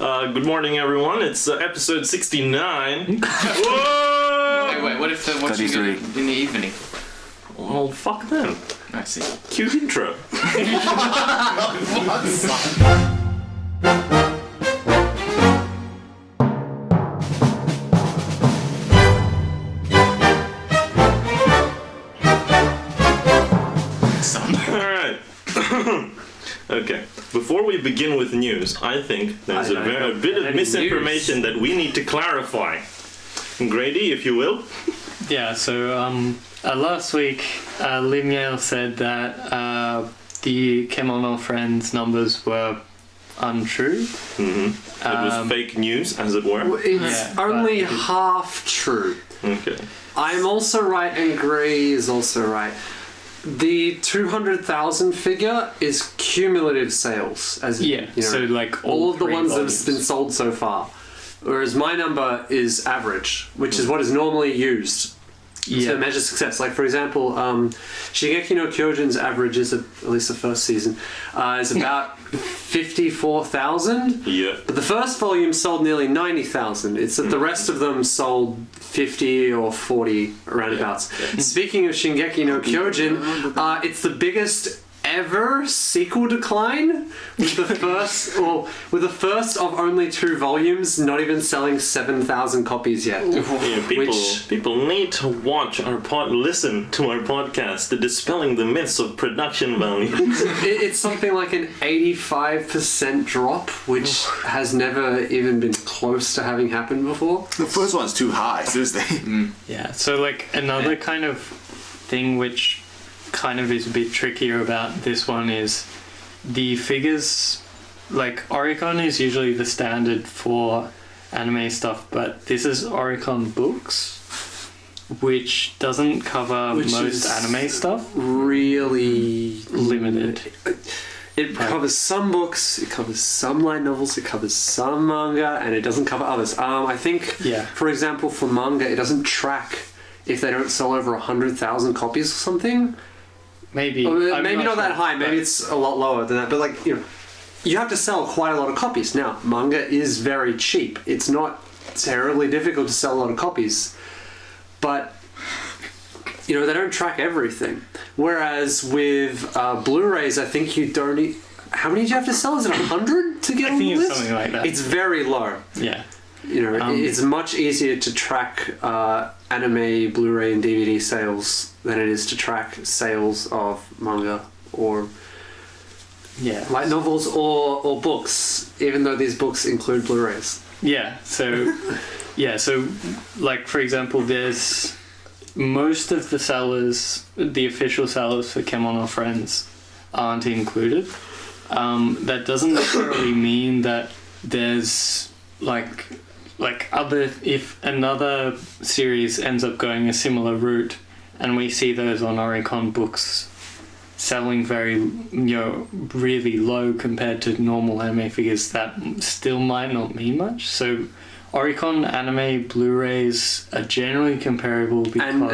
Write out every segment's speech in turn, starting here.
Good morning, everyone. It's episode 69. Whoa! Wait, what if they're watching it in the evening? Well, fuck them. I see. Cue intro. Alright. Okay. Before we begin with news, I think there's a bit of misinformation that we need to clarify. Grady, if you will. Yeah, so last week, Limiel said that the Kemono Friends numbers were untrue. Mm-hmm. It was fake news, as it were. It's only half true. Okay. I'm also right, and Gray is also right. The 200,000 figure is cumulative sales, as in, so like all of the ones volumes that have been sold so far. Whereas my number is average, which is what is normally used to measure success. Like, for example, Shingeki no Kyojin's average is, at least the first season, is about 54,000. Yeah. But the first volume sold nearly 90,000. It's that the rest of them sold 50 or 40 roundabouts. Yeah. Speaking of Shingeki no Kyojin, it's the biggest ever sequel decline with the first of only 2 volumes not even selling 7,000 copies yet. Yeah, people need to listen to our podcast, The Dispelling the Myths of Production Value. It's something like an 85% drop, which has never even been close to having happened before. The first one's too high, seriously. Yeah, so like another kind of thing which kind of is a bit trickier about this one is the figures. Like, Oricon is usually the standard for anime stuff, but this is Oricon Books, which doesn't cover most anime stuff. Really limited. It covers some books, it covers some light novels, it covers some manga, and it doesn't cover others. I think, for example, for manga, it doesn't track if they don't sell over 100,000 copies or something. Maybe. Maybe not that high. Maybe it's a lot lower than that. But, like, you have to sell quite a lot of copies. Now, manga is very cheap. It's not terribly difficult to sell a lot of copies. But, they don't track everything. Whereas with Blu-rays, I think you don't need... How many do you have to sell? Is it 100 to get on the list? I think it's something like that. It's very low. Yeah. It's much easier to track anime, Blu-ray, and DVD sales than it is to track sales of manga or light novels or books, even though these books include Blu-rays. So like, for example, there's most of the sellers, the official sellers for Kemono Friends aren't included. That doesn't necessarily mean that there's like if another series ends up going a similar route and we see those on Oricon Books selling very really low compared to normal anime figures, that still might not mean much. So Oricon anime Blu-rays are generally comparable because... And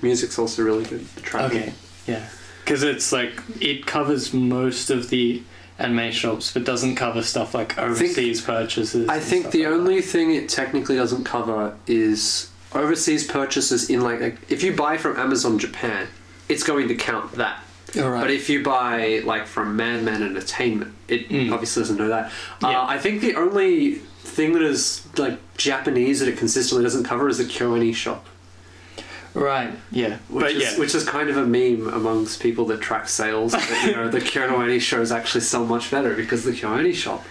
music's also really good for tracking. Okay, yeah, because it's like it covers most of the anime shops, but doesn't cover stuff like overseas purchases. I think the only thing it technically doesn't cover is overseas purchases in, like, if you buy from Amazon Japan, it's going to count that. Right. But if you buy, like, from Madman Entertainment, it obviously doesn't know that. I think the only thing that is, like, Japanese that it consistently doesn't cover is the Kyoani shop. Right, yeah. Which is kind of a meme amongst people that track sales. That, the Kyoani shows actually sell much better because the Kyoani shop.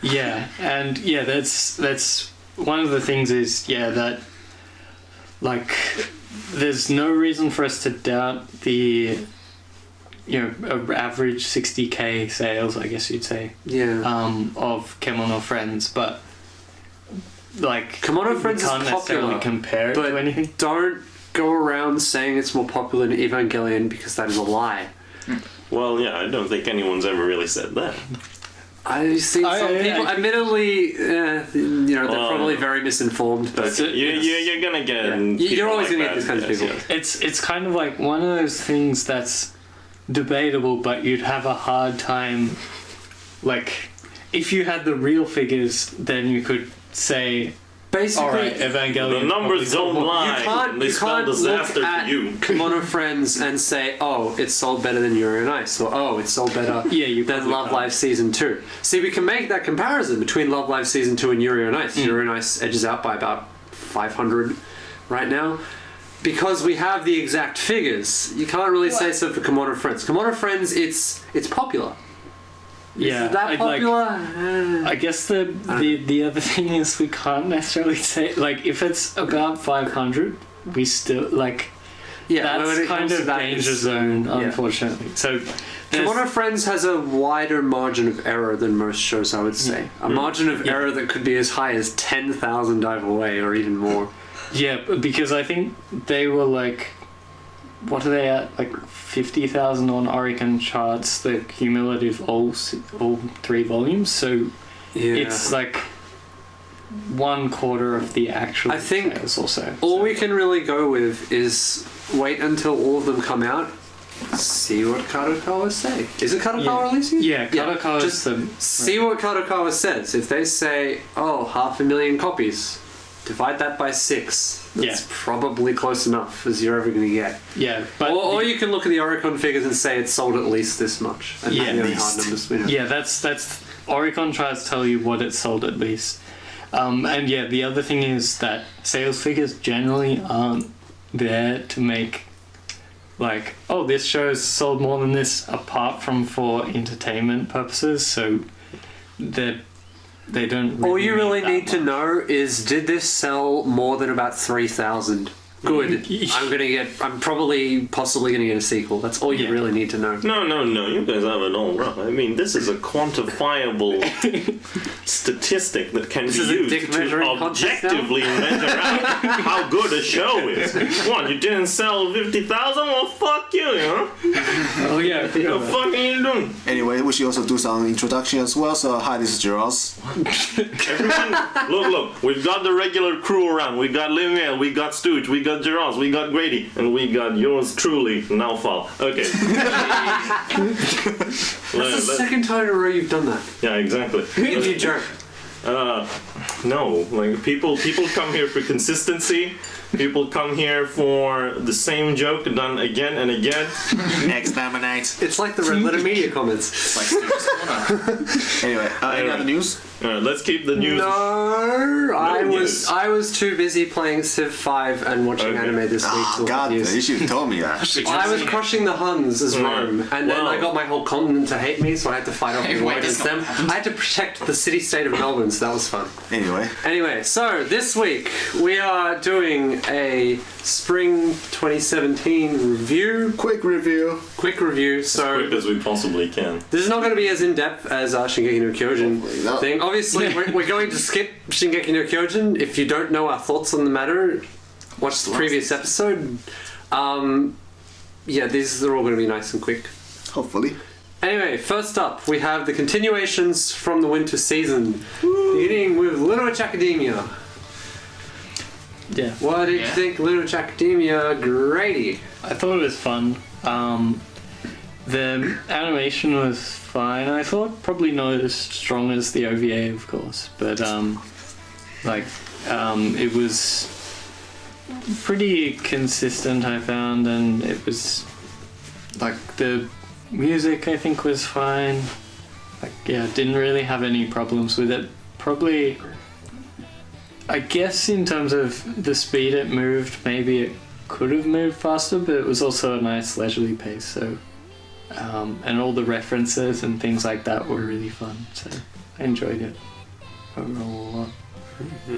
Yeah, and that's one of the things is, that, like, there's no reason for us to doubt the, average 60k sales, I guess you'd say, of Kemono Friends, but, like, Kemono Friends can't is necessarily popular, compare it to anything. Don't go around saying it's more popular than Evangelion, because that is a lie. Well, I don't think anyone's ever really said that. I've seen some people, admittedly, they're probably very misinformed, but you're gonna get... You're always gonna get these kinds of people. It's kind of like one of those things that's debatable, but you'd have a hard time, like, if you had the real figures, then you could say, Basically, alright, Evangelion. The numbers don't lie. They spell look disaster at for you. Kimono Friends and say, oh, it sold better than Yuri on Ice, or oh, it sold better you than probably Love can't. Live Season 2. See, we can make that comparison between Love Live Season 2 and Yuri on Ice. Yuri on Ice edges out by about 500 right now. Because we have the exact figures, you can't really say so for Kimono Friends. Kimono Friends, it's popular. Yeah, Is that I'd popular? I guess the other thing is we can't necessarily say, like, if it's about 500, we still, like, Yeah, when that's it kind comes to of that, danger it's- zone, yeah. unfortunately. So, there's- Kimono Friends has a wider margin of error than most shows, I would say. A margin of error that could be as high as 10,000 either way, or even more. yeah, because I think they were like, what are they at? Like 50,000 on Oricon charts, the cumulative all 3 volumes. So Yeah. it's like 1/4 of the actual I think sales or so. All we can really go with is wait until all of them come out, see what Kadokawa say. Is it Kadokawa releasing it? Yeah, Kadokawa is just the... see what Kadokawa says. If they say, oh, 500,000 copies, divide that by 6. That's Yeah. probably close enough as you're ever going to get. Yeah, but... Or you can look at the Oricon figures and say it's sold at least this much. And Yeah, really at hard least. numbers. You know. Yeah, that's Oricon tries to tell you what it sold at least. And yeah, the other thing is that sales figures generally aren't there to make, like, oh, this show's sold more than this, apart from for entertainment purposes. So they don't really All you really that need to much. know is, did this sell more than about 3,000? Good. I'm possibly gonna get a sequel. That's all you Yeah. really need to know. No, you guys have it all wrong. I mean, this is a quantifiable statistic that can This be is a used dick to measuring contest now? objectively measure out how good a show is. What, you didn't sell 50,000? Well, fuck you, know? Oh yeah, I What forgot the that. fuck are you doing? Anyway, we should also do some introduction as well. So, hi, this is Giros. Everyone, look, we've got the regular crew around. We got Limiel, we got Stooge, we got Geron's, we got Grady, and we got yours truly, Naufal. Okay. That's the second time in a row you've done that. Yeah, exactly. You jerk. No, like people come here for consistency. People come here for the same joke done again and again. Exterminate. It's like the Red Letter Media comments. Like Stu's Corner. Anyway, any other news? Let's keep the news. No, news. I was too busy playing Civ 5 and watching Okay. anime this week Oh, to look God, at news. you should have told me that. I was crushing the Huns as Rome, and then Wow. I got my whole continent to hate me, so I had to fight off Hey, war wait, against that's them. not what happened. I had to protect the city-state of Melbourne, so that was fun. Anyway, Anyway, so this week we are doing a spring 2017 review, quick review. quick review. As So quick as we possibly can. this is not going to be as in-depth as Shingeki no Kyojin Hopefully not. thing. Obviously, we're going to skip Shingeki no Kyojin. If you don't know our thoughts on the matter, watch the previous episode. Yeah, these are all going to be nice and quick. Hopefully. Anyway, first up, we have the continuations from the winter season, beginning with Little Witch Academia. Yeah, What did you Yeah. think, Little Witch Academia? Grady. I thought it was fun. The animation was fine. I thought probably not as strong as the OVA, of course, but it was pretty consistent, I found, and it was like the music I think was fine. Like, yeah, didn't really have any problems with it. Probably, I guess in terms of the speed it moved, maybe it could have moved faster, but it was also a nice leisurely pace. So, and all the references and things like that were really fun. So I enjoyed it overall a lot.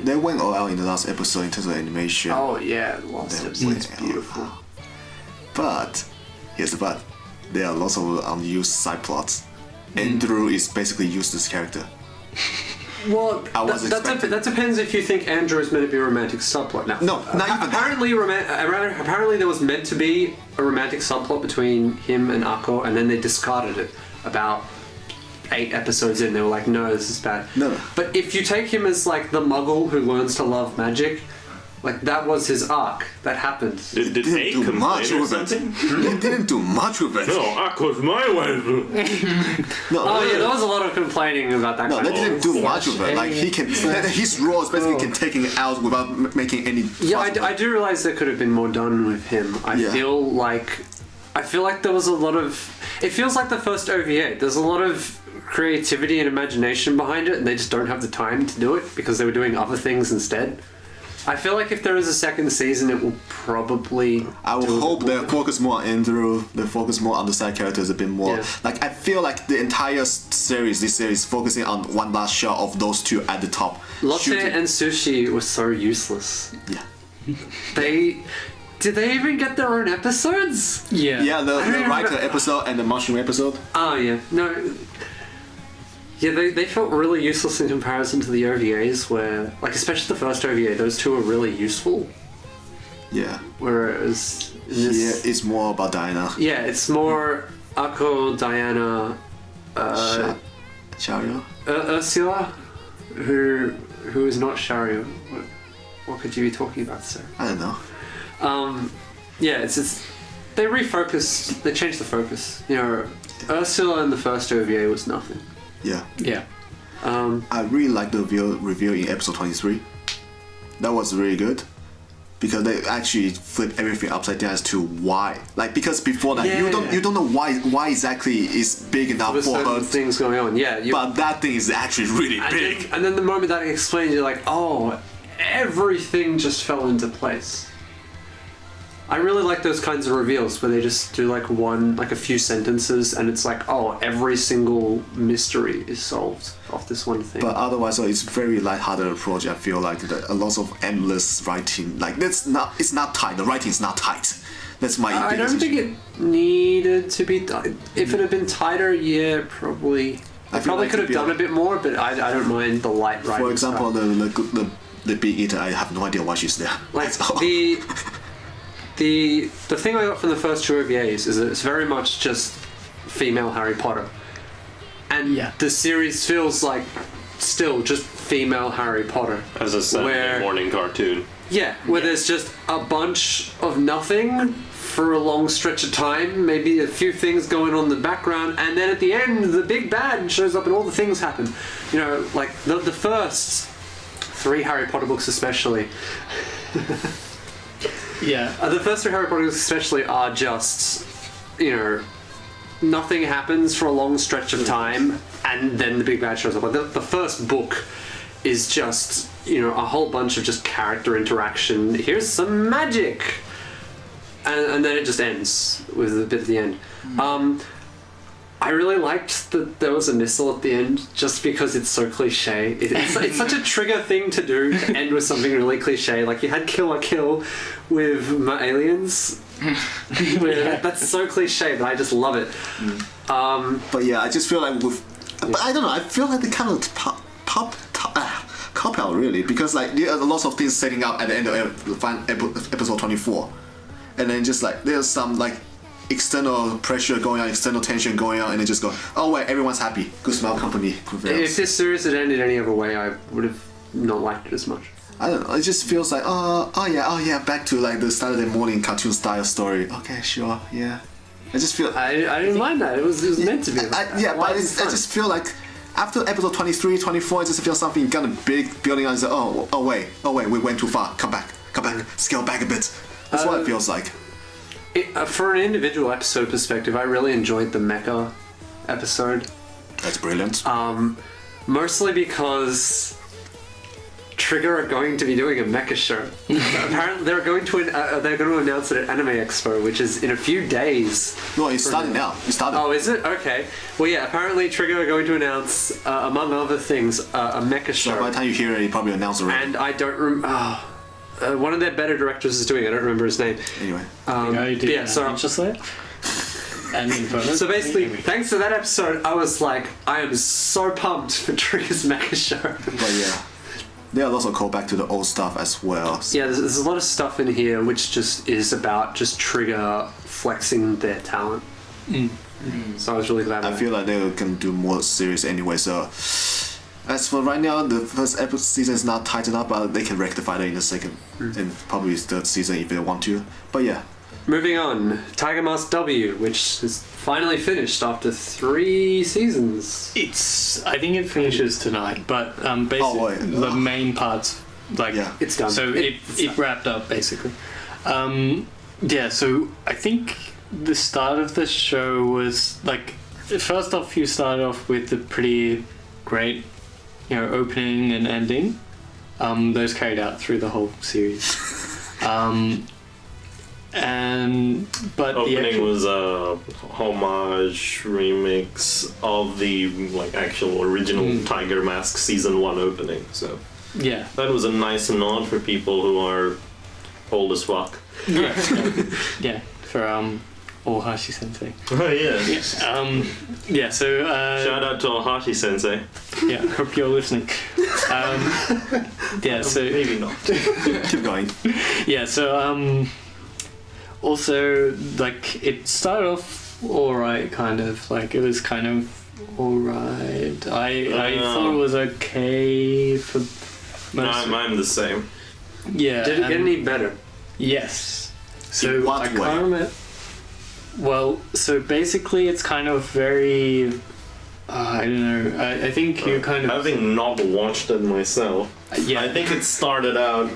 They went all out in the last episode in terms of animation. Oh yeah, the last They episode's went beautiful. all out. But, here's the but. There are lots of unused side plots. Andrew is basically useless character. Well, I was expecting. that depends if you think Andrew is meant to be a romantic subplot. Now, No, not even that. apparently there was meant to be a romantic subplot between him and Akko, and then they discarded it about 8 episodes in. They were like, no, this is bad. No. But if you take him as like the muggle who learns to love magic, Like, that was his arc. That happened. Did Didn't A do much complain or with it. something? They didn't do much with it. No, Akko's my wife. No, Oh, yeah, there was a lot of complaining about that no, kind they of didn't do much with it. Like, he can, his role is basically can take it out without making any. Yeah, fuss with I it. do realize there could have been more done with him. I feel like there was a lot of. It feels like the first OVA. There's a lot of creativity and imagination behind it, and they just don't have the time to do it because they were doing other things instead. I feel like if there is a second season, it will probably. I would hope they focus more on Andrew. They focus more on the side characters a bit more. Yeah. Like I feel like the entire this series, focusing on one last shot of those two at the top. Lotte shooting- and Sushi was so useless. Yeah. Did they even get their own episodes? Yeah. Yeah, the remember- writer episode and the mushroom episode. Oh yeah, no. Yeah, they felt really useless in comparison to the OVAs, where, like, especially the first OVA, those two were really useful. Yeah. Whereas in this, Yeah, it's more about Diana. yeah, it's more Akko, Diana, Shario? Ursula, who is not Shario. What could you be talking about, sir? I don't know. Yeah, it's they refocused. They changed the focus. You know, Ursula in the first OVA was nothing. Yeah. Yeah. I really like the reveal in episode 23. That was really good. Because they actually flip everything upside down as to why. Like, because before that, you don't know why exactly is big enough There's for certain her. things going on. Yeah, But that thing is actually really and big. then, and then the moment that explains, you're like, oh, everything just fell into place. I really like those kinds of reveals where they just do like a few sentences, and it's like, oh, every single mystery is solved off this one thing. But otherwise, it's very light-hearted approach. I feel like a lot of endless writing. Like it's not tight. The writing is not tight. That's my. I don't think it needed to be. If it had been tighter, yeah, probably. I probably like could have it'd be done like- a bit more, but I don't mind the light writing. For example, stuff. the big eater. I have no idea why she's there. Like That's all. the thing I got from the first two OVAs is that it's very much just female Harry Potter, and Yeah. the series feels like still just female Harry Potter. As a Saturday morning cartoon. Yeah, where there's just a bunch of nothing for a long stretch of time, maybe a few things going on in the background, and then at the end, the big bad shows up and all the things happen. You know, like the first 3 Harry Potter books especially. Yeah. The first 3 Harry Potter books especially are just, you know, nothing happens for a long stretch of time, and then the big bad shows up. Like the first book is just, you know, a whole bunch of just character interaction. Here's some magic, and then it just ends with a bit at the end. I really liked that there was a missile at the end, just because it's so cliche. It's such a trigger thing to do, to end with something really cliche. Like you had Kill or Kill with my aliens. That's so cliche, but I just love it. But yeah, I just feel like but I don't know. I feel like they kind of cop out really, because like there are lots of things setting up at the end of episode 24, and then just like there's some like external pressure going on, external tension going on, and they just go, oh wait, everyone's happy. Good smile company prevails. If this series had ended any other way, I would have not liked it as much. I don't know. It just feels like oh yeah, back to like the Saturday morning cartoon style story. Okay, sure, yeah. I just feel I didn't mind that. It was meant to be. I just feel like after episode 23, 24, I just feel something kind of big building on. It's like, oh wait, we went too far. Come back, scale back a bit. That's what it feels like. For an individual episode perspective, I really enjoyed the mecha episode. That's brilliant. Mostly because Trigger are going to be doing a mecha show. Apparently, they're going to announce it at Anime Expo, which is in a few days. No, it's starting now. It started. Oh, is it? Okay. Well, yeah. Apparently, Trigger are going to announce, among other things, a mecha show. So by the time you hear it, you probably announced already. And I don't remember. One of their better directors is doing it. I don't remember his name. Anyway. So basically, thanks to that episode, I was like, I am so pumped for Trigger's mecha show. But yeah, there are lots of callback to the old stuff as well. Yeah, there's a lot of stuff in here which just is about just Trigger flexing their talent. So I was really glad. I feel like they can do more series anyway. So As for right now, the first episode season is not tightened up, but they can rectify that in the second and probably third season if they want to. But yeah. Moving on, Tiger Mask W, which is finally finished after 3 seasons. I think it finishes tonight, but basically the main parts, it's done. So it wrapped up basically. So I think the start of the show was first off, you started off with a pretty great, opening and ending. Those carried out through the whole series. But opening was a homage remix of the actual original Tiger Mask season 1 opening. So yeah, that was a nice nod for people who are old as fuck. Yeah, for Ohashi Sensei. Oh yeah. So shout out to Ohashi Sensei. Yeah, hope you're listening. So maybe not. Keep going. Yeah, so also it started off alright, kind of it was kind of alright. I thought it was okay for most. I'm the same. Yeah. Did it get any better? Yes. So In what I way? can't remember. Well, so basically it's kind of very I don't know. I think you kind of having not watched it myself. Yeah. I think it started out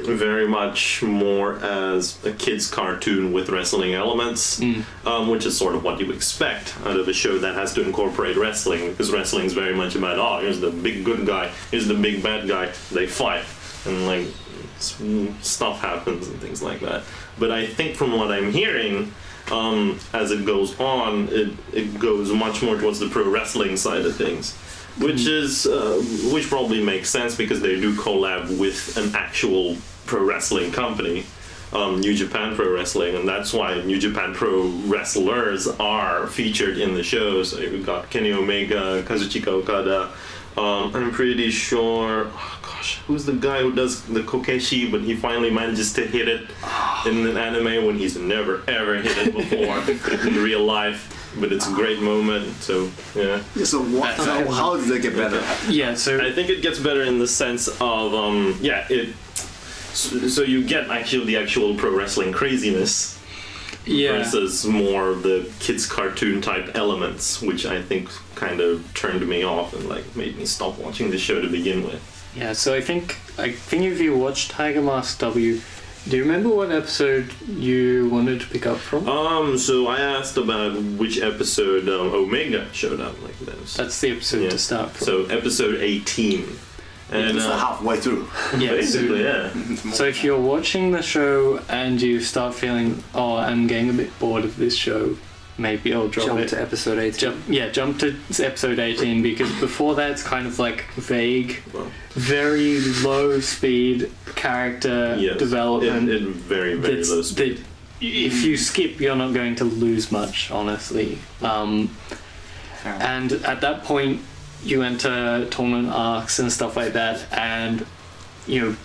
very much more as a kid's cartoon with wrestling elements, which is sort of what you expect out of a show that has to incorporate wrestling, because wrestling is very much about, here's the big good guy, here's the big bad guy, they fight, and stuff happens and things like that. But I think from what I'm hearing, as it goes on, it goes much more towards the pro wrestling side of things, which probably makes sense because they do collab with an actual pro wrestling company, New Japan Pro Wrestling, and that's why New Japan Pro wrestlers are featured in the show. So we've got Kenny Omega, Kazuchika Okada. I'm pretty sure. Who's the guy who does the kokeshi, but he finally manages to hit it in an anime when he's never ever hit it before in real life? But it's a great moment. So yeah. So how did it get better? Yeah. So I think it gets better in the sense of So you get the actual pro wrestling craziness. Yeah. Versus more of the kids' cartoon type elements, which I think kind of turned me off and made me stop watching the show to begin with. Yeah, so I think if you watched Tiger Mask W, do you remember what episode you wanted to pick up from? So I asked about which episode Omega showed up like this. That's the episode to start from. So episode 18. And It's halfway through. Yeah, basically, So if you're watching the show and you start feeling, I'm getting a bit bored of this show, maybe I'll drop it. Jump to episode 18. Jump to episode 18, because before that it's kind of vague, very low speed character development. It very, very low speed. If you skip, you're not going to lose much, honestly. And at that point, you enter tournament arcs and stuff like that, and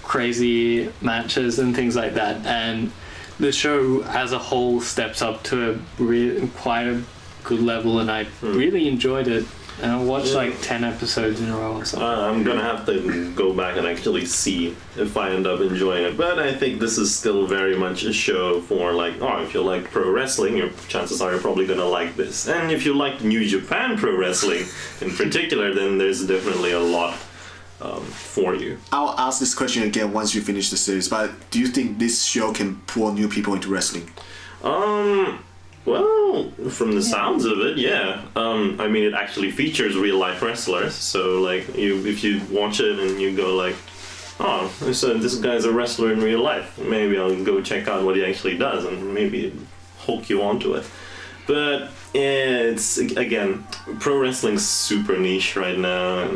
crazy matches and things like that, and the show as a whole steps up to quite a good level, and I really enjoyed it. And I watched 10 episodes in a row or something. I'm gonna have to go back and actually see if I end up enjoying it. But I think this is still very much a show for if you like pro wrestling, your chances are you're probably gonna like this. And if you like New Japan Pro Wrestling in particular, then there's definitely a lot for you. I'll ask this question again once you finish the series, but do you think this show can pull new people into wrestling? Well, from the sounds of it, yeah. I mean, it actually features real life wrestlers. So, if you watch it and you go so this guy's a wrestler in real life, maybe I'll go check out what he actually does, and maybe hook you onto it. But it's again, pro wrestling's super niche right now,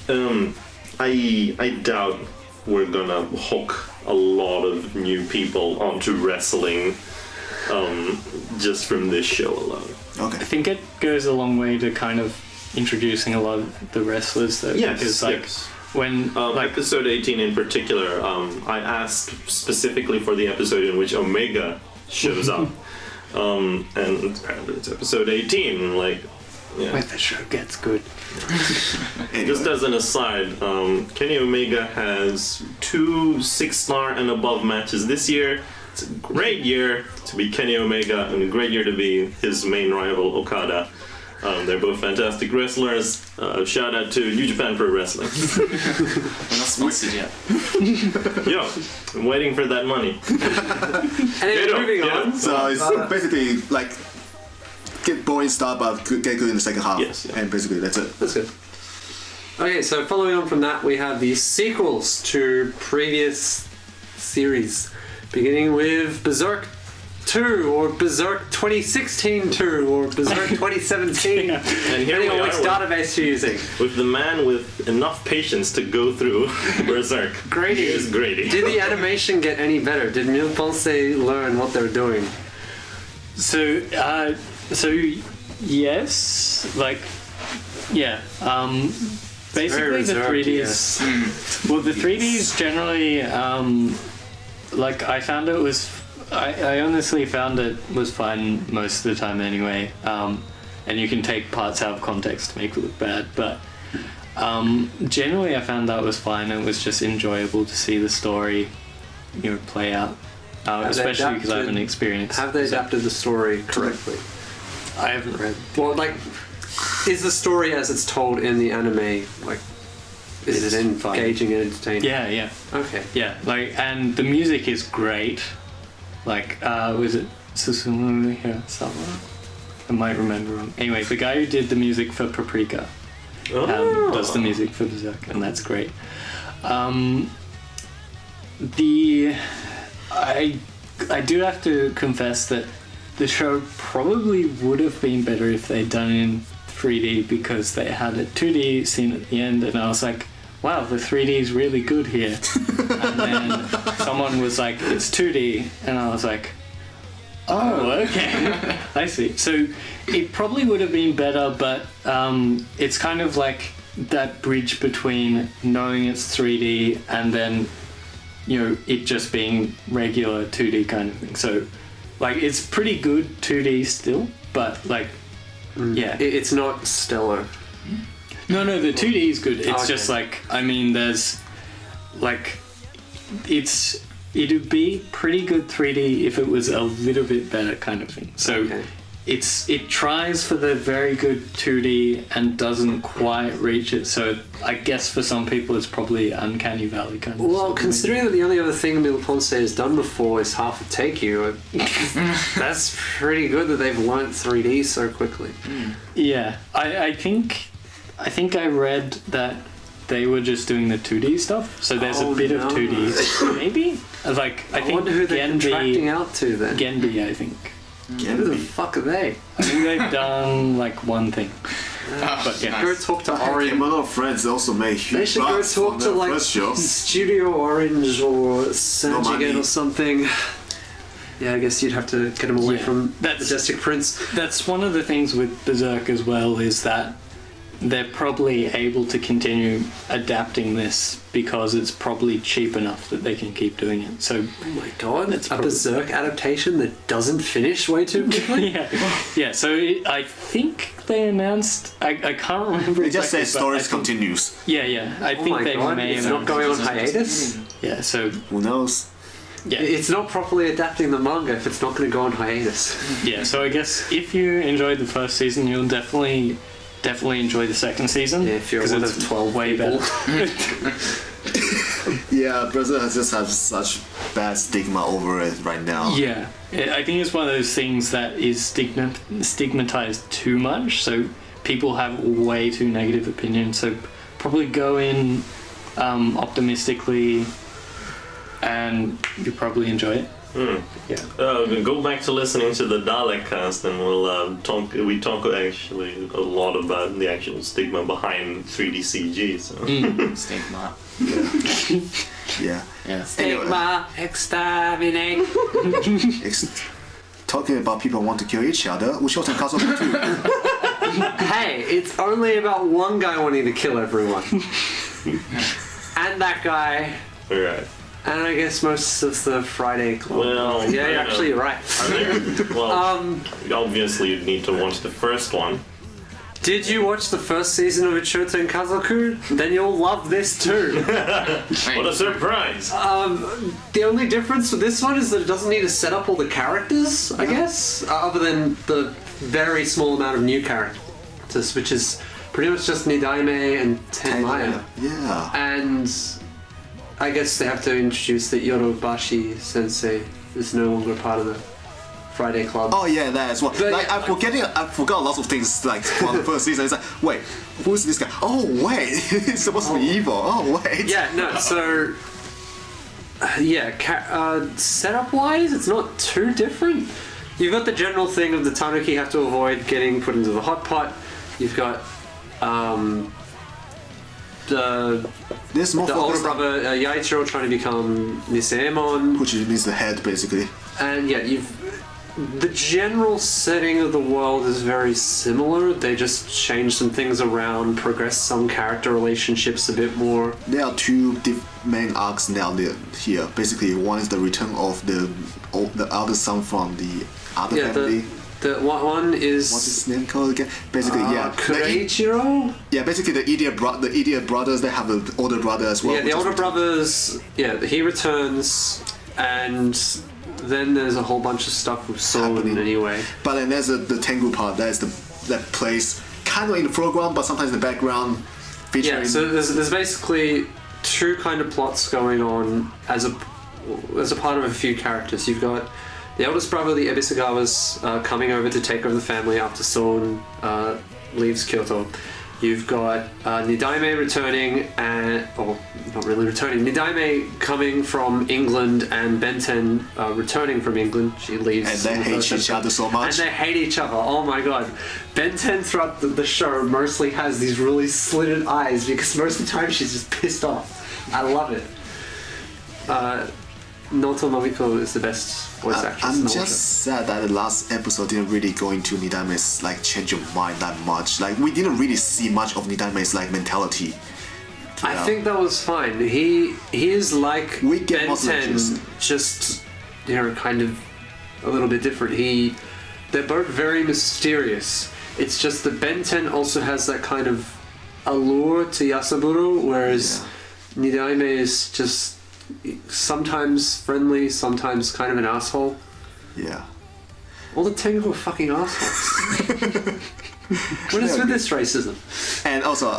and I doubt we're gonna hook a lot of new people onto wrestling. Just from this show alone. Okay. I think it goes a long way to kind of introducing a lot of the wrestlers, though. Yes, because when episode 18 in particular, I asked specifically for the episode in which Omega shows up, and apparently it's episode 18. Yeah. Where the show gets good. Just as an aside, Kenny Omega has 2 6-star and above matches this year. It's a great year to be Kenny Omega and a great year to be his main rival Okada. They're both fantastic wrestlers. Shout out to New Japan Pro Wrestling. We're not sponsored yet. Yo, I'm waiting for that money. Anyway, moving on. So it's basically like get boring stuff, but get good in the second half. Yes, yeah. And basically that's it. That's good. Okay, so following on from that, we have the sequels to previous series, beginning with Berserk 2, or Berserk 2016 2, or Berserk 2017, And here depending we on which are database you're using. with the man with enough patience to go through Berserk. Grady. Here's Grady. Did the animation get any better? Did Mille Pensée learn what they're doing? So, yes, like, yeah. Basically, the reserved, 3Ds. Well, the 3Ds generally, like, I found it was. I honestly found it was fine most of the time anyway. And you can take parts out of context to make it look bad, but generally I found that was fine. It was just enjoyable to see the story, play out. Especially because I haven't experienced. Have they adapted the story correctly? I haven't read. Well, like, is the story as it's told in the anime, like, is it engaging and entertaining? Yeah. Okay. Yeah, like, and the music is great. Like, was it Susumu Hirasawa? I might remember wrong. Anyway, the guy who did the music for Paprika does the music for Berserk, and that's great. I do have to confess that the show probably would have been better if they'd done it in 3D, because they had a 2D scene at the end, and I was like, wow, the 3D is really good here. And then someone was like, it's 2D, and I was like, oh, okay. I see. So it probably would have been better, but it's kind of like that bridge between knowing it's 3D and then, it just being regular 2D kind of thing. So, like, it's pretty good 2D still, but, like, yeah. It's not stellar. No, the 2D is good. It's okay. just like, I mean, there's, like, it'd be pretty good 3D if it was a little bit better kind of thing. So Okay. it tries for the very good 2D and doesn't quite reach it. So I guess for some people it's probably Uncanny Valley kind of Well, stuff. considering that the only other thing Mille Pensée has done before is Half a Take You, that's pretty good that they've learnt 3D so quickly. Yeah, I think I read that they were just doing the 2D stuff, so there's a bit of 2D, maybe? Like, I think wonder who they're contracting out to then. Genbi, I think. Who the fuck are they? I think they've done, like, one thing. But yeah. Go talk to Orange. Kemono Friends also made huge They should go bucks talk on to, the like, first show. Studio Orange or Sanjigen money. or something. Yeah, I guess you'd have to get them away from Majestic Prince. That's one of the things with Berserk as well, is that they're probably able to continue adapting this because it's probably cheap enough that they can keep doing it. So, Oh my god, That's a Berserk adaptation that doesn't finish way too quickly? yeah. So I think they announced. I can't remember. They just exactly, said but stories I think- continues. Yeah. I Oh think my they god, may it's have not going on hiatus? Yeah. So Who knows? yeah. It's not properly adapting the manga if it's not going to go on hiatus. Yeah, so I guess if you enjoyed the first season, you'll definitely enjoy the second season. Yeah, if you're 'cause one it's of 12 way people. better. Yeah, Brazil has just have such bad stigma over it right now. Yeah, I think it's one of those things that is stigmatized too much, so people have way too negative opinions. So probably go in optimistically, and you probably enjoy it. Yeah. Go back to listening to the Dalek cast, and we'll talk. We talk actually a lot about the actual stigma behind 3D CG. So. Stigma. Yeah. Yeah. Stigma, exterminate. Talking about people who want to kill each other, Uchouten Kazoku too. Hey, it's only about one guy wanting to kill everyone. And that guy. Alright. And I guess most of the Friday Club. Well, yeah, I you're know. right. Well, obviously you need to watch the first one Did you watch the first season of Uchouten Kazoku? Then you'll love this too. What a surprise! The only difference with this one is that it doesn't need to set up all the characters, I guess, other than the very small amount of new characters, which is pretty much just Nidaime and Tenmaya. Yeah. And I guess they have to introduce that Yorobashi Sensei is no longer part of the Friday Club. Oh yeah, that as well. But like I forgot lots of things like from the first season. It's like, wait, who's this guy? Oh wait, he's supposed to be evil. Oh wait. Yeah, no, so setup wise, it's not too different. You've got the general thing of the Tanuki have to avoid getting put into the hot pot. You've got There's more the older focus on- brother Yaichiro trying to become Niseimon, which means the head basically. and the general setting of the world is very similar. They just change some things around, progress some character relationships a bit more. There are two main arcs now here. Basically, one is the return of the elder son from the other family. The one is What's his name called again? Basically, Kureichiro? basically the idiot brothers. They have the older brother as well. Yeah, the older brothers. Yeah, he returns, and then there's a whole bunch of stuff with Soul anyway. But then there's the Tengu part. That plays kind of in the foreground, but sometimes in the background. Featuring. Yeah, so there's basically two kind of plots going on as a part of a few characters. You've got the eldest brother, the Ebisugawas, coming over to take over the family after Son leaves Kyoto. You've got Nidaime returning, not really returning. Nidaime coming from England and Benten returning from England. She leaves. And they hate each other so much. And they hate each other. Oh my god. Benten throughout the show mostly has these really slitted eyes because most of the time she's just pissed off. I love it. Noto Momiko is the best voice actress. I'm in the just sad that the last episode didn't really go into Nidaime's change of mind that much. We didn't really see much of Nidaime's mentality. I think that was fine. He is like We get Ben 10, just kind of a little bit different. They're both very mysterious. It's just that Ben 10 also has that kind of allure to Yasaburo, whereas Nidaime is just sometimes friendly, sometimes kind of an asshole. Yeah. All the Tengu are fucking assholes. What is with this racism? And also,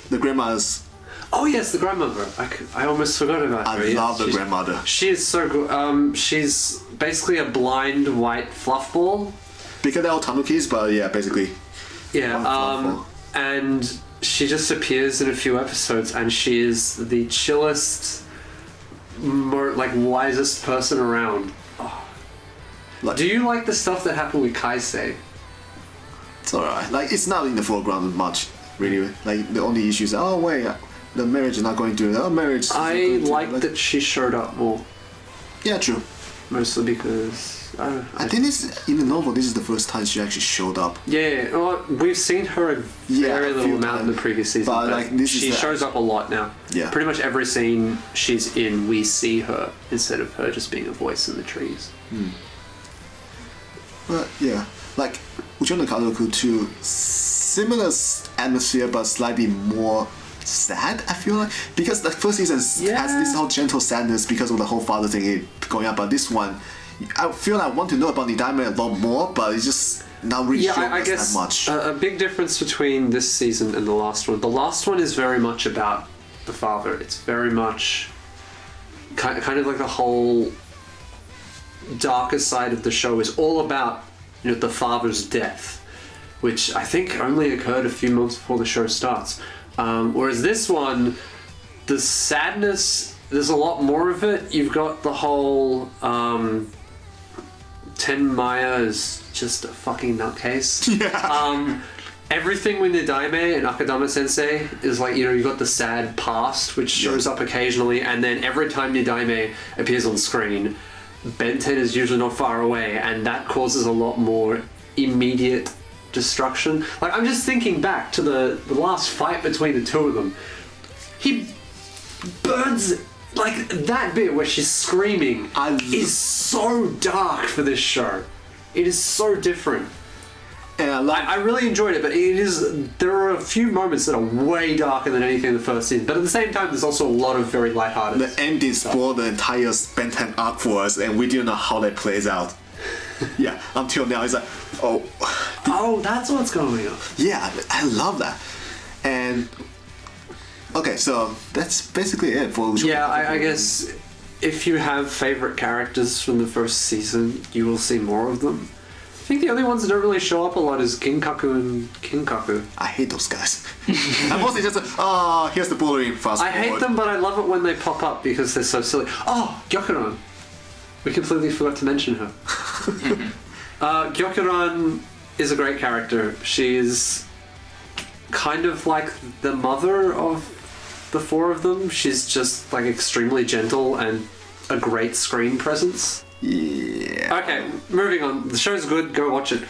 the grandma's. Oh yes, the grandmother. I almost forgot about her. I love the grandmother. She is so good. She's basically a blind white fluff ball. Because they're all tanukis, but yeah, basically. Yeah. And she just appears in a few episodes, and she is the chillest, more wisest person around. Oh. Do you like the stuff that happened with Kaisei? It's alright. It's not in the foreground much, really. The only issues are, oh wait, the marriage is not going to. Oh, marriage. I like that she showed up more. Yeah, true. Mostly because I think in the novel, this is the first time she actually showed up. Yeah, well, we've seen her a very little amount in the previous season, but she shows up a lot now. Yeah. Pretty much every scene she's in, we see her instead of her just being a voice in the trees. But yeah, Uchouten Kazoku too, similar atmosphere but slightly more sad, I feel like. Because the first season has this whole gentle sadness because of the whole father thing going up, but this one, I feel I want to know about Nidaime a lot more, but it's just not really showing us that much. A big difference between this season and the last one. The last one is very much about the father. It's very much kind of like the whole darker side of the show is all about the father's death, which I think only occurred a few months before the show starts. Whereas this one, the sadness, there's a lot more of it. You've got the whole Tenmaya is just a fucking nutcase. Yeah. Everything with Nidaime and Akadama Sensei is you've got the sad past, which shows up occasionally, and then every time Nidaime appears on screen, Ben 10 is usually not far away, and that causes a lot more immediate destruction. I'm just thinking back to the last fight between the two of them. He burns that bit where she's screaming is so dark for this show. It is so different. And I really enjoyed it, but there are a few moments that are way darker than anything in the first season. But at the same time, there's also a lot of very lighthearted. the ending spoiled the entire Ben 10 arc for us, and we didn't know how that plays out. Yeah, until now it's like, Oh, that's what's going on. yeah, I love that. And okay, so that's basically it for Uchouten. Yeah, I guess if you have favorite characters from the first season, you will see more of them. I think the only ones that don't really show up a lot is Kinkaku and Kinkaku. I hate those guys. I'm mostly just here's the bullying fast I hate forward. them, but I love it when they pop up because they're so silly. Oh, Gyokuran. We completely forgot to mention her. Gyokuran is a great character. She is kind of like the mother of the four of them. She's just like extremely gentle and a great screen presence. Yeah. Okay, moving on. The show's good. Go watch it.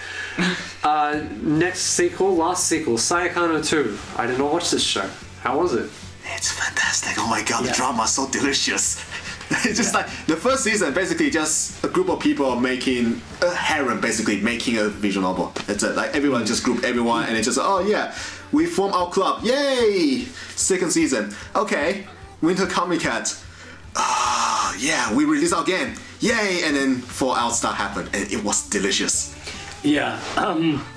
Last sequel, Saekano 2. I did not watch this show. How was it? It's fantastic. Oh my god, the drama is so delicious. It's just like the first season, basically just a group of people making a harem, basically making a visual novel. It's like everyone just group everyone, and it's just we form our club. Yay! Second season. Okay, Winter Comic Cat. We release our game. Yay! And then Fallout start happened, and it was delicious. Yeah,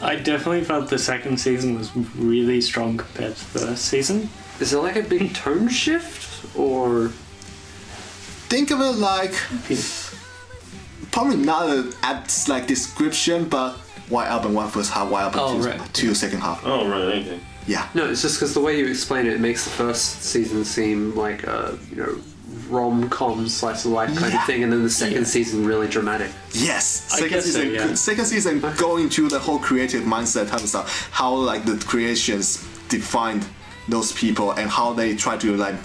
I definitely felt the second season was really strong compared to the first season. Is it like a big tone shift, or? Think of it like probably not an apt like description, but White Album 1 first half, White Album 2 second half. Oh, right, okay. Yeah. No, it's just because the way you explain it, it makes the first season seem like a rom-com slice of life kind of thing, and then the second season really dramatic. Yes, I guess so, second season going to the whole creative mindset type of stuff. How like the creations defined those people and how they try to like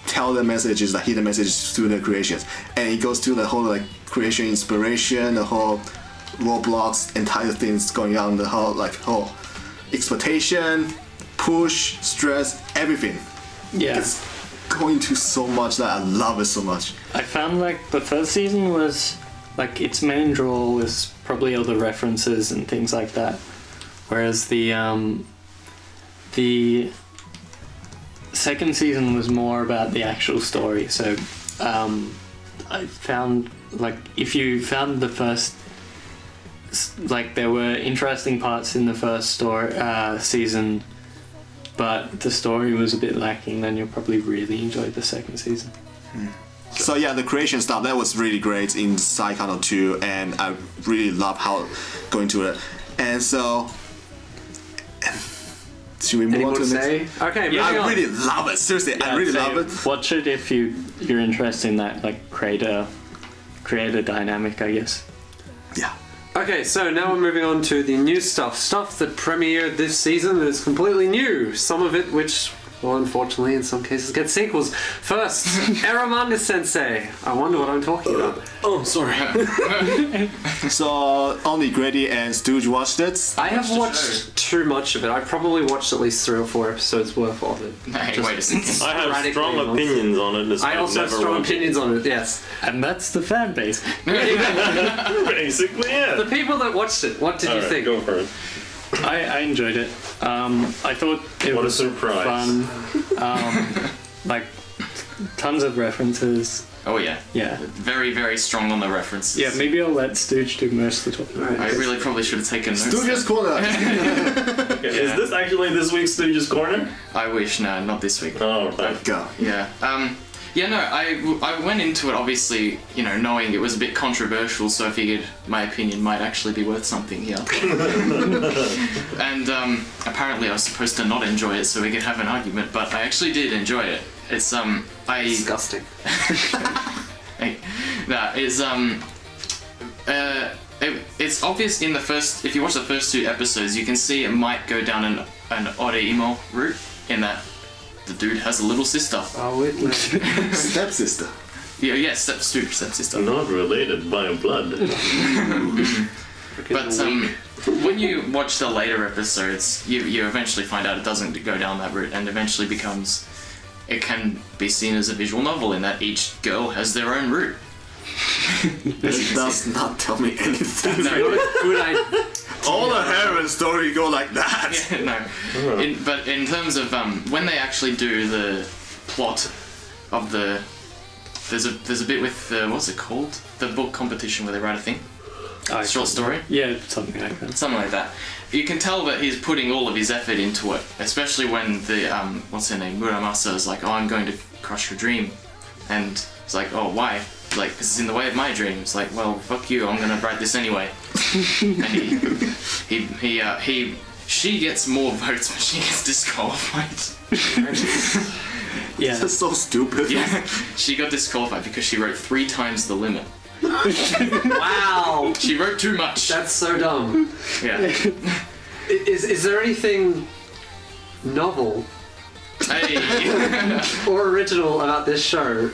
tell the messages, like hidden messages to the creations, and it goes to the whole like creation inspiration, the whole roadblocks, entire things going on, the whole expectation, push, stress, everything. Yeah. It's going to so much that I love it so much. I found like the first season was like its main draw was probably all the references and things like that, whereas the second season was more about the actual story. So I found like if you found the first, like there were interesting parts in the first season, but the story was a bit lacking, then you'll probably really enjoy the second season. So yeah, the creation stuff, that was really great in Saekano 2, and I really love how going to it. And so should we move on to the next? Okay, moving I on. really love it. Seriously, I really love it. Watch it if you're interested in that, like creator dynamic, I guess. Yeah. Okay, so now we're moving on to the new stuff that premiered this season that is completely new. Some of it which will unfortunately in some cases get sequels. First, Eromanga Sensei. I wonder what I'm talking about. Oh, sorry. So only Grady and Stooge watched it. I have watched too much of it. I probably watched at least 3 or 4 episodes worth of it. Hey, wait a second. I have sporadically strong once. opinions on it. I also have strong opinions on it, yes. And that's the fan base. Basically, yeah. The people that watched it, what did you Alright, think? go for it. I enjoyed it. I thought it What a was surprise. fun. Like tons of references. Oh yeah. Yeah. Very, very strong on the references. Yeah, maybe I'll let Stooge do most of the talking. Alright. I really probably should have taken notes. Stooge's Corner. Okay, Yeah. Is this actually this week's Stooge's Corner? I wish, no, not this week. Oh, right. Go. Yeah. I went into it obviously, knowing it was a bit controversial, so I figured my opinion might actually be worth something here. And apparently I was supposed to not enjoy it so we could have an argument, but I actually did enjoy it. It's Disgusting. it's obvious in the first. If you watch the first 2 episodes, you can see it might go down an Oreimo route in that the dude has a little sister. Oh, wait. Stepsister. Yeah, stepsister. Not related by blood. But when you watch the later episodes, you eventually find out it doesn't go down that route, and eventually it can be seen as a visual novel in that each girl has their own route. This does not tell me anything. Good idea. All the heroine story go like that. No. But in terms of when they actually do the plot of the, there's a bit with what's it called? The book competition where they write a thing. Short story. Yeah, something like that. Something like that. You can tell that he's putting all of his effort into it, especially when the what's her name, Muramasa is like, "Oh, I'm going to crush your dream," and it's like, "Oh, why?" Like, "'Cause it's in the way of my dream." It's like, "Well, fuck you. I'm gonna write this anyway." And she gets more votes, but she gets disqualified. Yeah. That's so stupid. Yeah, she got disqualified because she wrote 3 times the limit. Wow. She wrote too much. That's so dumb. Yeah. Is there anything novel Hey. or original about this show?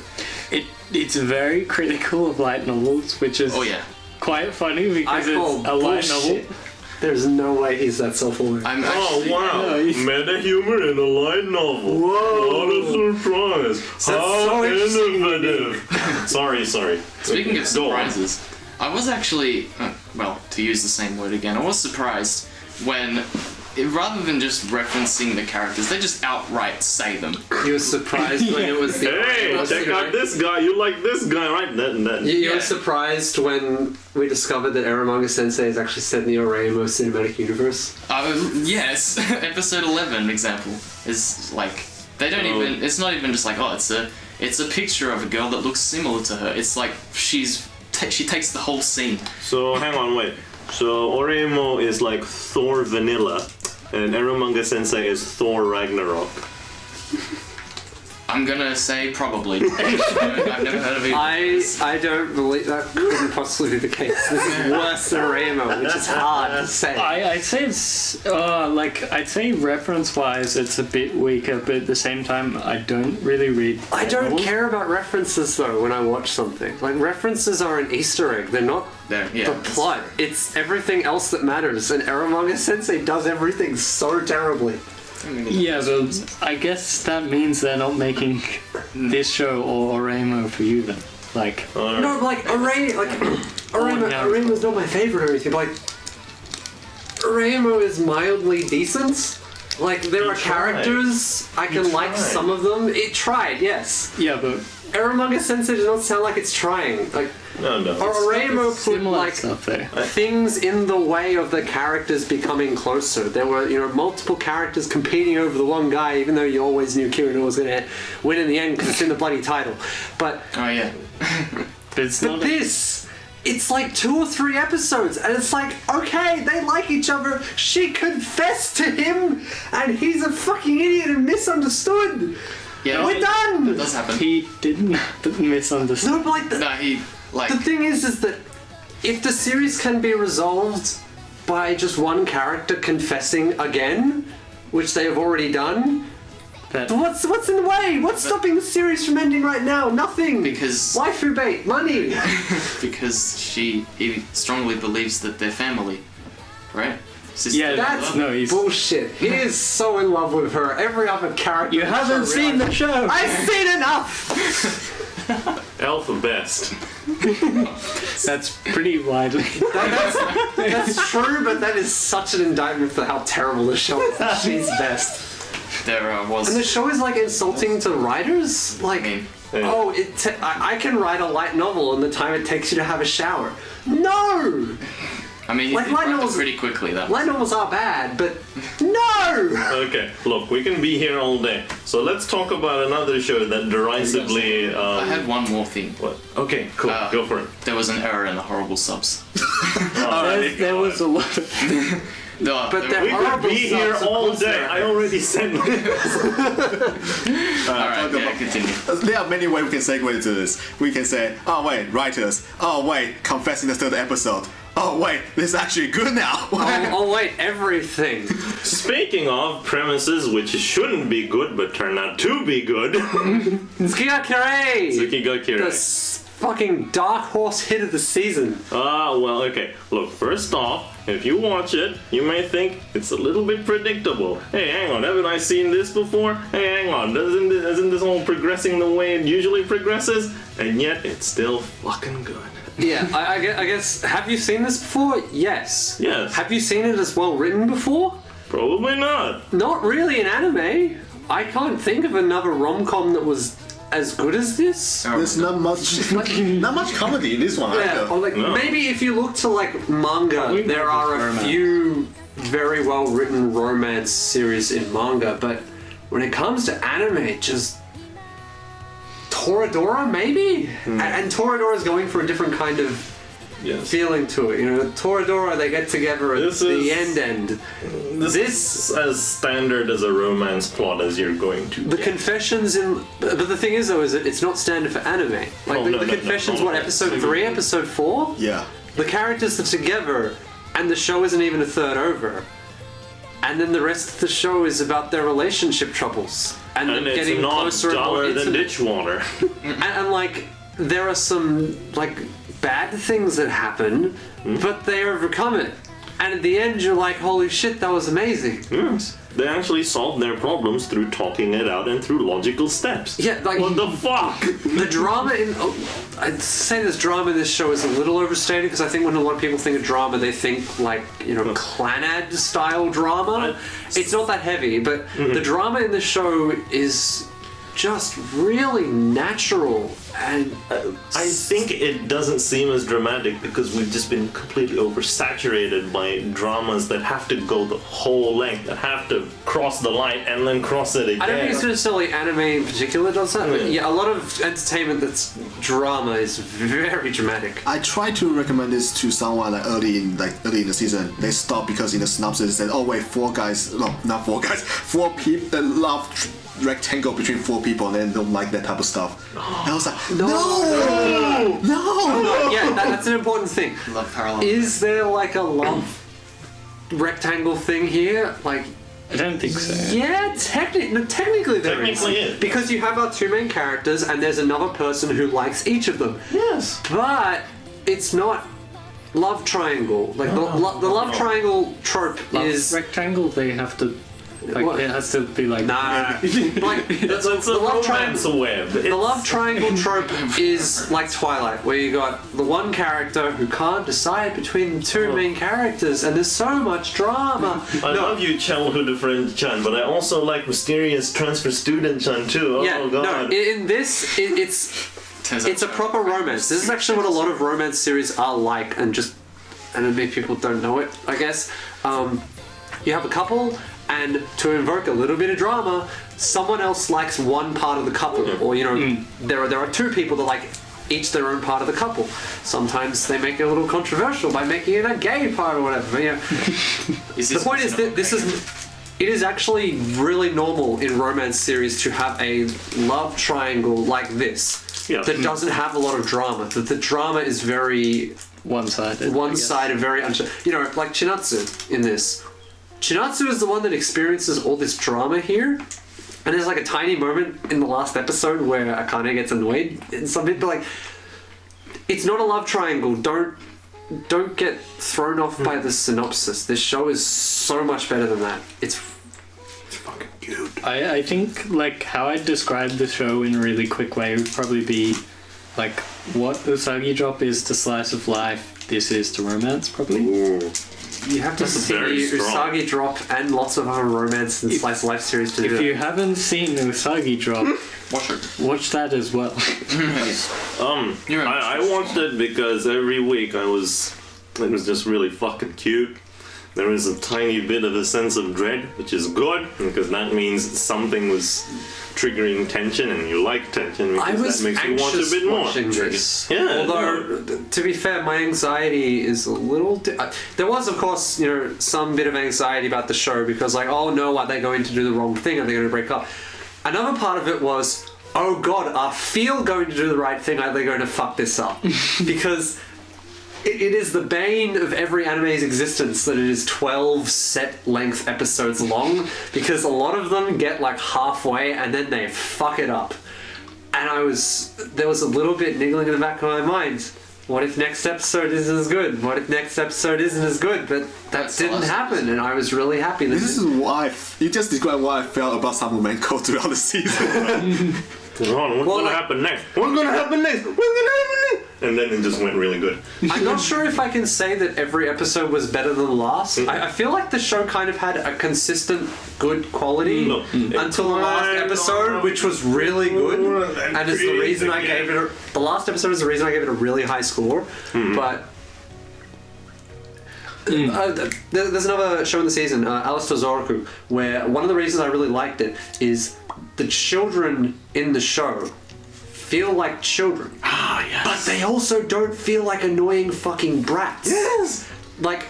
It's very critical of light novels, which is Oh yeah. quite funny because I call it's a light bullshit. novel. There's no way he's that self-aware. I'm Oh actually. wow! Meta humor in a light novel. Whoa. What a surprise! That's How so interesting. innovative! sorry. Speaking of Go on. surprises, I was actually, well, to use the same word again, I was surprised when, rather than just referencing the characters, they just outright say them. You were surprised when it was the Hey, check out this guy. You like this guy, right? Then. You were Yeah. surprised when we discovered that Eromanga Sensei is actually set in the Oremo cinematic universe? Yes, episode 11 example is like, they don't even, it's not even just like, oh, it's a picture of a girl that looks similar to her. It's like she takes the whole scene. So hang on, wait. So Oremo is like Thor vanilla, and Eromanga Sensei is Thor Ragnarok. I'm gonna say probably. I've never heard of it. I don't believe that couldn't possibly be the case. This is worse than Oremo, which is hard to say. I'd say it's I'd say reference-wise it's a bit weaker, but at the same time I don't really read. I don't novels. care about references though when I watch something. Like references are an Easter egg. They're not There, yeah. the plot. It's everything else that matters. And Eromanga Sensei does everything so terribly. Yeah, but I guess that means they're not making this show or Oremo for you then. Like, No, like Oremo's not my favorite or anything. But like Oremo is mildly decent. Like there are tried. characters I can like tried. some of them. It tried, yes. yeah, but Eromanga Sensei does not sound like it's trying. Like No. Oremo put similar like stuff there. things in the way of the characters becoming closer. There were, multiple characters competing over the one guy, even though you always knew Kirei was going to win in the end because it's in the bloody title. But Oh yeah. But it's not. it's like 2 or 3 episodes, and it's like, okay, they like each other. She confessed to him, and he's a fucking idiot and misunderstood. Yeah. We're done. That does happen. He didn't misunderstand. No, but like No, he like. the thing is that if the series can be resolved by just one character confessing again, which they have already done, That, what's in the way? What's stopping the series from ending right now? Nothing. Because- waifu bait, money. Because he strongly believes that they're family, right? Sister, Yeah, That's brother. no, he's. bullshit. He is so in love with her. Every other character. You haven't seen the show. I've seen enough. Alpha best. That's pretty widely. That's true, but that is such an indictment for how terrible the show is. She's best. There was. And the show is like insulting to writers. Like, I mean, oh, I can write a light novel in the time it takes you to have a shower. No! you like did light write novels- it pretty quickly. That Light novels are bad, but no! Okay, look, we can be here all day. So let's talk about another show that derisively. I had one more thing. What? Okay, cool. Go for it. There was an error in the horrible subs. There was a lot of. No, But there they're We could horrible be here subs, of all course day. there I are. already said. Alright, yeah, continue. There are many ways we can segue into this. We can say, oh wait, writers. Oh wait, confessing the 3rd episode. Oh wait, this is actually good now. Oh wait, everything. Speaking of premises which shouldn't be good but turn out to be good, Tsuki ga Kirei! Tsuki ga The Kirei. fucking dark horse hit of the season. Well, okay. Look, first off, if you watch it, you may think it's a little bit predictable. Hey, hang on, haven't I seen this before? Hey, hang on, isn't this all progressing the way it usually progresses? And yet, it's still fucking good. Yeah, I guess, have you seen this before? Yes. Yes. Have you seen it as well written before? Probably not. Not really in anime. I can't think of another rom-com that was as good as this. There's not much comedy in this one Yeah, either. or like maybe if you look to like manga, there are a few very well written romance series in manga, but when it comes to anime, just Toradora maybe? And Toradora is going for a different kind of feeling to it. You know, Toradora, they get together at the end. This is as standard as a romance plot as you're going to The get. confessions in... But the thing is, though, is that it's not standard for anime. Like, the confessions, episode 3, episode 4? Yeah. The characters are together, and the show isn't even a third over. And then the rest of the show is about their relationship troubles. And it's getting not closer and more duller than intimate. ditch water. And, like, there are some, like, bad things that happen, but they overcome it. And at the end, you're like, holy shit, that was amazing. Yes. They actually solve their problems through talking it out and through logical steps. Yeah, like... What the fuck? The drama in... I'd say this drama in this show is a little overstated, because I think when a lot of people think of drama, they think, like, you know, Clannad-style drama. It's not that heavy, but the drama in this show is just really natural, and I think it doesn't seem as dramatic because we've just been completely oversaturated by dramas that have to go the whole length, that have to cross the line and then cross it again. I don't think it's necessarily anime in particular does that, but yeah, a lot of entertainment that's drama is very dramatic. I tried to recommend this to someone early in the season. They stopped because in the synopsis it said, "Oh wait, four people love rectangle between 4 people and then don't like that type of stuff." And I was like, no. Yeah, that's an important thing. Love parallel. Is there like a love rectangle thing here? Like, I don't think so. yeah, technically there is. Technically is. Because you have our 2 main characters and there's another person who likes each of them. Yes. But it's not love triangle. Like the love triangle trope is Rectangle, they have to... Like, What? it has to be like... like the love triangle. web. The love triangle trope is like Twilight, where you got the one character who can't decide between the 2 main characters, and there's so much drama. I love you, childhood friend Chan, but I also like mysterious transfer student Chan too. Oh god. In this, it's a proper romance. This is actually what a lot of romance series are like, and maybe people don't know it, I guess. You have a couple, and to invoke a little bit of drama, someone else likes one part of the couple, or there are 2 people that like each their own part of the couple. Sometimes they make it a little controversial by making it a gay part or whatever. You know. The point is that it is actually really normal in romance series to have a love triangle like this that doesn't have a lot of drama. That the drama is very one-sided. One-sided, very like Chinatsu in this. Shinatsu is the one that experiences all this drama here, and there's like a tiny moment in the last episode where Akane gets annoyed in some bit, but like, it's not a love triangle. Don't get thrown off by the synopsis. This show is so much better than that. It's fucking good. I think like how I'd describe the show in a really quick way would probably be like what Usagi Drop is to slice of life, this is to romance, probably. Ooh. You have to see very strong. Usagi Drop and lots of other romance and slice of life series to do If that. you haven't seen Usagi Drop, watch that as well. I watched it because every week it was just really fucking cute. There is a tiny bit of a sense of dread, which is good, because that means something was triggering tension, and you like tension because that makes you want a bit more. Watching this. Yeah. Although, to be fair, my anxiety is a little... there was, of course, some bit of anxiety about the show, because like, oh no, are they going to do the wrong thing? Are they going to break up? Another part of it was, oh god, are Feel going to do the right thing? Are they going to fuck this up? Because... It is the bane of every anime's existence that it is 12 set-length episodes long, because a lot of them get like halfway and then they fuck it up. And there was a little bit niggling in the back of my mind. What if next episode isn't as good? What if next episode isn't as good? But that didn't happen, and I was really happy. This is why you just described what I felt about Fukumenkei throughout the season. What's gonna happen next? What's gonna happen next? What's gonna happen next? And then it just went really good. I'm not sure if I can say that every episode was better than the last. I feel like the show kind of had a consistent good quality until the last episode, which was really good. And it's the reason I gave it the last episode is the reason I gave it a really high score. But there's another show in the season, Alice to Zouroku, where one of the reasons I really liked it is the children in the show feel like children. Ah, yes. But they also don't feel like annoying fucking brats. Yes. Like,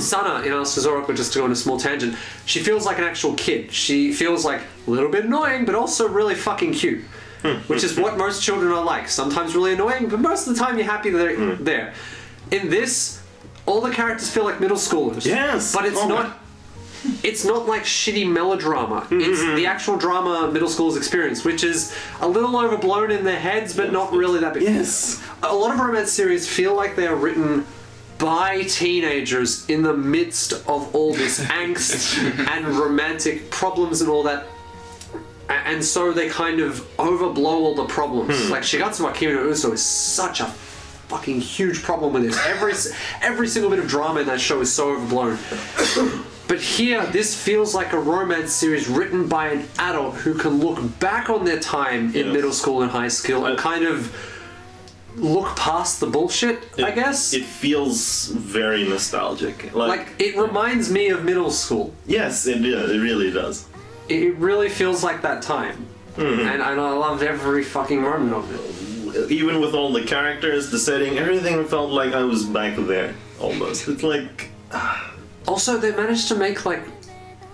Sana in Alice to Zouroku, just to go on a small tangent, she feels like an actual kid. She feels like a little bit annoying, but also really fucking cute. Which is what most children are like. Sometimes really annoying, but most of the time you're happy they're there. In this, all the characters feel like middle schoolers. Yes. But it's not... It's not like shitty melodrama. It's the actual drama middle schoolers experience, which is a little overblown in their heads, but not really that big. Yes. A lot of romance series feel like they are written by teenagers in the midst of all this angst and romantic problems and all that. And so they kind of overblow all the problems. Like Shigatsu wa Kimi no Uso is such a fucking huge problem with this. Every single bit of drama in that show is so overblown. But here, this feels like a romance series written by an adult who can look back on their time in middle school and high school and kind of look past the bullshit, I guess. It feels very nostalgic. Like, it reminds me of middle school. Yes, it really does. It really feels like that time. And I loved every fucking moment of it. Even with all the characters, the setting, everything felt like I was back there, almost. It's like... Also, they managed to make, like,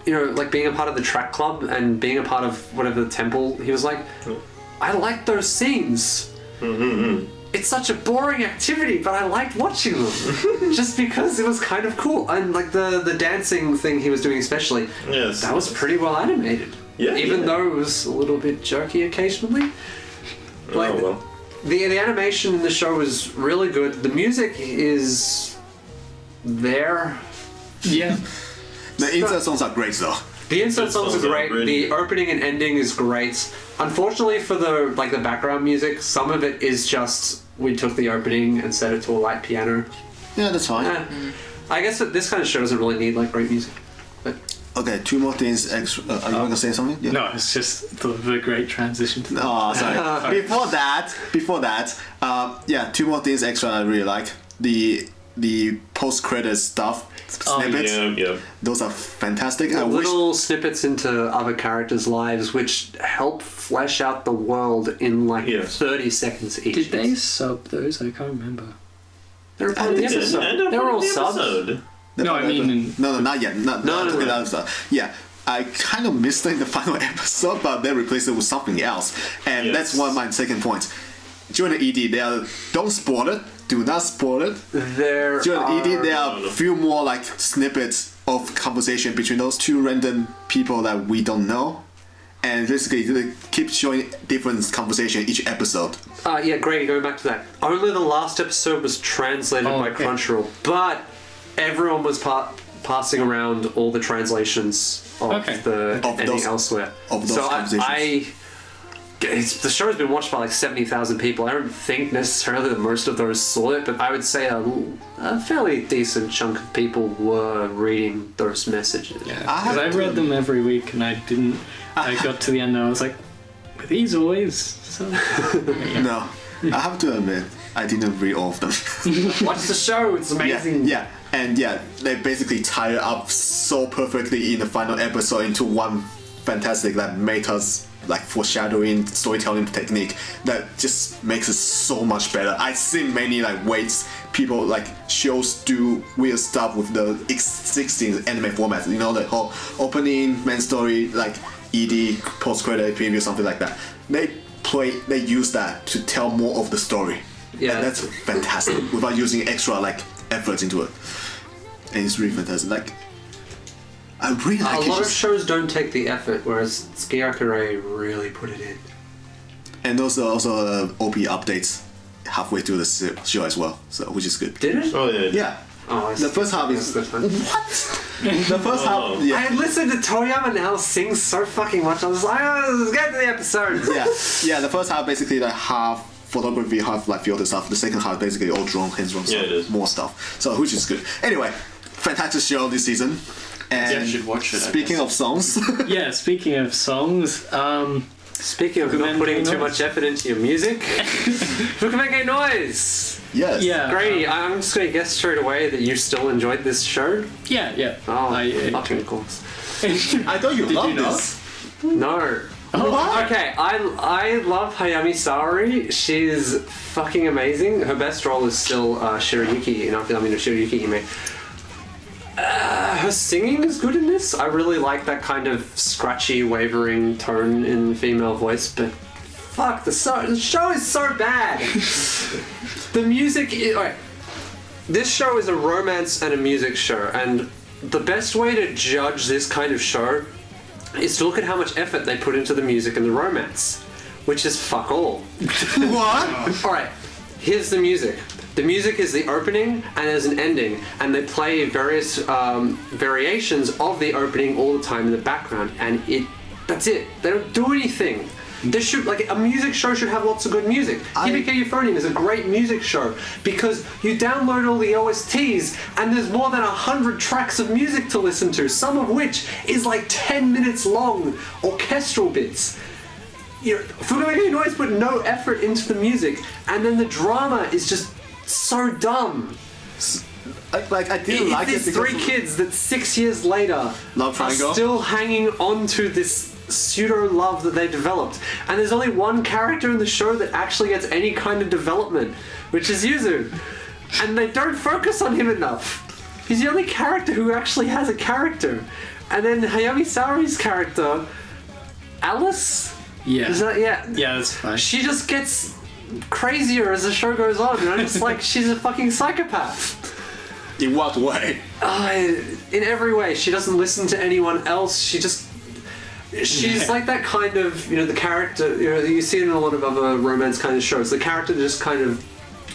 you know, like being a part of the track club and being a part of whatever the temple he was like, I liked those scenes. It's such a boring activity, but I liked watching them. Just because it was kind of cool. And, like, the dancing thing he was doing especially, that was pretty well animated. Yeah, Even though it was a little bit jerky occasionally. Like, the animation in the show is really good. The music is there. Yeah. The insert songs are great though. The insert songs are great. really The opening and ending is great. Unfortunately for the background music, some of it is just we took the opening and set it to a light piano. Yeah, that's fine. I guess that this kind of show doesn't really need like great music. But Okay, two more things extra. Are you going to say something? Yeah. No, it's just the great transition to Oh, sorry. Before that, two more things extra I really like. The post-credit stuff, snippets. Those are fantastic. I wish little snippets into other characters' lives, which help flesh out the world in 30 seconds each. Did they sub those? I can't remember. They're part of the episode. They were all subs. No, I mean... No, not yet. Not No. other stuff. Yeah, I kind of missed it in the final episode, but they replaced it with something else. And that's one of my second points. During the ED, don't spoil it. Do not spoil it. During the ED, there are a few more like snippets of conversation between those two random people that we don't know. And basically, they keep showing different conversation each episode. Great, going back to that. Only the last episode was translated by Crunchyroll, but everyone was passing around all the translations of the ending elsewhere. Of those conversations. The show has been watched by like 70,000 people. I don't think necessarily that most of those saw it, but I would say a fairly decent chunk of people were reading those messages. Yeah, because I read them every week and I didn't. I got to the end and I was like, are these always? So, No, I have to admit, I didn't read all of them. Watch the show, it's amazing. Yeah, they basically tie it up so perfectly in the final episode into one fantastic metas foreshadowing storytelling technique that just makes it so much better. I've seen many ways people shows do weird stuff with the existing anime formats. You know, the whole opening, main story, ED, post-credit preview, something like that. They use that to tell more of the story. Yeah, and that's fantastic without using extra effort into it. And it's really fantastic. I really like a lot of shows don't take the effort, whereas Kirei really put it in. And also OP updates halfway through the show as well, so which is good. Did it? Oh yeah. Yeah. Oh, The first half is that's good. what? The first half, I yeah, had listened to Toyama now sing so fucking much. I was like, let's get to the episodes. yeah. The first half basically like half photography, half like filter stuff. The second half basically all drawn, hands drawn stuff, it is. more stuff. So which is good. Anyway, fantastic show this season. And Yeah, you should watch it, I Speaking guess. of songs, Yeah, speaking of songs, Speaking of not Fukumenkei putting too noise. much effort into your music, Fukumenkei noise. yes, yeah. Grady, I'm just going to guess straight away that you still enjoyed this show. Yeah. Oh, I fucking of course. I thought you loved you not? this. No. Oh, Okay, I love Hayami Saori. She's fucking amazing. Her best role is still Shirayuki in Akudami no Shirayuki Hime. Her singing is good in this. I really like that kind of scratchy, wavering tone in the female voice, but fuck, the show is so bad. The music is... Alright, this show is a romance and a music show, and the best way to judge this kind of show is to look at how much effort they put into the music and the romance, which is fuck all. What? Alright, here's the music. The music is the opening and there's an ending, and they play various variations of the opening all the time in the background, and that's it. They don't do anything. This should, like, a music show should have lots of good music. Hibike Euphonium is a great music show because you download all the OSTs and there's more than 100 tracks of music to listen to, some of which is like 10 minutes long orchestral bits. You know, Fukumenkei Noise put no effort into the music, and then the drama is just so dumb. I didn't like it There's because three kids that 6 years later Love are triangle? still hanging on to this pseudo love that they developed, and there's only one character in the show that actually gets any kind of development, which is Yuzu, and they don't focus on him enough. He's the only character who actually has a character. And then Hayami Saori's character, Alice, yeah. is that Yeah, that's fine. she just gets crazier as the show goes on, and I'm just like, she's a fucking psychopath. in what way? In every way. She doesn't listen to anyone else. She's like that kind of, you know, the character, you know, you see it in a lot of other romance kind of shows. The character just kind of,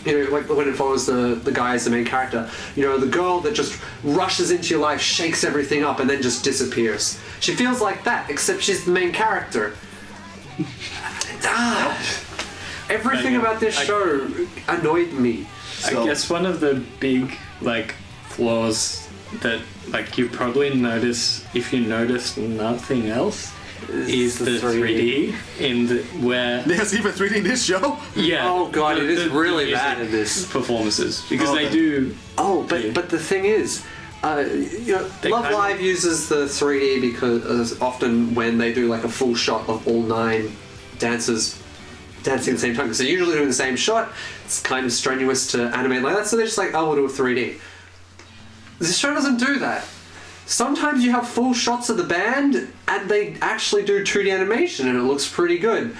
you know, like when it follows the guy as the main character, you know, the girl that just rushes into your life, shakes everything up, and then just disappears. She feels like that, except she's the main character. Everything about this show annoyed me. I guess one of the big, like, flaws that, like, you probably notice if you notice nothing else is the 3D in the where There's even 3D in this show? yeah. Oh god, it is really music bad in this. performances because Okay. they do. Oh, but Yeah. but the thing is, you know, They Love kind of- Live uses the 3D because often when they do like a full shot of all 9 dancers dancing at the same time, because they're usually doing the same shot, it's kind of strenuous to animate like that, so they're just like, oh, we'll do a 3D. This show doesn't do that. Sometimes you have full shots of the band and they actually do 2D animation and it looks pretty good.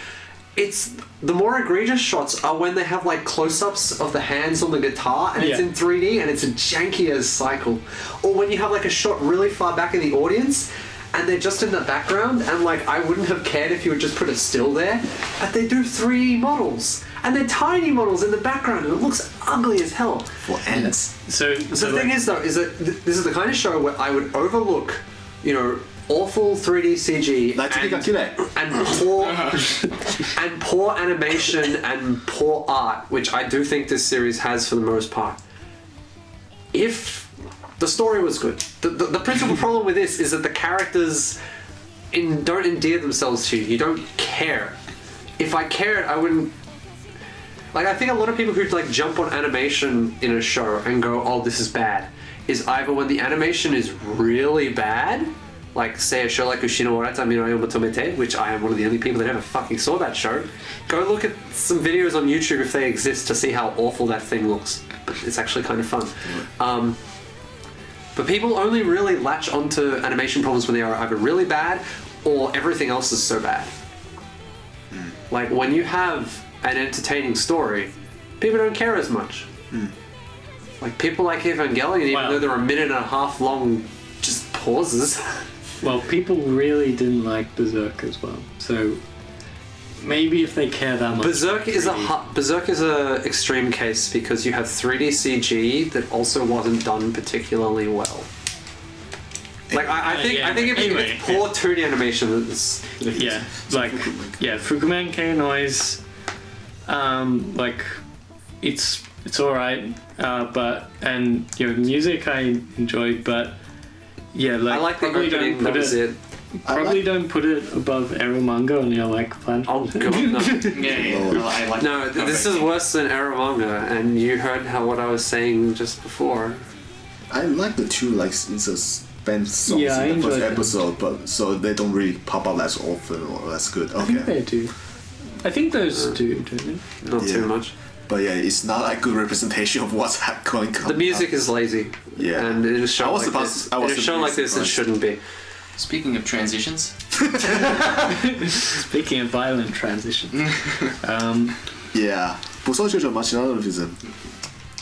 It's the more egregious shots are when they have like close-ups of the hands on the guitar and it's Yeah. in 3D and it's a janky as cycle. Or when you have like a shot really far back in the audience and they're just in the background and like I wouldn't have cared if you would just put a still there, but they do 3D models and they're tiny models in the background and it looks ugly as hell. For ants. So So the thing is though, is that this is the kind of show where I would overlook, you know, awful 3D CG Like Tsuki Kirei. and poor animation and poor art, which I do think this series has for the most part. If the story was good, the principal problem with this is that the characters don't endear themselves to you. You don't care. If I cared, I wouldn't. Like, I think a lot of people who like jump on animation in a show and go, "Oh, this is bad," is either when the animation is really bad, like say a show like Ushino Moratte no Yomotomete, which I am one of the only people that ever fucking saw that show. Go look at some videos on YouTube if they exist to see how awful that thing looks. But it's actually kind of fun. But people only really latch onto animation problems when they are either really bad or everything else is so bad. Like when you have an entertaining story, people don't care as much. Like people like Evangelion, even Wow. though they're a minute and a half long, just pauses. well, people really didn't like Berserk as well. So maybe if they care that much. Berserk is a extreme case because you have 3D CG that also wasn't done particularly well. Like I think if Anyway, it's poor 2D animation, that's Yeah, like Fukumenkei noise, like it's alright, but and music I enjoyed, but yeah, like I like the probably opening. don't That put was it. it. Probably don't put it above Eromanga on your plan. Oh god, no. I like No, this is worse than Eromanga, and you heard what I was saying just before. I like the two like suspense songs Yeah, I in the first enjoyed them. episode, but so they don't really pop up as often or that's good. I think Okay, they do. I think those do, don't they? Not Yeah. too much. but yeah, it's not a good representation of what's going on. The music is lazy. Yeah. And in a show I was like surprised- this, I was in a show like this, it surprised. shouldn't be. Speaking of transitions, Speaking of violent transition, Yeah. Busou Shoujo Machiavellianism.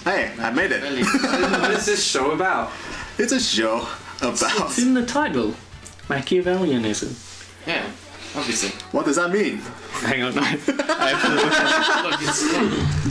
Hey, I made it. really, What is this show about? It's a show about. it's in the title, Machiavellianism. yeah, obviously. What does that mean? Hang on, I have to look at Look,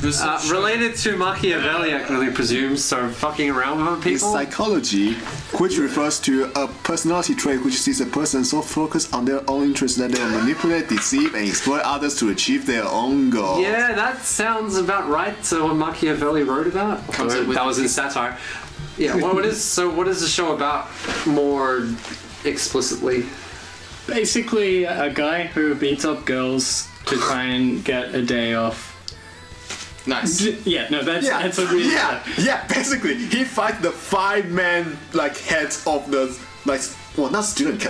it's Related to Machiavelli, I can only presume, so fucking around with It's people. psychology, which refers to a personality trait which sees a person so focused on their own interests that they manipulate, deceive, and exploit others to achieve their own goals. Yeah, that sounds about right to what Machiavelli wrote about. Comes up with- That was in satire. Yeah, what is the show about more explicitly? Basically, a guy who beats up girls to try and get a day off. nice. Yeah, no, that's a really Basically, he fights the 5-man like heads of the not student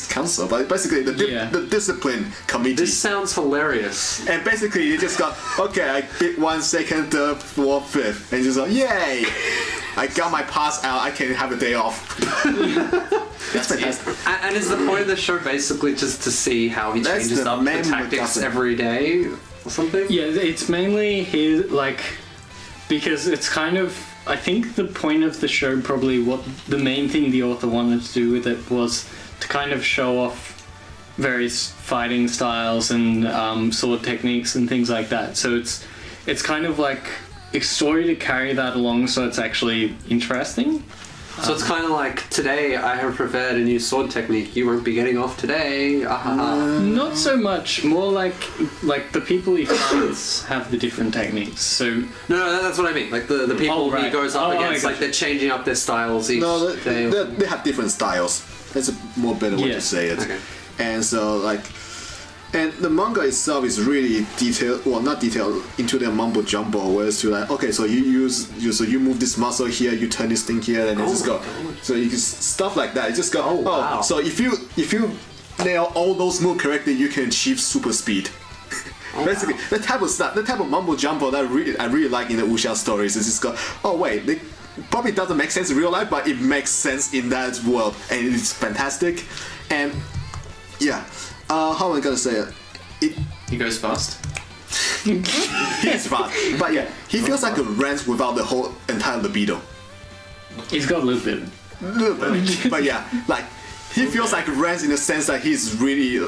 council, but basically the discipline committee. This sounds hilarious. And basically, you just got, okay, I beat 1, 2nd, 3rd, 4th, 5th. And you just go, yay! I got my pass out, I can have a day off. It's fantastic. And is the point of the show basically just to see how he That's changes the up the main tactics MacGuffin. every day or something? Yeah, it's mainly his, because it's kind of, I think the point of the show, probably what the main thing the author wanted to do with it was to kind of show off various fighting styles and sword techniques and things like that. So it's kind of like a story to carry that along so it's actually interesting. So it's kind of like, today I have prepared a new sword technique, you won't be getting off today. Not so much, more like the people he fights have the different techniques. So No, that's what I mean. Like the people Oh, right. he goes up Oh, I against, like gotcha. they're changing up their styles each No, day. they have different styles. That's a more better way Yeah. to say it. Okay. And so and the manga itself is really detailed, well, not detailed, into the mumbo jumbo, whereas to okay, so you move this muscle here, you turn this thing here, and it just go. So you can stuff like that. You just go. wow. So if you nail all those moves correctly, you can achieve super speed. Basically, the type of stuff, the type of mumbo jumbo that I really like in the wuxia stories is just go. Oh wait, it probably doesn't make sense in real life, but it makes sense in that world, and it's fantastic. And yeah. How am I gonna say it? He goes fast. He's fast, but yeah, he feels like a Rance without the whole entire libido. he's got a little bit. Little bit, but yeah, he feels like Rance in the sense that he's really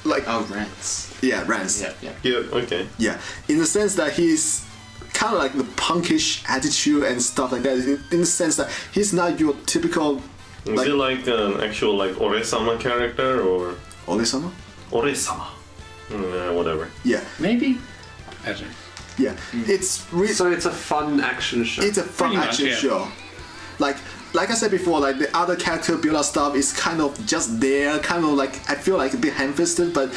Oh, rants. Rance. Yeah. Yeah, okay. Yeah, in the sense that he's kind of like the punkish attitude and stuff like that. In the sense that he's not your typical. Is it like an actual Ore-sama character or Ore-sama? Ore-sama? Whatever. Yeah, Maybe? I don't know. yeah. It's really. So it's a fun action show. It's a fun Pretty much, action yeah. show. Like I said before, the other character build-up stuff is kind of just there, kind of I feel like a bit ham-fisted, but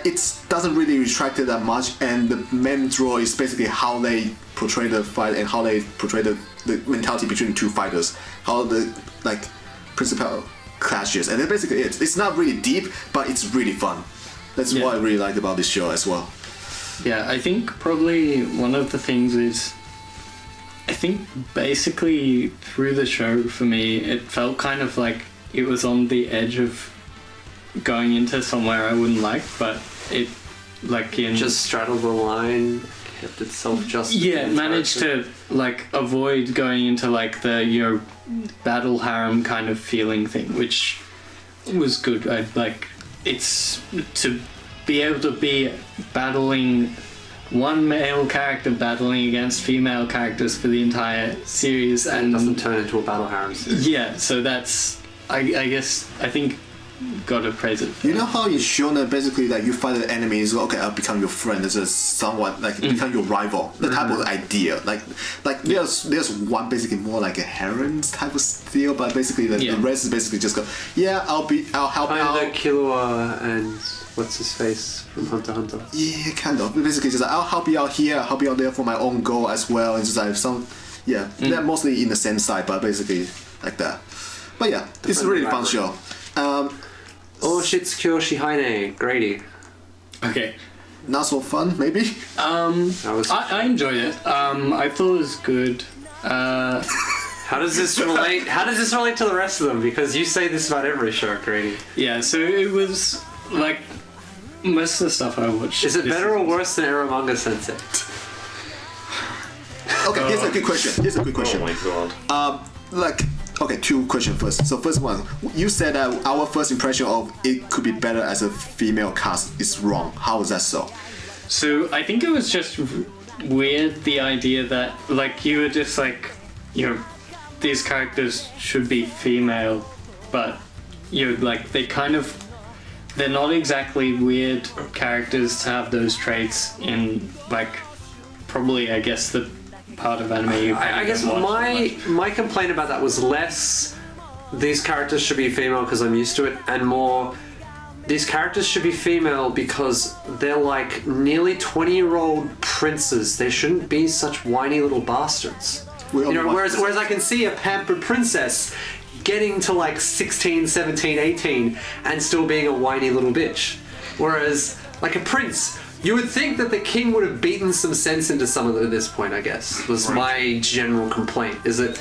it doesn't really retract it that much. And the main draw is basically how they portray the fight and how they portray the mentality between the two fighters, how the principal clashes, and then basically it's not really deep, but it's really fun. That's Yeah. what I really like about this show as well. Yeah, I think probably one of the things is, I think basically through the show for me, it felt kind of like it was on the edge of going into somewhere I wouldn't like, but it, just straddled the line, kept itself just. yeah, managed to avoid going into the battle harem kind of feeling thing, which was good. It's to be able to be battling one male character battling against female characters for the entire series, And and it doesn't turn into a battle harem. yeah, so that's I guess I think gotta praise it. You know how in Shonen basically like you fight an enemy, is okay, I'll become your friend. This is somewhat like become your rival. The type of idea, like there's one basically more like a harem type of style, but basically the rest is basically just go, yeah, I'll help out. Kind of Killua and what's his face from Hunter x Hunter. Yeah, kind of. Basically, just like, I'll help you out here, help you out there for my own goal as well. It's just like some, they're mostly in the same side, but basically like that. But yeah, it's a really fun show. Oh shit's Kyoshi Haine, Grady. Okay. Not so fun, maybe. I enjoyed it. I thought it was good. How does this relate? How does this relate to the rest of them? Because you say this about every show, Grady. Yeah, so it was like most of the stuff I watched. Is it better or worse than Eromanga Sensei? Okay, here's a good question. Oh my god. Okay, two questions first. So first one, you said that our first impression of it could be better as a female cast is wrong. How is that so? So I think it was just weird, the idea that like you were just like, you know, these characters should be female, but you know, like they're not exactly weird characters to have those traits in, like, probably I guess the part of anime you I guess my complaint about that was less these characters should be female because I'm used to it, and more these characters should be female because they're like nearly 20-year-old princes. They shouldn't be such whiny little bastards. You know, whereas I can see a pampered princess getting to like 16, 17, 18 and still being a whiny little bitch. Whereas like a prince, you would think that the king would have beaten some sense into some of them at this point, I guess, was my general complaint, is that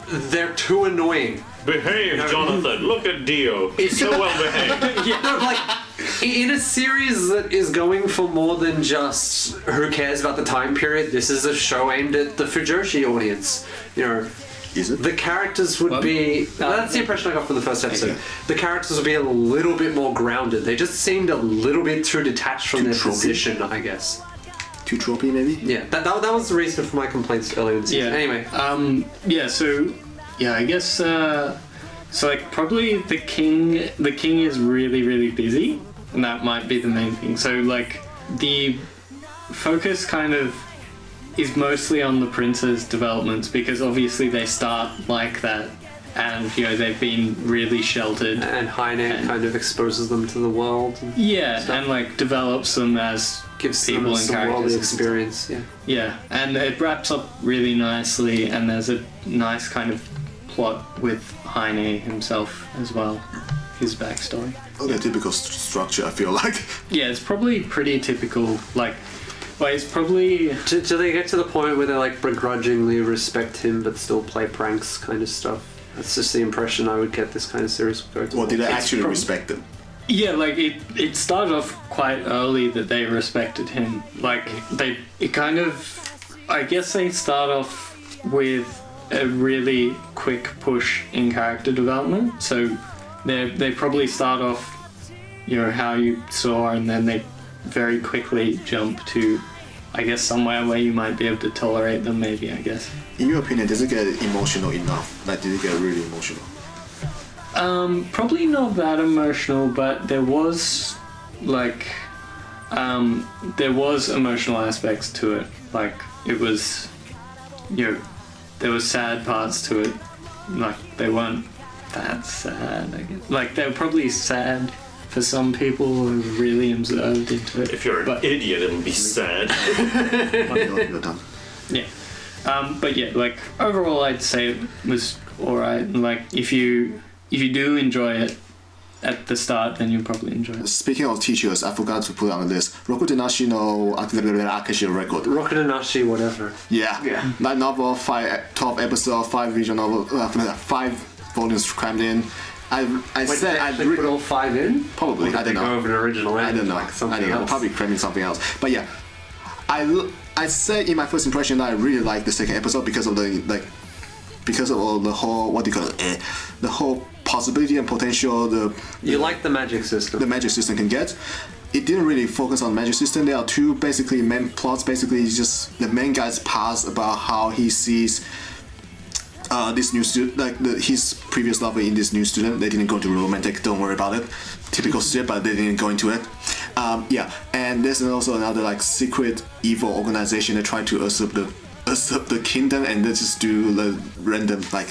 they're too annoying. Behave, Jonathan. Look at Dio. He's so well behaved. Yeah, no, like, in a series that is going for more than just who cares about the time period, this is a show aimed at the Fujoshi audience. You know, is it? The characters would be... that's the impression I got from the first episode. Okay. The characters would be a little bit more grounded. They just seemed a little bit too detached from their position, I guess. Too tropey, maybe? Yeah, that was the reason for my complaints earlier in the season. Yeah. Anyway. So I guess... so, like, probably the king is really, really busy, and that might be the main thing. So, like, the focus kind of is mostly on the prince's developments, because obviously they start like that, and, you know, they've been really sheltered. And Haine kind of exposes them to the world. And, like, develops them as gives people them and some characters. worldly experience, Yeah, and it wraps up really nicely, and there's a nice kind of plot with Haine himself as well, his backstory. Okay, typical structure, I feel like. Yeah, it's probably pretty typical, like, well, it's probably... Do they get to the point where they, like, begrudgingly respect him but still play pranks kind of stuff? That's just the impression I would get this kind of series would go to. Or did they actually respect him? Yeah, like, it started off quite early that they respected him. Like, it kind of... I guess they start off with a really quick push in character development. So they probably start off, you know, how you saw, and then they very quickly jump to, I guess, somewhere where you might be able to tolerate them, maybe, I guess. In your opinion, does it get emotional enough? Like, did it get really emotional? Probably not that emotional, but there was, like, there was emotional aspects to it. Like, it was, you know, there were sad parts to it. Like, they weren't that sad, I guess. Like, they were probably sad for some people who really observed into it. If you're an idiot, it'll be sad. You're done. Yeah. But yeah, like, overall I'd say it was alright. Like, if you do enjoy it at the start, then you'll probably enjoy it. Speaking of teachers, I forgot to put it on the list. Rokudenashi no Akashic record. Rokudenashi, whatever. Yeah. Light novel, 12 episodes, 5 visual novel, 5 volumes crammed in. I said I put all 5 in. Probably. I don't know. Go over an original. I don't know. Like I don't know. else. Probably cramming something else. But yeah, I said in my first impression that I really liked the second episode because of all the whole, what do you call it? The whole possibility and potential you like the magic system. The magic system can get. it didn't really focus on magic system. There are two basically main plots. Basically, it's just the main guy's past about how he sees this new student, like his previous lover in this new student. They didn't go into romantic. Don't worry about it. Typical shit, but they didn't go into it. Yeah, and there's also another like secret evil organization that try to usurp the kingdom, and they just do the random like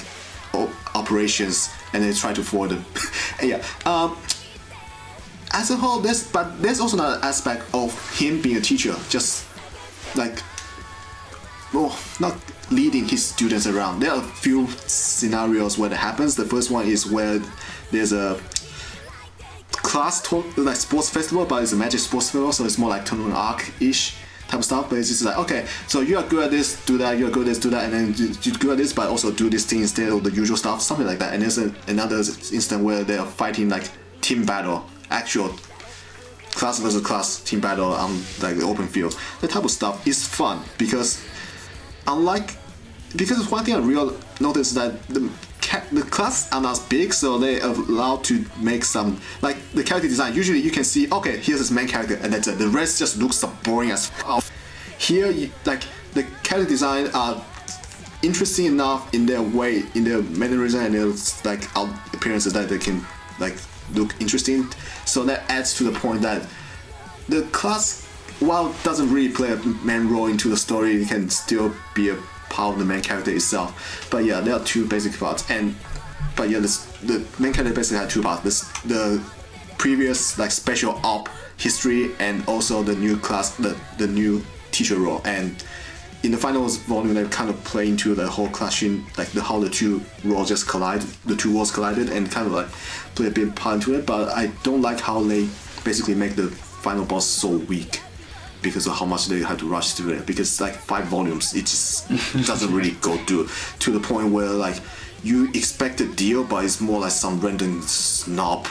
operations, and they try to forward them. Yeah. As a whole, there's also another aspect of him being a teacher, just like, well, not leading his students around. There are a few scenarios where that happens. The first one is where there's a class talk, like sports festival, but it's a magic sports festival, so it's more like tournament arc-ish type of stuff. But it's just like, okay, so you are good at this, do that. You are good at this, do that, and then you're good at this, but also do this thing instead of the usual stuff, something like that. And there's another instance where they are fighting like team battle. Actual class versus class team battle on like the open field. That type of stuff is fun because one thing I really noticed is that the class are not big, so they are allowed to make some like the character design. Usually you can see, okay, here's this main character, and that's it. The rest just looks so boring as fuck. Here, like the character design are interesting enough in their way, in their mannerism and their like appearances that they can like look interesting. So that adds to the point that the class, while it doesn't really play a main role into the story, it can still be a part of the main character itself. But yeah, there are two basic parts, but yeah, the main character basically had two parts: the previous like special op history, and also the new class, the new teacher role. And in the final volume, they kind of play into the whole clashing, like how the two roles just collided, the two worlds collided, and kind of like play a big part into it. But I don't like how they basically make the final boss so weak because of how much they had to rush through it. Because it's like 5 volumes, it just doesn't really go to the point where like you expect a deal, but it's more like some random snob,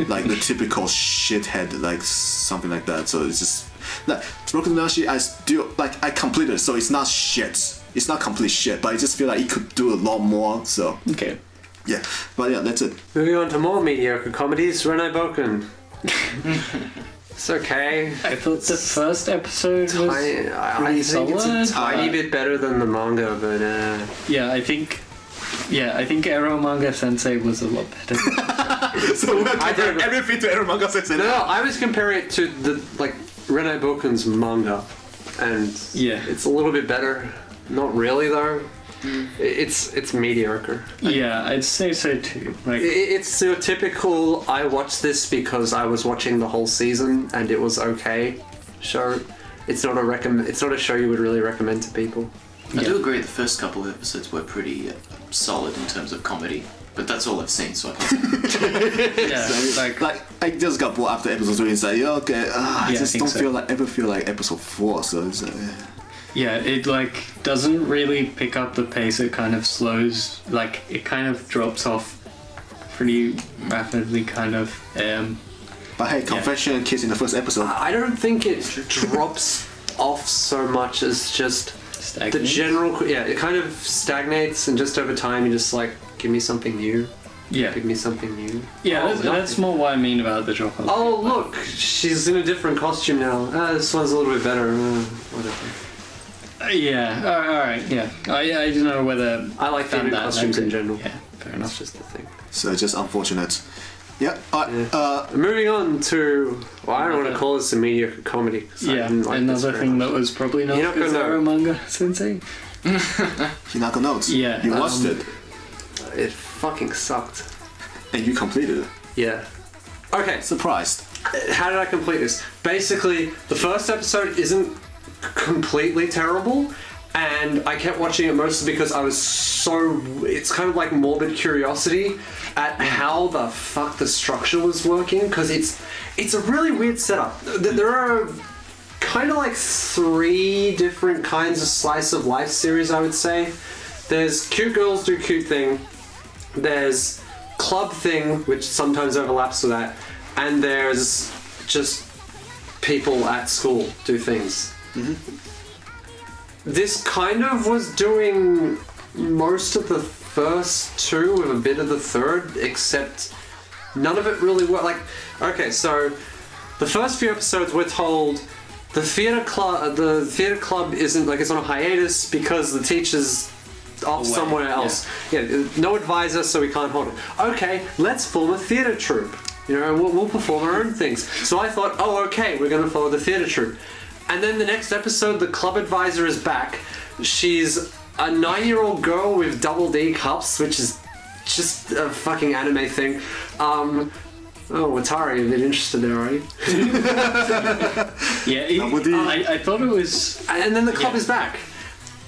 like the typical shithead, like something like that. So it's just. Like Rokudenashi, I completed, so it's not shit. It's not complete shit, but I just feel like it could do a lot more. So okay, yeah, but yeah, that's it. Moving on to more mediocre comedies, Renai Boukun. It's okay. I thought the first episode was I think it's a tiny bit better than the manga, but yeah, I think Eromanga Sensei was a lot better. So we're comparing everything to Eromanga Sensei. No, I was comparing it to the like Renai Boukun's manga, and yeah, it's a little bit better. Not really though. It's mediocre. Yeah, I'd say so too. Like it's your typical. I watched this because I was watching the whole season and it was okay show. It's not a show you would really recommend to people. I do agree. The first couple of episodes were pretty solid in terms of comedy. But that's all I've seen, so I can't. Yeah, like I just got bored after episode 3 and said, yeah, okay, I just don't feel like episode 4, so it's yeah, it like doesn't really pick up the pace. It kind of slows, like it kind of drops off pretty rapidly, kind of. But hey, confession, kiss in the first episode. I don't think it drops off so much as just the general. Yeah, it kind of stagnates, and just over time, you just like. Give me something new. Yeah. Give me something new. Yeah, that's more what I mean about the drop off. Oh, look! She's in a different costume now. This one's a little bit better. Whatever. Yeah, alright, yeah. I don't know whether... I like female costumes in general. Yeah, fair enough. That's just the thing. So just unfortunate. Yeah. Moving on to... Well, I don't want to call this a mediocre comedy. Yeah, another thing that was probably not good Eromanga Sensei. Hinako Notes. Yeah. You watched it. It fucking sucked. And you completed it. Yeah. Okay. Surprised. How did I complete this? Basically, the first episode isn't completely terrible, and I kept watching it mostly because I was so... It's kind of like morbid curiosity at how the fuck the structure was working, because it's a really weird setup. There are kind of like 3 different kinds of slice of life series, I would say. There's cute girls do cute thing, there's club thing, which sometimes overlaps with that, and there's just people at school do things. Mm-hmm. This kind of was doing most of the first 2 with a bit of the third, except none of it really worked. Like, okay, so The first few episodes, we're told the theater club isn't like it's on a hiatus because the teacher's off somewhere else. Yeah, no advisor, so we can't hold it. Okay, let's form a theater troupe. You know, we'll perform our own things. So I thought, oh, okay, we're going to follow the theater troupe. And then the next episode, the club advisor is back. She's a 9-year-old girl with double D cups, which is just a fucking anime thing. Oh, Watari, a bit interested there, are you? I thought it was... And then the club is back.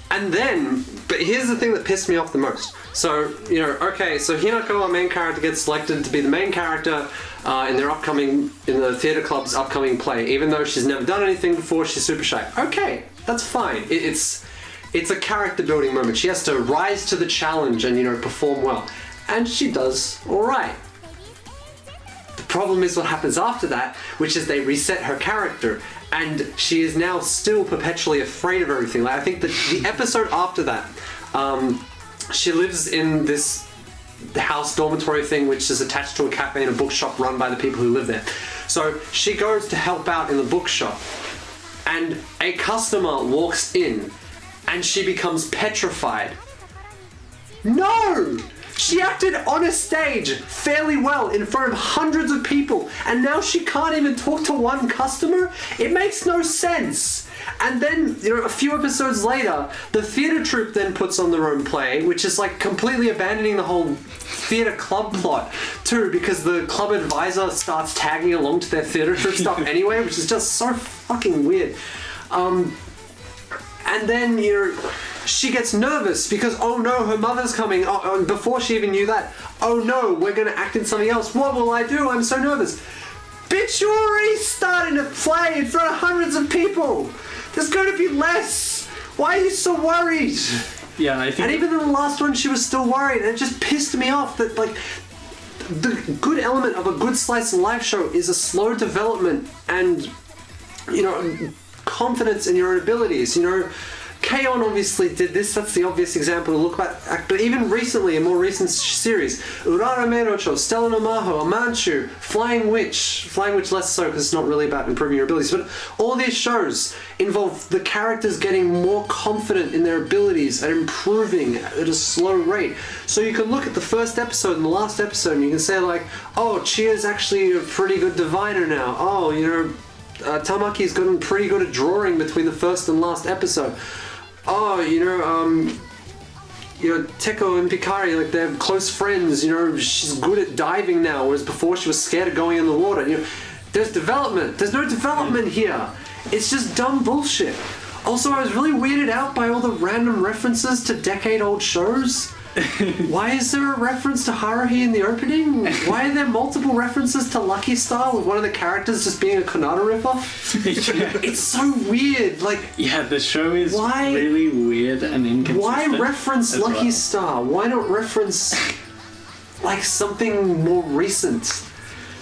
And then, but here's the thing that pissed me off the most. So, you know, okay, so Hinako, our main character, gets selected to be the main character in the theatre club's upcoming play. Even though she's never done anything before, she's super shy. Okay, that's fine. It's a character building moment. She has to rise to the challenge and, you know, perform well. And she does alright. The problem is what happens after that, which is they reset her character. And she is now still perpetually afraid of everything. Like, I think that the episode after that, she lives in this house dormitory thing, which is attached to a cafe and a bookshop run by the people who live there. So she goes to help out in the bookshop, and a customer walks in, and she becomes petrified. No! She acted on a stage fairly well in front of hundreds of people, and now she can't even talk to one customer? It makes no sense. And then, you know, a few episodes later, the theatre troupe then puts on their own play, which is like completely abandoning the whole theatre club plot too, because the club advisor starts tagging along to their theatre troupe stuff anyway, which is just so fucking weird. And then, you know, she gets nervous because, oh no, her mother's coming. Oh, and before she even knew that, oh no, we're going to act in something else. What will I do? I'm so nervous. Bitch, you're already starting to play in front of hundreds of people. There's going to be less. Why are you so worried? Yeah, I think... And even in the last one, she was still worried. And it just pissed me off that, like, the good element of a good slice of life show is a slow development and, you know, confidence in your own abilities. You know, K-On! Obviously did this, that's the obvious example to look at, but even recently, a more recent series, Urara Merocho, Stella no Maho, Amanchu, Flying Witch less so because it's not really about improving your abilities, but all these shows involve the characters getting more confident in their abilities and improving at a slow rate. So you can look at the first episode and the last episode and you can say like, oh, Chia's actually a pretty good diviner now. Oh, you know, Tamaki's gotten pretty good at drawing between the first and last episode. Oh, you know, Teko and Pikari, like, they're close friends. You know, she's good at diving now, whereas before she was scared of going in the water. You know, there's development. There's no development here. It's just dumb bullshit. Also, I was really weirded out by all the random references to decade-old shows. Why is there a reference to Haruhi in the opening? Why are there multiple references to Lucky Star with one of the characters just being a Konata ripoff? It's so weird. Like, yeah, the show is really weird and inconsistent. Why reference Lucky Star? Why not reference like something more recent?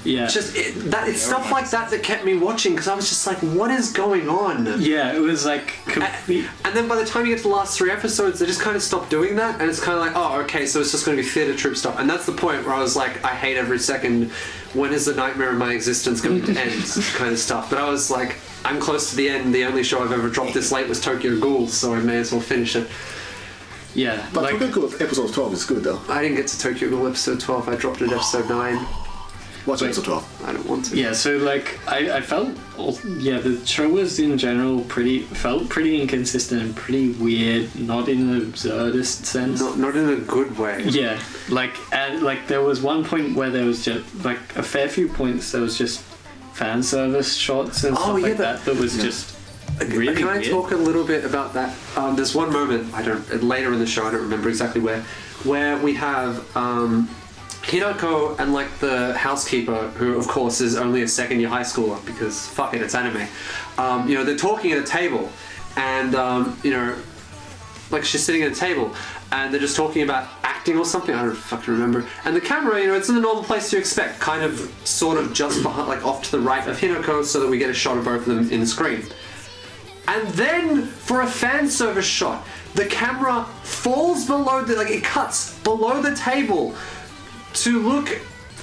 Yeah, it's stuff like that kept me watching because I was just like, what is going on? Yeah, it was like complete. And then by the time you get to the last 3 episodes, they just kind of stop doing that, and it's kind of like, oh, okay, so it's just going to be theatre troupe stuff. And that's the point where I was like, I hate every second. When is the nightmare of my existence going to end? Kind of stuff. But I was like, I'm close to the end. The only show I've ever dropped this late was Tokyo Ghoul, so I may as well finish it. Yeah, but like, Tokyo Ghoul episode 12 is good though. I didn't get to Tokyo Ghoul episode 12. I dropped it at episode 9. Watch episode 12. I don't want to. Yeah, so like I felt, the show was in general felt pretty inconsistent and pretty weird, not in an absurdist sense. Not in a good way. Yeah, like there was one point where there was just like a fair few points there was just fan service shots and stuff like that was just really Can I weird. talk a little bit about that? There's one moment later in the show, I don't remember exactly where we have Hinako and like the housekeeper, who of course is only a second-year high schooler because fuck it, it's anime. You know, they're talking at a table, and you know, like she's sitting at a table, and they're just talking about acting or something. I don't fucking remember. And the camera, you know, it's in the normal place you expect, kind of, sort of just behind, like off to the right of Hinako, so that we get a shot of both of them in the screen. And then for a fan service shot, the camera falls below it cuts below the table to look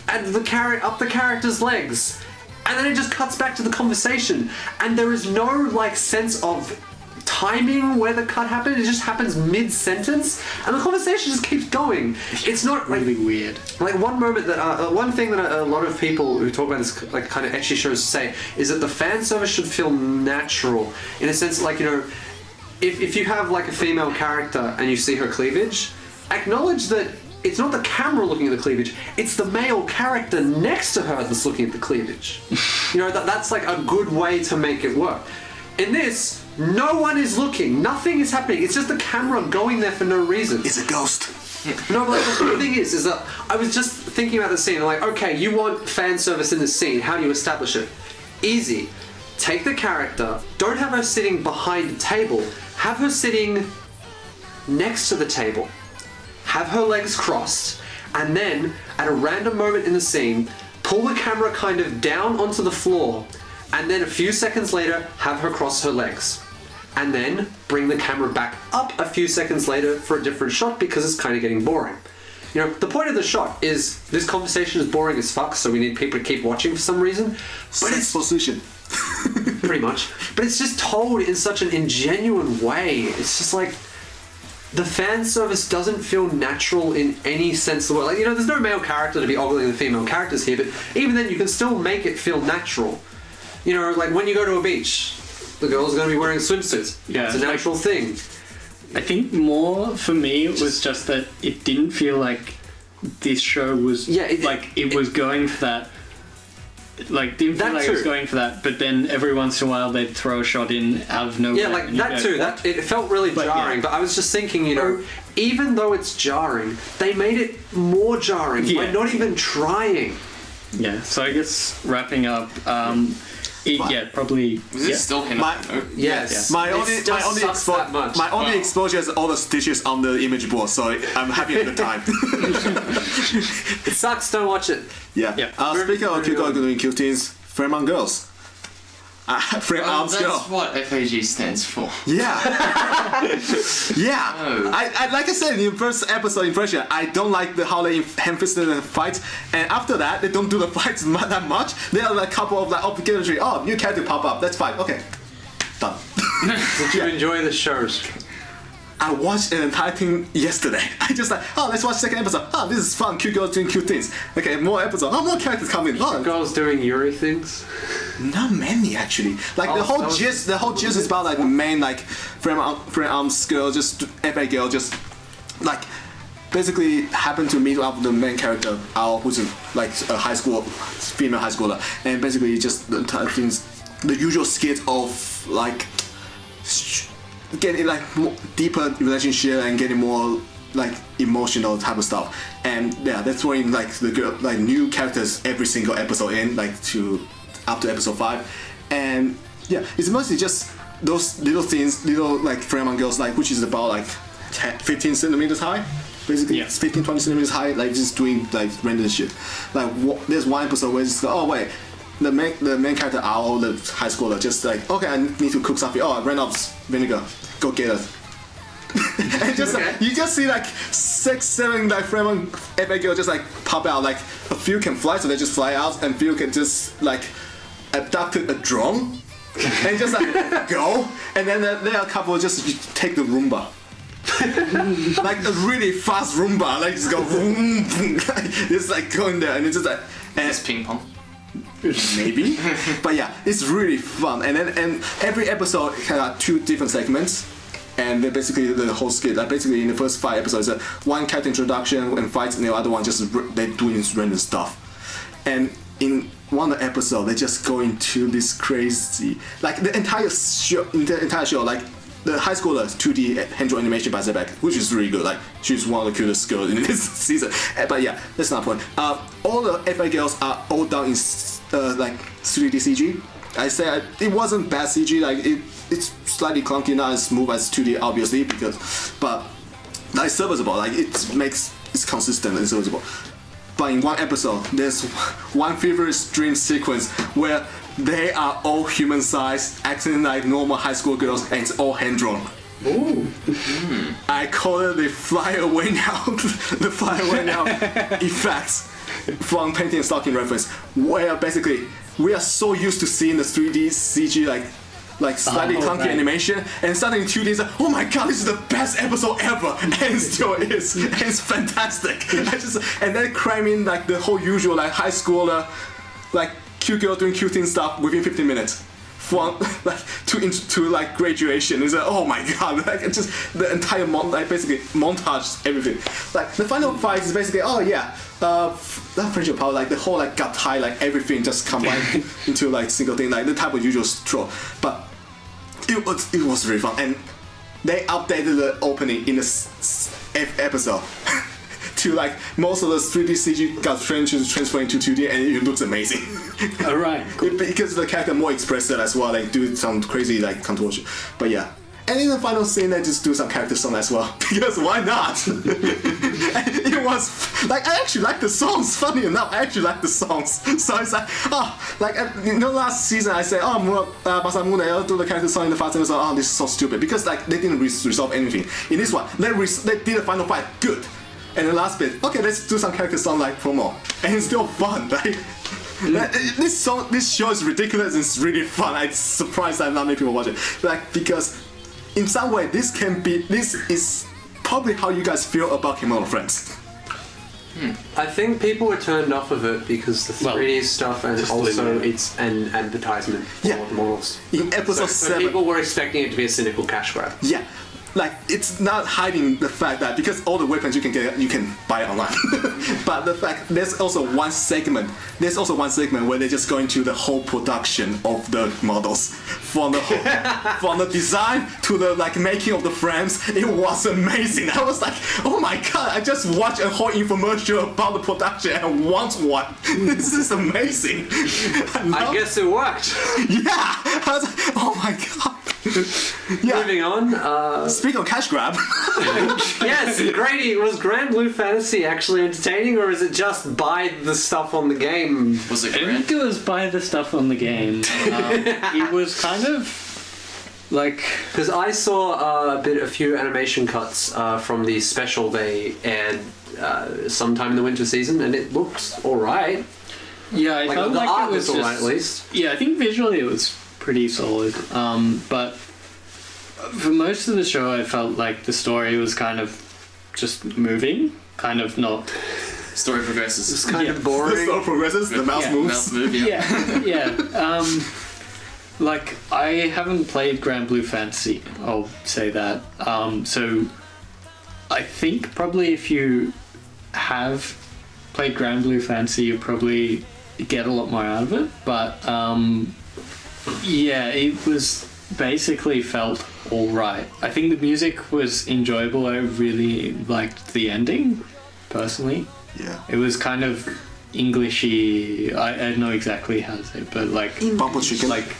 at up the character's legs, and then it just cuts back to the conversation, and there is no like sense of timing where the cut happened. It just happens mid-sentence, and the conversation just keeps going. It's not like, Really weird. like one moment that one thing that a lot of people who talk about this like kind of ecchi shows say is that the fan service should feel natural, in a sense, like, you know, if you have like a female character and you see her cleavage, acknowledge that it's not the camera looking at the cleavage, it's the male character next to her that's looking at the cleavage. You know, that's like a good way to make it work. In this, no one is looking, nothing is happening, it's just the camera going there for no reason. It's a ghost. No, but like, the thing is that I was just thinking about the scene, like, okay, you want fan service in this scene, how do you establish it? Easy. Take the character, don't have her sitting behind a table, have her sitting next to the table. Have her legs crossed, and then, at a random moment in the scene, pull the camera kind of down onto the floor, and then a few seconds later, have her cross her legs. And then, bring the camera back up a few seconds later for a different shot, because it's kind of getting boring. You know, the point of the shot is, this conversation is boring as fuck, so we need people to keep watching for some reason. But it's Exposition. pretty much. But it's just told in such an ingenuine way. It's just like, the fan service doesn't feel natural in any sense of the word. Like, you know, there's no male character to be ogling the female characters here, but even then you can still make it feel natural. You know, like when you go to a beach, the girl's going to be wearing swimsuits. Yeah, it's a natural thing. I think more for me it was just that it didn't feel like this show was it was going for that. Like, didn't feel That like it too. was going for that, but then every once in a while they'd throw a shot in out of nowhere. Yeah, like and you that go, too. "What?" That it felt really But, jarring. yeah. But I was just thinking, you know, even though it's jarring, they made it more jarring by Yeah. not even trying. Yeah, so I guess wrapping up, probably. Is it still Hinako? Yes. My It only still sucks that much. my only Wow. exposure is all the stitches on the image board, so I'm happy at the time. It sucks. Don't watch it. Yeah. Yeah. Speaking of cute girls doing cute things, frame on girls. Frame arms That's girl. what FAG stands for. Yeah. Yeah. Oh. I like I said in the first episode impression, I don't like how they ham-fisted the fight, and after that they don't do the fights that much. There are like a couple of like obligatory. Oh, new character pop up. That's fine. Okay. Done. Did you enjoy the shows? I watched an entire thing yesterday. I just like, oh, let's watch second episode. Oh, this is fun. Cute girls doing cute things. Okay, more episode. Oh, more characters coming. Oh, Girls doing Yuri things. not many actually. Like Oh, the whole that was- gist is about like the main like frame arms girl, just FA girl, just like basically happened to meet up with the main character, Ao, who's like a female high schooler, and basically just the entire things, the usual skit of like getting like more deeper relationship and getting more like emotional type of stuff. And yeah, that's when like the girl, like new characters every single episode in like to up to episode 5. And yeah, it's mostly just those little things, little like frame on girls, like which is about like 15 centimeters high. Basically, Yeah. it's 15-20 centimeters high, like just doing like random shit. Like there's one episode where it's like, oh wait, the main character Ao, the high schooler, just like, okay, I need to cook something. Oh, I ran out of vinegar. Go get it. And just like, you just see like 6-7 like frame FA girl just like pop out. Like a few can fly, so they just fly out, and few can just like abducted a drone and just like go. And then there are a couple just take the Roomba. Like a really fast Roomba, like just go boom, boom, like, it's like going there, and it's just like, and It's ping pong. maybe, but yeah, it's really fun. And every episode had 2 different segments, and then basically the whole skit. Like basically in the first 5 episodes, one character introduction and fights, and the other one just they doing random stuff. And in one of the episodes, they just go into this crazy, like the entire show, like. The high schooler 2D hand-drawn animation by Zebek, which is really good. Like she's one of the cutest girls in this season. But yeah, that's not the point. All the FA girls are all done in like 3D CG. I say it wasn't bad CG. Like it's slightly clunky, not as smooth as 2D, obviously, but like serviceable. Like it's consistent and serviceable. But in one episode, there's one favorite dream sequence where they are all human sized, acting like normal high school girls, and it's all hand drawn. Ooh. I call it the fly away now, the fly away now effects from Painting and Stalking reference, where basically we are so used to seeing the 3D CG like slightly clunky right. animation, and suddenly in 2D, it's like, oh my god, this is the best episode ever, and it still is, and it's fantastic. And then cram in like the whole usual like high schooler, like cute girl doing cute teen stuff within 15 minutes. From like to like graduation, it's like, oh my god, like it's just the entire basically montage everything. Like the final fight is basically, oh yeah, that friendship power, like the whole like gut tie, like everything just combined into like single thing, like the type of usual trope. But it was really fun, and they updated the opening in the episode. To like most of the 3D CG got transferred into 2D, and it looks amazing. Alright, cool. Because the character more expressive as well, like do some crazy like contortion. But yeah. And in the final scene, they just do some character song as well. Because why not? It was like, I actually like the songs. Funny enough, I actually like the songs. So it's like, last season I said, Masamune, I'll do the character song in the fast episode. Oh, this is so stupid, because like they didn't resolve anything. In this one, they did the final fight good. And the last bit, okay, let's do some character song like promo, and it's still fun. This show is ridiculous and it's really fun. I'm surprised that not many people watch it. Like, because in some way, this is probably how you guys feel about Kimono Friends. I think people were turned off of it because the 3D stuff, and also it's an advertisement for the models. In episode 7, people were expecting it to be a cynical cash grab. Yeah. Like, it's not hiding the fact that because all the weapons you can get, you can buy online. But the fact, there's also one segment where they just go into the whole production of the models. From the design to the like making of the frames, it was amazing. I was like, oh my god, I just watched a whole infomercial about the production and want one. This is amazing. I guess it worked. Yeah. I was like, oh my god. Yeah. Moving on. Speaking of cash grab. Yes, Grady, was Grand Blue Fantasy actually entertaining, or is it just buy the stuff on the game? Was it I grand? think it was buy the stuff on the game. It was kind of like, because I saw a few animation cuts from the special they aired sometime in the winter season, and it looks alright. yeah, I Like felt the like art it was was just, alright, at least. Yeah, I think visually it was pretty solid. But for most of the show, I felt like the story was kind of just moving, kind of not. Story progresses. It's kind of The boring. story progresses, the mouse moves. Mouse move, yeah. Yeah. Like, I haven't played Grand Blue Fantasy, I'll say that. So I think probably if you have played Grand Blue Fantasy, you probably get a lot more out of it. But yeah, it was basically felt alright. I think the music was enjoyable. I really liked the ending, personally. Yeah. It was kind of Englishy. I don't know exactly how to say it, but like Bumble Chicken. like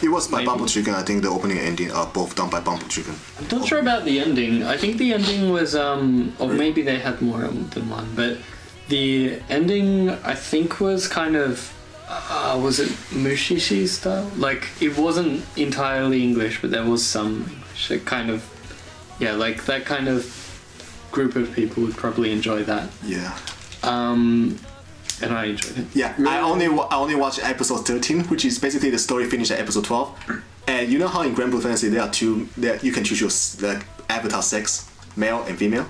It was by maybe. Bumble Chicken. I think the opening and ending are both done by Bumble Chicken. I'm not sure about the ending. I think the ending was or maybe they had more than one, but the ending I think was kind of was it Mushishi style? Like, it wasn't entirely English, but there was some English. It kind of, yeah, like that kind of group of people would probably enjoy that. Yeah. And I enjoyed it. Yeah. I only watched episode 13, which is basically the story finished at episode 12. And you know how in Grand Blue Fantasy you can choose your like avatar sex, male and female.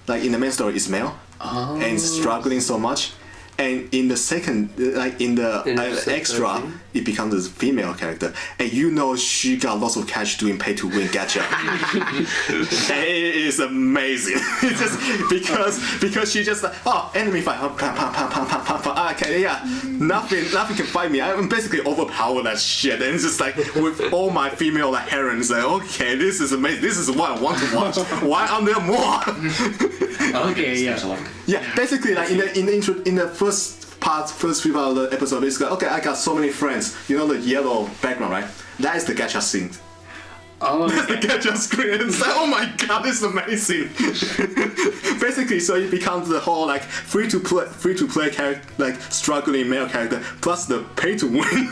Like in the main story, it's male, and it's struggling so much. And in the second, like in the extra, it becomes a female character, and you know she got lots of cash doing pay-to-win gacha. And it is amazing. It's just because she just like, oh, enemy fight, okay, yeah, nothing can fight me. I'm basically overpowered that shit, and it's just like with all my female like herons, like, okay, this is amazing. This is what I want to watch. Why aren't there more? Okay, yeah. Yeah, basically, like in the first few parts of the episode, it's like, okay, I got so many friends. You know the yellow background, right? That is the gacha scene. Oh, That's the gacha screen. It's like, oh my god, this is amazing. Basically, so it becomes the whole like free to play character, like struggling male character, plus the pay to win,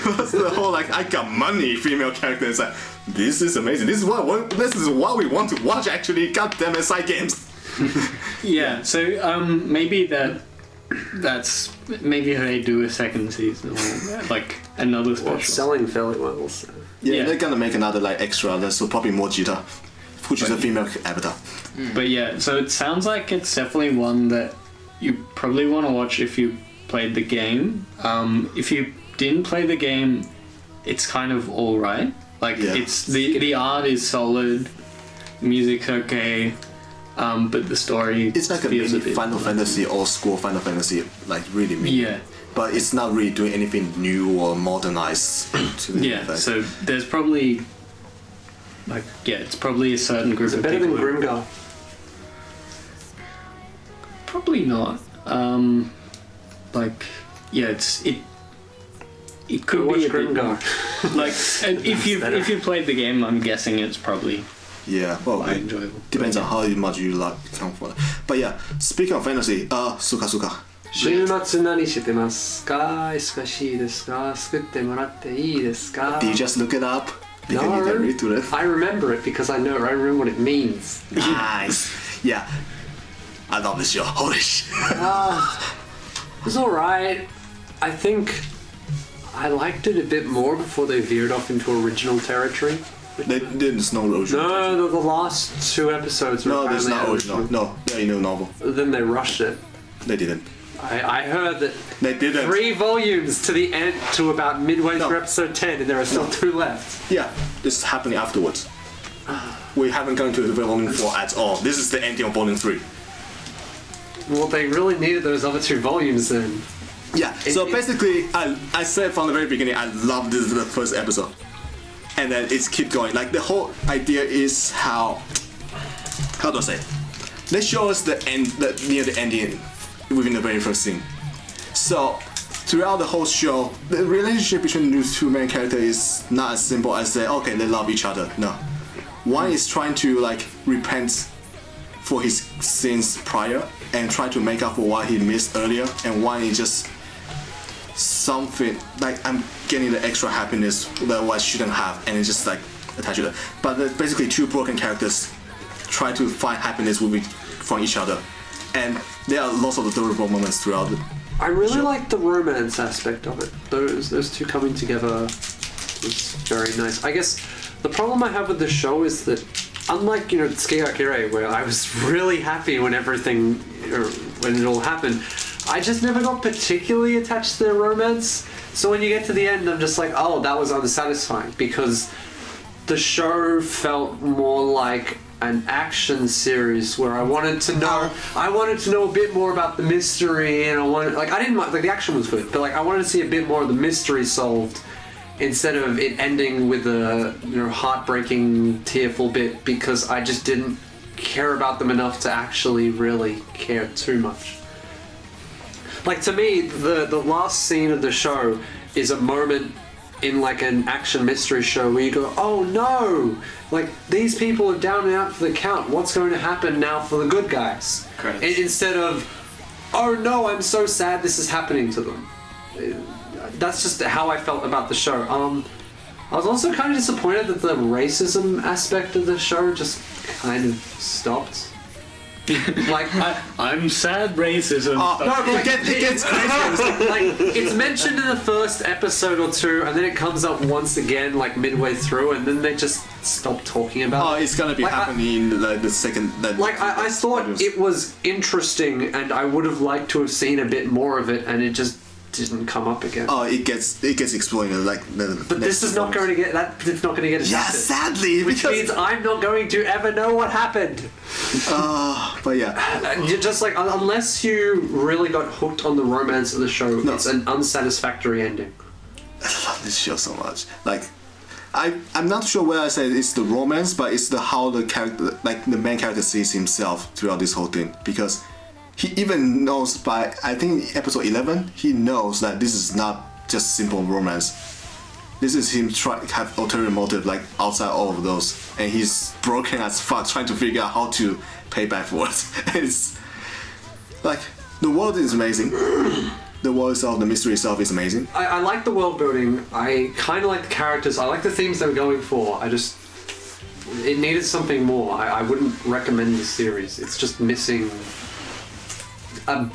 plus the whole like I got money female character. It's like, this is amazing. This is what we want to watch. Actually, goddamn it, side games. yeah. So maybe that that's maybe they do a second season or like another special. Well, it's selling fairly well. So. Yeah, they're gonna make another like extra. So probably more Jita, which is a female avatar. But yeah, so it sounds like it's definitely one that you probably want to watch if you played the game. If you didn't play the game, it's kind of all right. Like it's the art is solid, music's okay, but the story It's like a feels mini bit Final Fantasy or school Final Fantasy, like really mini. Yeah. But it's not really doing anything new or modernized to the Yeah, effect. so there's probably it's probably a certain group Is it of better people. than Grimgar? Probably not. It could Watch be a bit Grimgar. like, and if you played the game, I'm guessing it's probably Yeah, well, quite it enjoyable. depends on how much you like count for it. But yeah, speaking of fantasy, Sukasuka. Shūmatsu Nani shitemasu ka? Isogashii desu ka? Sukutte moratte ii desu ka? Do you just look it up? Because you can read through it. I remember it because I remember what it means. Nice. Yeah. I love this show. Holy shit. It was alright. I think I liked it a bit more before they veered off into original territory. There's no original. No, the last 2 episodes were No, there's apparently not original. No, there ain't no novel. Then they rushed it. They didn't. I heard that They didn't. 3 volumes to the end, to about midway No. through episode 10, and there are still 2 left. Yeah, this is happening afterwards. We haven't gone to the volume 4 at all. This is the ending of volume 3. Well, they really needed those other 2 volumes then. Yeah, so basically, I said from the very beginning, I love this the first episode. And then it's keep going. Like, the whole idea is how do I say? They show us the end, near the ending within the very first scene. So, throughout the whole show, the relationship between these 2 main characters is not as simple as they love each other. No. One is trying to, like, repent for his sins prior and try to make up for what he missed earlier, and one is just something like I'm getting the extra happiness that I shouldn't have, and it's just like attached to that. But there's basically 2 broken characters try to find happiness from each other, and there are lots of adorable moments throughout it. I really liked the romance aspect of it. Those 2 coming together was very nice. I guess the problem I have with the show is that, unlike, Tsuki Kirei, where I was really happy when when it all happened, I just never got particularly attached to their romance. So when you get to the end, I'm just like, oh, that was unsatisfying, because the show felt more like an action series where I wanted to know a bit more about the mystery, and I didn't mind, the action was good, but I wanted to see a bit more of the mystery solved, instead of it ending with a heartbreaking, tearful bit, because I just didn't care about them enough to actually really care too much. To me, the last scene of the show is a moment in an action mystery show where you go, oh no! These people are down and out for the count. What's going to happen now for the good guys? Instead of, oh no, I'm so sad this is happening to them. That's just how I felt about the show. I was also kind of disappointed that the racism aspect of the show just kind of stopped. I'm sad racism. It gets crazy. It's mentioned in the first episode or 2, and then it comes up once again, midway through, and then they just stop talking about it. It's gonna be happening in the second. I thought it was interesting, and I would have liked to have seen a bit more of it, and it just didn't come up again. It gets explained But this is not going to get that. It's not going to get adapted. Yeah, sadly, which means I'm not going to ever know what happened. But yeah, You're just unless you really got hooked on the romance of the show, it's an unsatisfactory ending. I love this show so much. I'm not sure whether I say it's the romance, but it's how the character, the main character sees himself throughout this whole thing, because he even knows by, I think, episode 11, he knows that this is not just simple romance. This is him have ulterior motive, outside all of those, and he's broken as fuck trying to figure out how to pay back for it. It's the world is amazing. The world itself, the mystery itself is amazing. I like the world building. I kind of like the characters. I like the themes they were going for. It needed something more. I wouldn't recommend the series. It's just missing a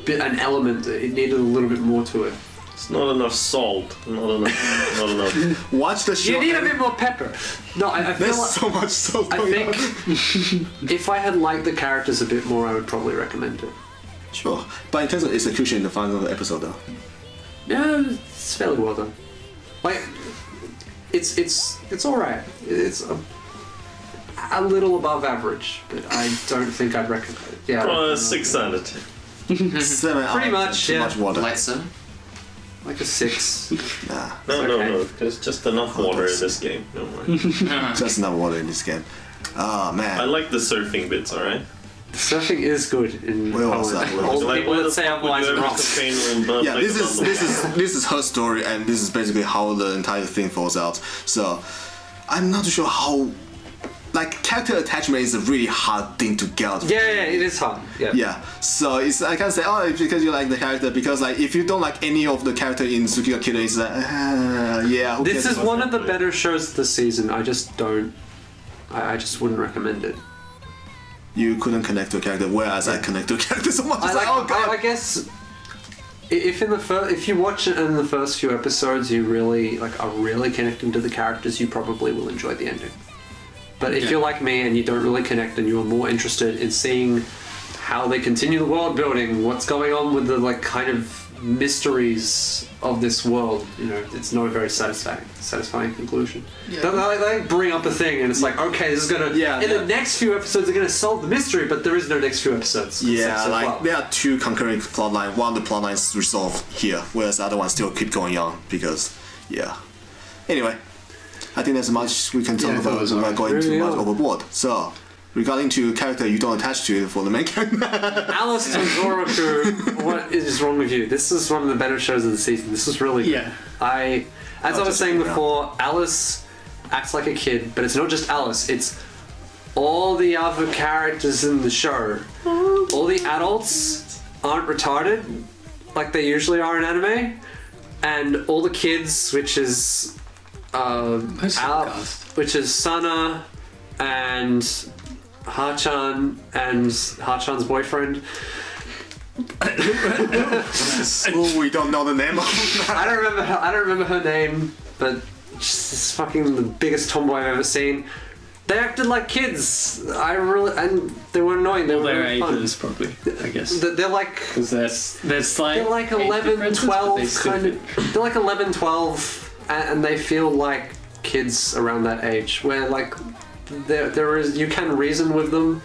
an element. It needed a little bit more to it. It's not enough salt. Not enough. Watch the show. You need a bit more pepper. No, I feel There's like, so much salt I going on. think if I had liked the characters a bit more, I would probably recommend it. Sure. But in terms of execution in the final episode, though. Yeah, it's fairly well done. Like, it's all right. It's a little above average, but I don't think I'd recommend it. Yeah, 6 out of 10. 7 Pretty hours, much, too yeah. much water. Like so. like a 6. Nah, No, okay. there's just enough water in this game. Don't worry. just enough water in this game. Ah, man. I like the surfing bits, alright? Surfing is good in Where was Poland. that? Where All was the Like, people why that the say fuck would otherwise you are ever wrong. complain when Yeah, like, this is her story, and this is basically how the entire thing falls out. So, I'm not too sure how. Like, character attachment is a really hard thing to get out. Yeah, it is hard. Yeah. Yeah, so it's I can't say it's because you like the character, because like if you don't like any of the character in Tsuki or Kirei, it's like yeah. who This cares is about one that? of the better shows this season. I just don't. I just wouldn't recommend it. You couldn't connect to a character, whereas I connect to a character so much. It's like, oh god. I guess if you watch it in the first few episodes, you really are really connecting to the characters, you probably will enjoy the ending. But if you're like me and you don't really connect and you're more interested in seeing how they continue the world building, what's going on with the kind of mysteries of this world, it's not a very satisfying conclusion. Yeah. They bring up a thing and it's like, okay, this is gonna the next few episodes are gonna solve the mystery, but there is no next few episodes. Yeah, there are two concurrent plot lines. One of the plot lines resolved here, whereas the other one still keep going on because Anyway, I think that's much we can talk about without going too much overboard. So, regarding to character you don't attach to for the main character. Alice to Zouroku, what is wrong with you? This is one of the better shows of the season. This is really good. Yeah. As I was saying before, Alice acts like a kid, but it's not just Alice, it's all the other characters in the show. All the adults aren't retarded like they usually are in anime, and all the kids, which is which is Sana and Hachan and Hachan's boyfriend. Oh, we don't know the name of her. I don't remember her name, but she's fucking the biggest tomboy I've ever seen. They acted like kids. And they were annoying. They were Their very fun. ages, probably, I guess. They're like. Because there's like. They're like 11, 12, kind of. They're like 11, 12, and they feel like kids around that age. Where there is, you can reason with them,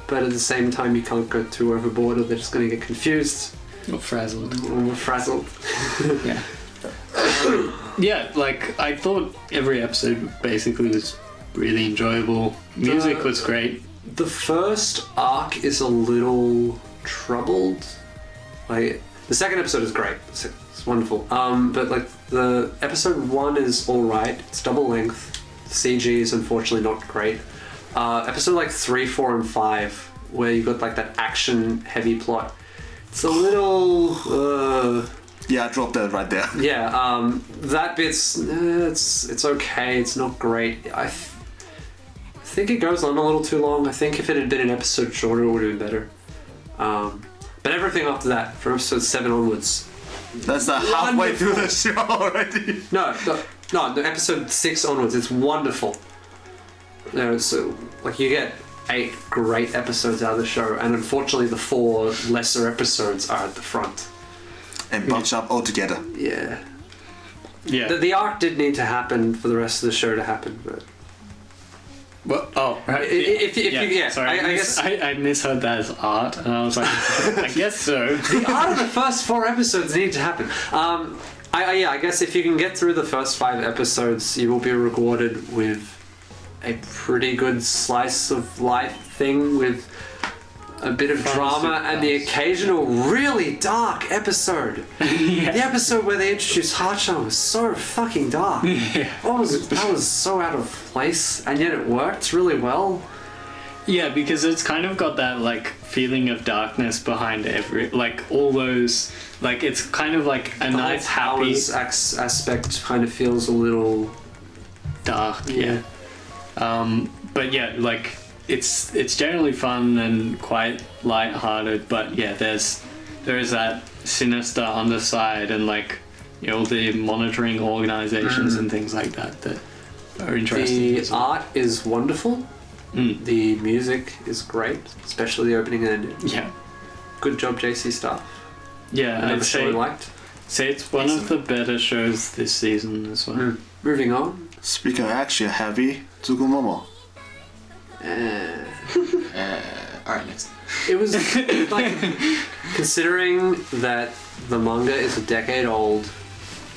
but at the same time you can't go too overboard, or they're just going to get confused Or frazzled. or frazzled. Yeah. Yeah, I thought every episode basically was really enjoyable. Music was great. The first arc is a little troubled. The second episode is great. It's wonderful. But the episode 1 is all right. It's double length. The CG is unfortunately not great. Episode 3, 4, and 5, where you've got that action heavy plot. It's a little. Yeah, I dropped that right there. Yeah. That bit's it's okay. It's not great. I think it goes on a little too long. I think if it had been an episode shorter, it would have been better. But everything after that, from episode 7 onwards. That's halfway through the show already. No, episode 6 onwards, it's wonderful. So you get 8 great episodes out of the show, and unfortunately the 4 lesser episodes are at the front. And bunch up all together. Yeah. Yeah. The arc did need to happen for the rest of the show to happen, but. Well, oh, right. Sorry, I guess I misheard that as art, and I was like, I guess so. the art of the first 4 episodes need to happen. I guess if you can get through the first 5 episodes, you will be rewarded with a pretty good slice of life thing with a bit of drama and the occasional really dark episode. Yeah. The episode where they introduced Hachan was so fucking dark. Yeah. That was so out of place, and yet it worked really well. Yeah, because it's kind of got that feeling of darkness behind all those it's kind of like a nice happy powers aspect kind of feels a little dark. Yeah. But yeah, it's generally fun and quite light-hearted, but yeah, there's there is that sinister underside and like all the monitoring organizations and things like that are interesting. The art is wonderful. The music is great, especially the opening and ending. Yeah. Good job, JC Staff. Yeah, Another I'd show I liked. say it's one of the better shows this season as well. Moving on. Speaking of action heavy, Tsugumomo. Alright, next. It was like, considering that the manga is a decade old,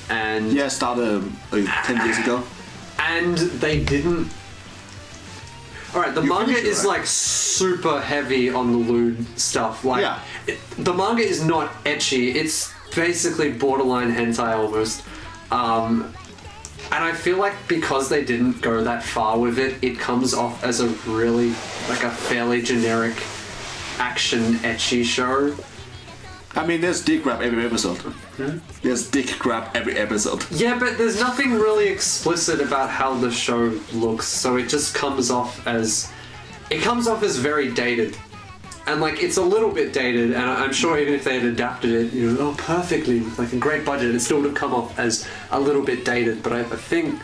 and Yeah, started 10 years ago. and they didn't. All right, the You manga finished it, is right? like super heavy on the lewd stuff. Like, Yeah. the manga is not ecchi. It's basically borderline hentai almost. And I feel like because they didn't go that far with it, it comes off as a really like a fairly generic action ecchi show. I mean, there's dick grab every episode. There's dick grab every episode. Yeah, but there's nothing really explicit about how the show looks, so it just comes off as very dated. And like it's a little bit dated, and I'm sure even if they had adapted it, perfectly with like a great budget, it still would have come off as a little bit dated. But I think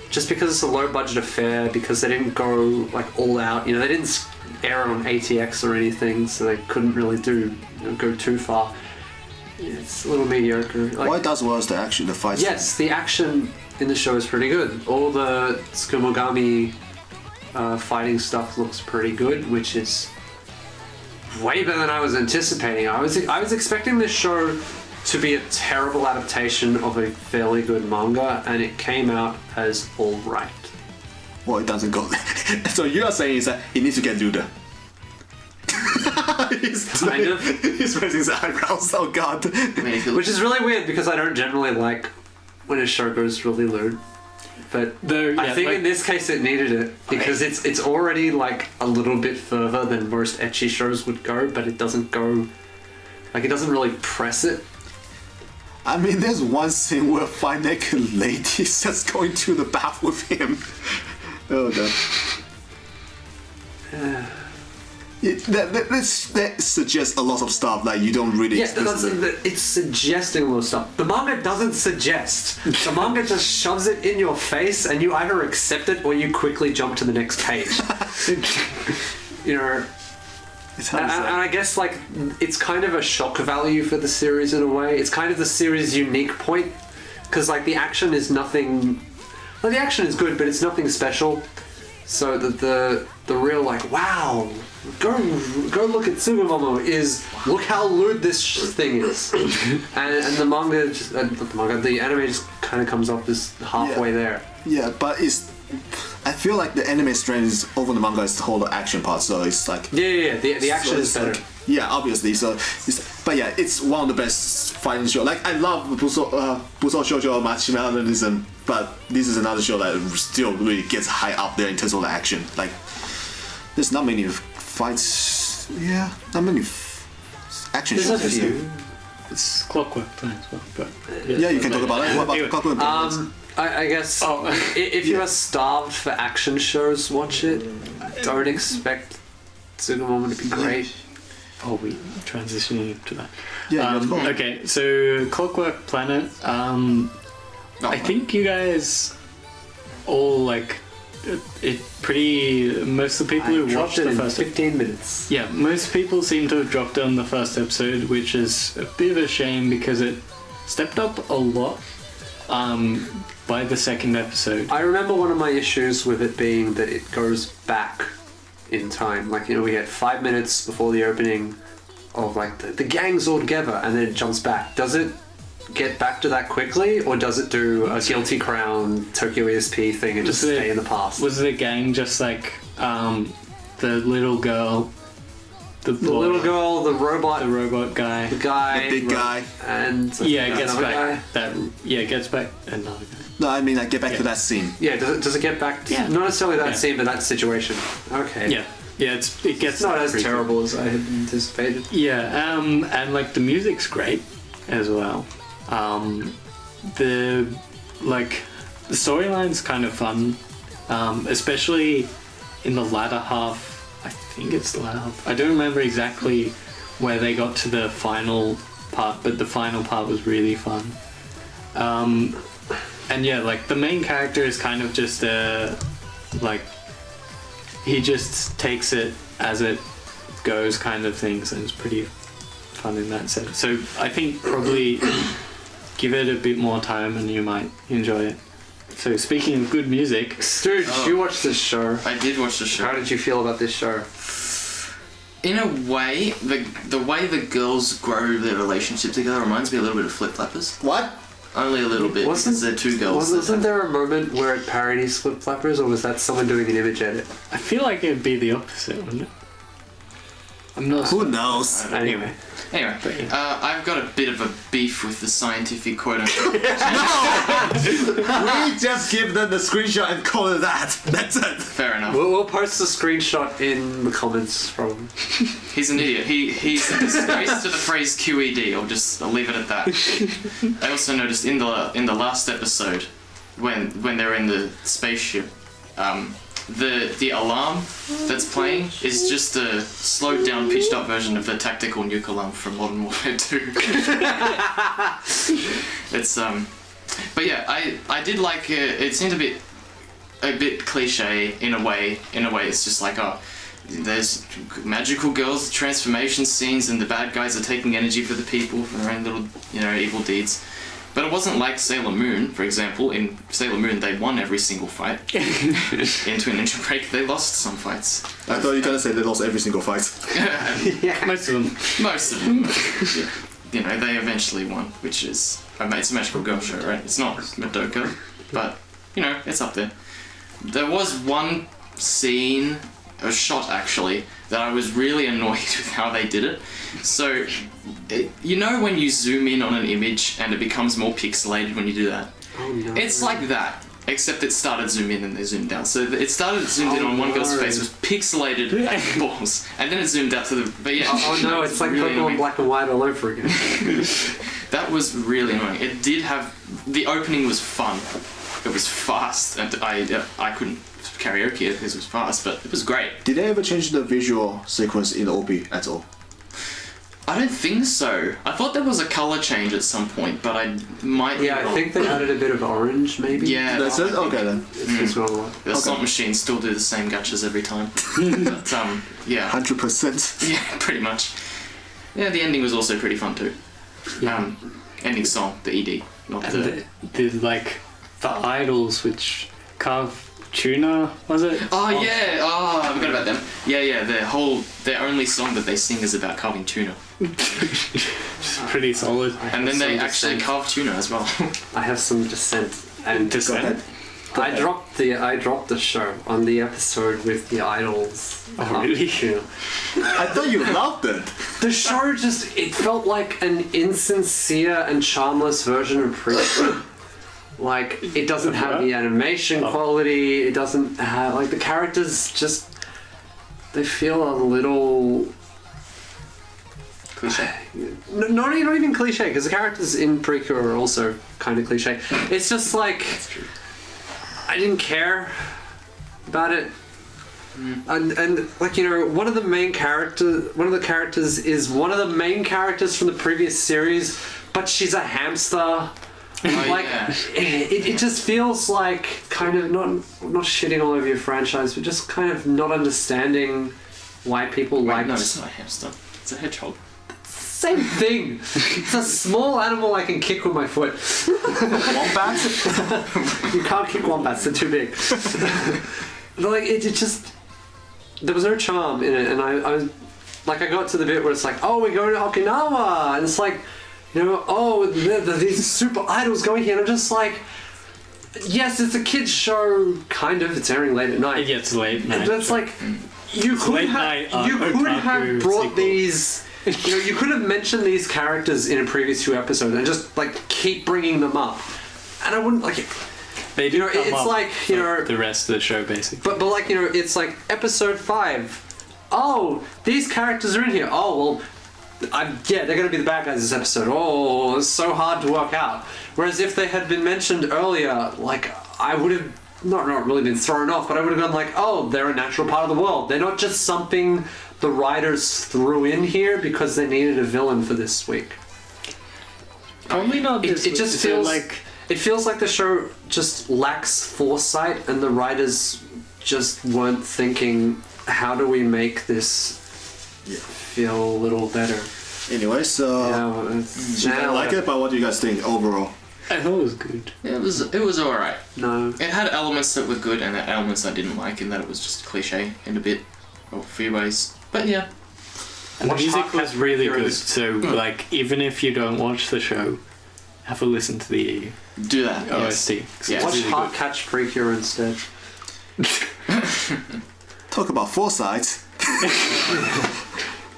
just because it's a low budget affair, because they didn't go like all out, they didn't air it on ATX or anything, so they couldn't really go too far. It's a little mediocre. Like, What it does well is the action, the fights. yes, the action in the show is pretty good. All the Tsukimogami fighting stuff looks pretty good, which is way better than I was anticipating. I was expecting this show to be a terrible adaptation of a fairly good manga, and it came out as all right. Well, it doesn't go there. So you are saying is that he needs to get looter. Kind of. He's raising his eyebrows. Oh god. I mean, if you Which is really weird because I don't generally like when a show goes really lewd. But I think in this case it needed it because it's already like a little bit further than most ecchi shows would go, but it doesn't go like it doesn't really press it. I mean, there's one scene where five naked ladies just going to the bath with him. Oh god. That suggests a lot of stuff that you don't really. Yes, it's suggesting a lot of stuff. The manga doesn't suggest. The manga just shoves it in your face, and you either accept it or you quickly jump to the next page. It's and I guess like it's kind of a shock value for the series in a way. It's kind of the series' unique point because like the action is nothing. Well, the action is good, but it's nothing special. So the real like wow, go look at Tsugumomo is look how lewd this thing is, and the manga just the anime just kind of comes off this halfway there. Yeah, but I feel like the anime strength is over the manga is the whole action part, so it's like the action is better. Like, yeah, obviously. So, but yeah, it's one of the best fighting show. Like I love Busou Shoujo Machiavellianism, but this is another show that still really gets high up there in terms of the action. Like there's not many fights. Yeah, not many action There's shows. a few. It's Clockwork Plan as well, but Yeah, you can talk about it. What about Anyway, Clockwork Orange? I guess if you are starved for action shows, watch it. Don't expect Tsugumomo to be great. Oh, we transitioning to that. Yeah, of course. Okay, so Clockwork Planet. I think you guys all like it pretty. Most of the people who watched it the in first 15 minutes. Yeah, most people seem to have dropped on the first episode, which is a bit of a shame because it stepped up a lot by the second episode. I remember one of my issues with it being that it goes back in time. Like, we had 5 minutes before the opening of like the gang's all together and then it jumps back. Does it get back to that quickly or does it do a Guilty Crown Tokyo ESP thing and just stay in the past? Was the gang just like the little girl, the little girl, the robot guy, the guy, The big guy. and it gets another back guy? it gets back another guy. No, I mean, get back to that scene. Yeah, does it get back to, not necessarily that scene, but that situation? Okay. Yeah, it gets It's not as pretty terrible as I had anticipated. Yeah, and like the music's great as well. The storyline's kind of fun, especially in the latter half. I think it's the latter half. I don't remember exactly where they got to the final part, but the final part was really fun. And yeah, like the main character is kind of just like he just takes it as it goes kind of things, and it's pretty fun in that sense. So I think probably give it a bit more time and you might enjoy it. So speaking of good music, Dude, did you watch this show? I did watch the show. How did you feel about this show? In a way, the way the girls grow their relationship together reminds me a little bit of Flip Flappers. What? Only a little bit, because they're two girls. Wasn't there a moment where it parodies Flip Flappers, or was that someone doing an image edit? I feel like it would be the opposite, wouldn't it? I'm not. Who knows? Anyway. Anyway, But, yeah. I've got a bit of a beef with the scientific quote-unquote. We just give them the screenshot and call it that. That's it. Fair enough. We'll post the screenshot in the comments from... He's an idiot. He's a disgrace to the phrase QED. I'll leave it at that. I also noticed in the last episode, when they're in the spaceship, the alarm that's playing is just a slowed down, pitched up version of the tactical nuke alarm from Modern Warfare 2. It's but yeah, I did like it. It seemed a bit cliche in a way. It's just like, oh, there's magical girls transformation scenes, and the bad guys are taking energy for the people for their own little, evil deeds. But it wasn't like Sailor Moon, for example. In Sailor Moon, they won every single fight. In Twin Ninja Break, they lost some fights. I thought you were gonna say they lost every single fight. Most of them. Most of them. Yeah. They eventually won, which is... It's a magical girl show, right? It's not Madoka, but, it's up there. There was one scene, a shot actually, that I was really annoyed with how they did it. So, when you zoom in on an image and it becomes more pixelated when you do that? Oh, no. It's like that, except it started zoom in and they zoomed out. So it started zoomed in on one girl's face, was pixelated as balls, and then it zoomed out to the... But yeah. Oh no, it's like really Pokemon annoying. Black and White all over again. That was really annoying. It did have... The opening was fun. It was fast, and I couldn't karaoke it because it was fast, but it was great. Did they ever change the visual sequence in the OP at all? I don't think so. I thought there was a colour change at some point, but I might be Yeah, I wrong. think they added a bit of orange, maybe. Yeah, That's it? Okay then. It's not a lot. the slot machines still do the same gachas every time. But, yeah. 100%. Yeah, pretty much. Yeah, the ending was also pretty fun too. Ending song, the ED, not And the idols which carve tuna, was it? Oh yeah! Oh, I forgot about them. Yeah. Their only song that they sing is about carving tuna, Pretty solid. and then they some actually dissent. carve tuna as well. I have some dissent. And Go ahead. I dropped the show on the episode with the idols. Oh, really? I thought you loved it. The show it felt like an insincere and charmless version of Preacher. Like, it doesn't have the animation quality, it doesn't have, the characters they feel a little... Cliche. Not even cliche, because the characters in Preacher are also kind of cliche. It's just That's true. I didn't care about it. And one of the characters is one of the main characters from the previous series, but she's a hamster. Yeah. It just feels like kind of not shitting all over your franchise, but just kind of not understanding why people like. No, it's not a hamster. It's a hedgehog. Same thing. It's a small animal I can kick with my foot. Wombats? You can't kick wombats; they're too big. It just there was no charm in it, and I was I got to the bit where it's like, oh, we're going to Okinawa, and it's like, these super idols going here, and I'm just like, yes, it's a kids show, kind of. It's airing late at night. It gets late night. But it's like, you could have brought sequel. these. You could have mentioned these characters in a previous 2 episodes and just keep bringing them up, and I wouldn't like it. They do come it's up like the rest of the show basically. But it's like episode 5. Oh, these characters are in here. Oh well, they're going to be the bad guys this episode. Oh, it's so hard to work out. Whereas if they had been mentioned earlier, I would have not really been thrown off, but I would have gone like, oh, they're a natural part of the world. They're not just something the writers threw in here because they needed a villain for this week. Probably not. It just feels like it feels like the show just lacks foresight, and the writers just weren't thinking, how do we make this feel a little better? Anyway, so you don't like it, but what do you guys think overall? I thought it was good. It was alright. No. It had elements that were good and elements I didn't like, in that it was just cliche in a bit, or a few ways. But yeah. And the Watch music Hardcat was really good, Heroes. so like even if you don't watch the show, have a listen to the Do that. OST. Yes. It's Watch really Heart good. Catch Precure instead. Talk about foresight.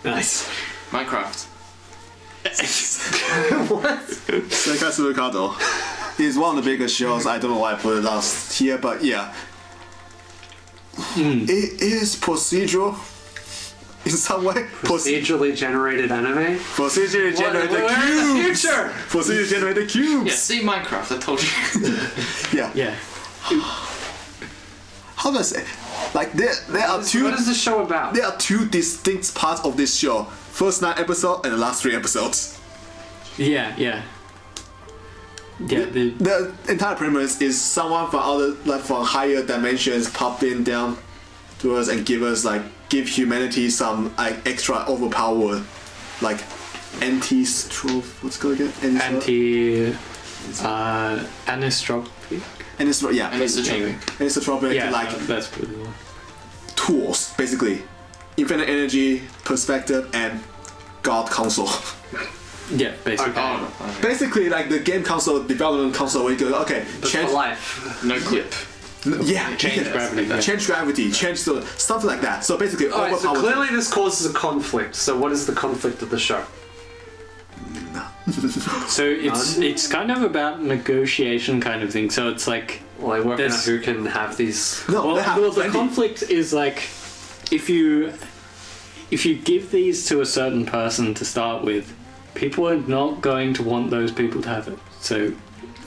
Nice. Minecraft. Seikaisuru Kado is one of the biggest shows. I don't know why I put it last here, but yeah. It is procedural in some way. Procedurally generated anime. Procedurally generated We're in the cubes. future. Procedurally generated Yeah, cubes. see Minecraft, I told you. Yeah. Yeah. How do I say? Like there are two. What is the show about? There are two distinct parts of this show. First 9 episodes and the last 3 episodes. Yeah. Yeah, The entire premise is someone from higher dimensions popping down to us and give humanity some extra overpower, like anti-strophe. What's it called again? Anisotropic. Anisotropic, Yeah, like that's pretty well. tools, basically. Infinite energy, perspective, and God console. Yeah, basically. Oh, Basically, like the game console, development console, where you go, okay, But change. for life. no clip. Change gravity. Change gravity, change the something like that. So basically, Alright, so overpower. clearly this causes a conflict. So what is the conflict of the show? So it's kind of about negotiation kind of thing. So it's like, Well, they work out There's- who can have these. No, they have well, the plenty. conflict is like, if you give these to a certain person to start with, people are not going to want those people to have it. So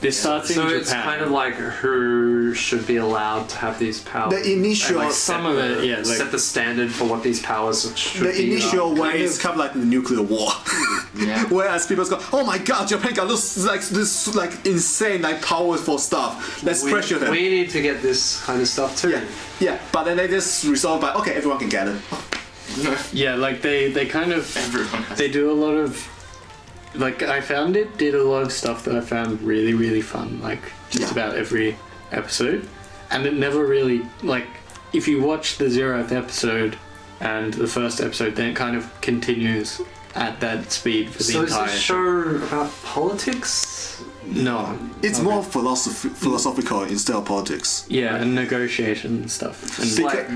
this starts in So Japan. it's kind of like who should be allowed to have these powers. The initial, And, like, some of it, yeah, like, set the standard for what these powers should the be. initial way is kind of like the nuclear war. Yeah. Whereas people go, oh my god, Japan got this like insane like powerful stuff. Let's pressure them. We need to get this kind of stuff too. Yeah, but then they just resolve by okay, everyone can get it. yeah, like they kind of Everyone has. they do a lot of, like, I found it did a lot of stuff that I found really, really fun, like just Yeah. about every episode. And it never really, like, if you watch the 0th episode and the first episode, then it kind of continues at that speed for the So is entire this show about politics? No. It's more philosophical instead of politics. Yeah, and negotiation and stuff. And Like,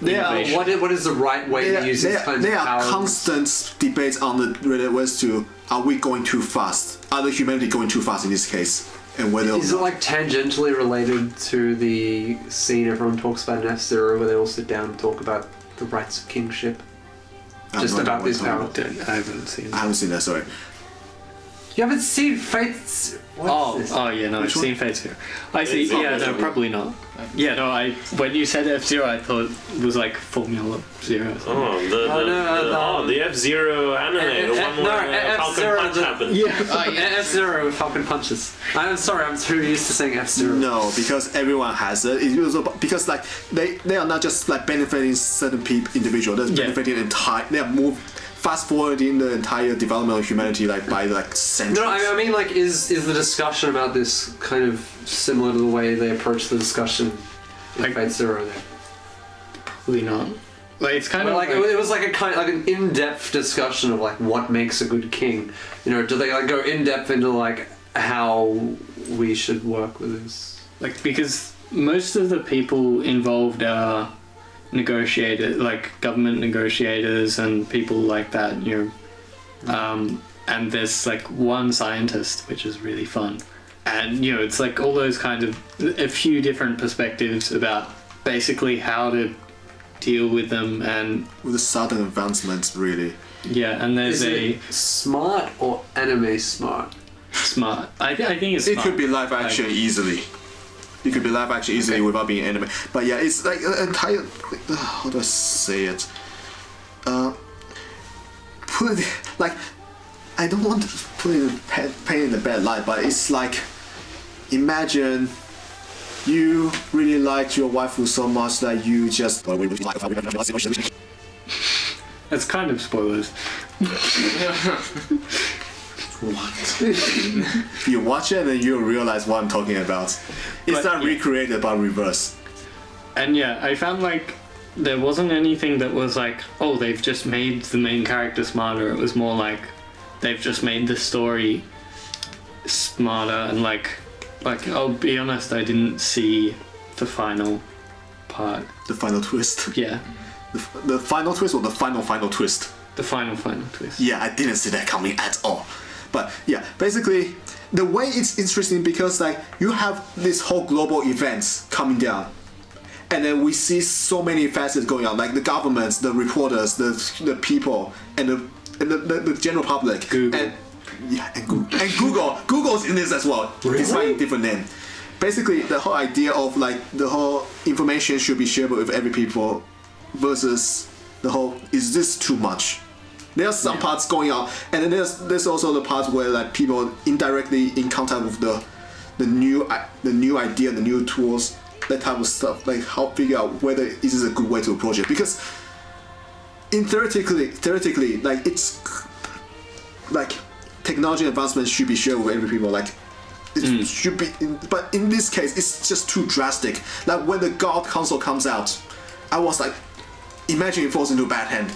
They are innovation. what is the right way to use these kinds there of are powers? constant debates on the related to are we going too fast? Are the humanity going too fast in this case? And whether Is it like tangentially related to the scene everyone talks about in F-Zero where they all sit down and talk about the rights of kingship? Just about these powers? I haven't seen I haven't seen that. Sorry. You haven't seen Fate's... What is this? Oh yeah, no, Which I've one? seen Fate Zero. I see. It's Yeah, no, obviously- probably not. Yeah, no, when you said F-Zero, I thought it was like Formula Zero. The F-Zero anime, the one where Falcon F-Zero, Punch happened. Yeah. Oh, yeah. F-Zero with Falcon Punches. I'm sorry, I'm too used to saying F-Zero. No, because everyone has it. It's also because like they are not just like benefiting certain individual. They're Yeah. benefiting entire. They are fast forwarding the entire development of humanity like by like centuries. No, I mean, like, is the discussion about this kind of similar to the way they approach the discussion in Like- Fate Zero there? Probably not. Like it's kind Well, of like it was like a kind like an in-depth discussion of like what makes a good king. You know, do they like go in depth into like how we should work with this? like because most of the people involved are negotiators, like government negotiators and people like that. You know, and there's like one scientist, which is really fun, and you know it's like all those kind of a few different perspectives about basically how to deal with them, and With the sudden advancements, really. yeah, and there's Is it smart or anime smart? smart. I think it's It smart. could be live action easily. It could be live action easily without being anime. But yeah, it's like an entire. How do I say it? Put it like, I don't want to put it paint in a bad light, but it's like, imagine you really liked your waifu so much that you just. That's kind of spoilers. What? You watch it and you realize what I'm talking about. It's not recreated but reverse. And yeah, I found like there wasn't anything that was like, oh, they've just made the main character smarter. It was more like they've just made the story smarter, and like I'll be honest, I didn't see the final part. The final twist. Yeah. The final twist or the final twist? The final twist. Yeah, I didn't see that coming at all. But yeah, basically, the way it's interesting because like you have this whole global events coming down, and then we see so many facets going on, like the governments, the reporters, the people, and the general public. Google. And Google. Google's in this as well. Really? Despite a different name. Basically, the whole idea of like the whole information should be shared with every people versus the whole, is this too much? There's some parts going on, and then there's also the parts where like people indirectly in contact with the new idea, the new tools, that type of stuff. Like how figure out whether this is a good way to approach it. Because theoretically, like it's like technology advancement should be shared with every people. Like it should be, but in this case, it's just too drastic. Like when the God Console comes out, I was like, imagine it falls into a bad hand.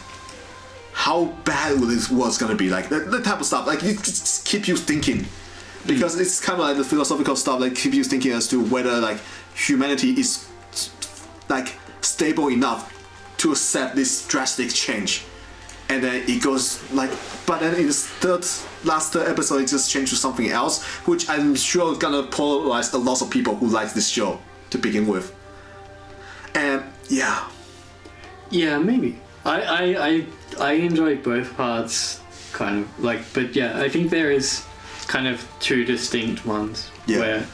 How bad will this was gonna be? Like that type of stuff. Like it just keep you thinking, because it's kind of like the philosophical stuff. Like keep you thinking as to whether like humanity is like stable enough to accept this drastic change. And then it goes like, but then in the last third episode, it just changed to something else, which I'm sure is gonna polarize a lot of people who like this show to begin with. And yeah. Yeah, maybe. I enjoyed both parts, kind of like, but yeah, I think there is kind of two distinct ones where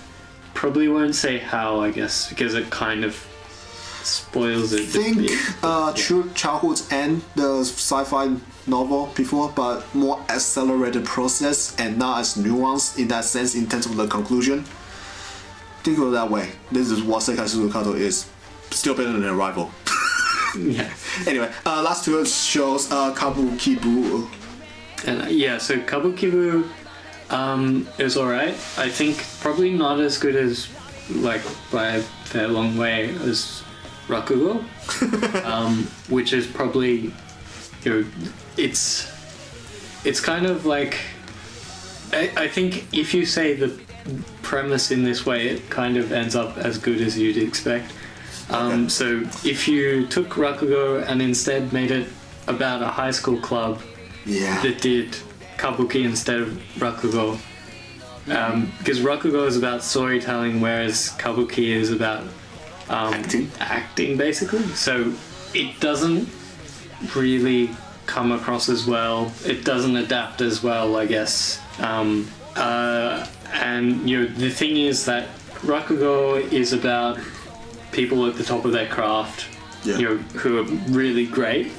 probably won't say how, I guess, because it kind of spoils it. True Childhood's End, the sci-fi novel before, but more accelerated process and not as nuanced in that sense in terms of the conclusion. Think of it that way. This is what Seikaisuru Kado is. Still better than Arrival. Yeah. Anyway, last two shows, Kabukibu. And yeah, so Kabukibu is alright. I think probably not as good as, like, by a fair long way as Rakugo, which is probably, you know, it's kind of like, I think if you say the premise in this way, it kind of ends up as good as you'd expect. So if you took Rakugo and instead made it about a high school club that did Kabuki instead of Rakugo, because Rakugo is about storytelling, whereas Kabuki is about acting basically. So it doesn't really come across as well. It doesn't adapt as well, I guess. And you know, the thing is that Rakugo is about people at the top of their craft, you know, who are really great,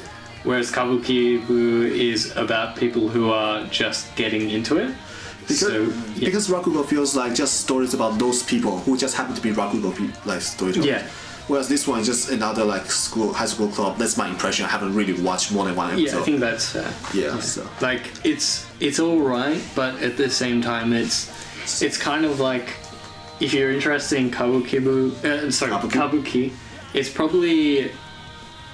whereas Kabukibu is about people who are just getting into it. Because Rakugo feels like just stories about those people who just happen to be Rakugo like storytellers. Yeah. Whereas this one is just another like high school club. That's my impression. I haven't really watched more than one episode. Yeah, I think that's fair. Yeah. So like it's all right, but at the same time, it's kind of like, if you're interested in Kabuki, it's probably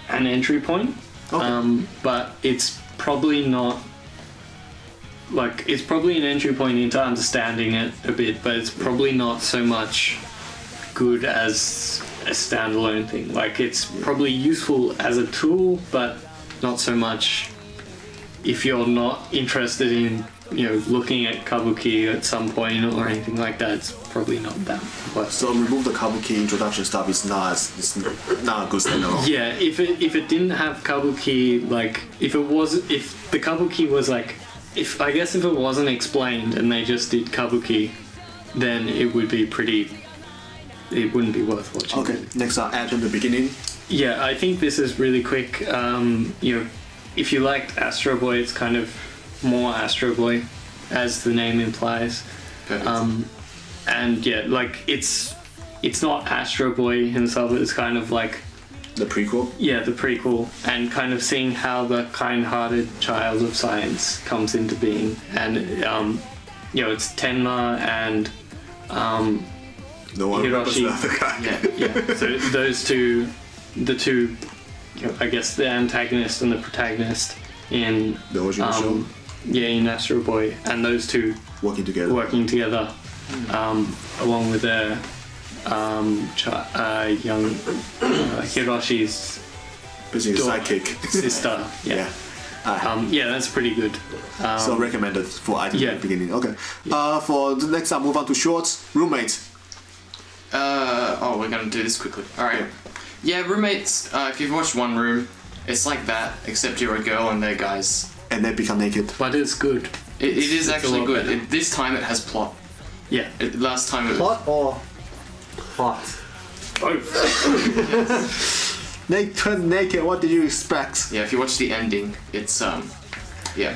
an entry point. Okay. But it's probably not. Like, it's probably an entry point into understanding it a bit, but it's probably not so much good as a standalone thing. Like, it's probably useful as a tool, but not so much if you're not interested in, you know, looking at Kabuki at some point or anything like that. It's probably not that worth. So remove the Kabuki introduction stuff. It's not a good standalone. Yeah, if it didn't have Kabuki, like, if the Kabuki was like, if it wasn't explained and they just did Kabuki, then it would be pretty it wouldn't be worth watching. Okay, next up, add in the beginning. Yeah, I think this is really quick. If you liked Astro Boy, it's kind of more Astro Boy, as the name implies. And yeah, like it's not Astro Boy himself. It's kind of like The prequel. Yeah, the prequel, and kind of seeing how the kind-hearted child of science comes into being, and it's Tenma and No one remembers Hiroshi. the other guy. yeah. So those two, I guess the antagonist and the protagonist in The original show. Yeah, in Astro Boy, and those two Working together. along with their young Hiroshi's Basically, sidekick. sister. Yeah. That's pretty good. So recommended for item at the beginning. Okay. For the next time, move on to shorts. Roommate. We're gonna do this quickly. Alright. Yeah, roommates, if you've watched One Room, it's like that, except you're a girl and they're guys. And they become naked. But it's good. It is It's actually a lot good. better. This time it has plot. Yeah. Last time it was... Plot or plot? They turn naked. What did you expect? Yeah, if you watch the ending, it's, yeah.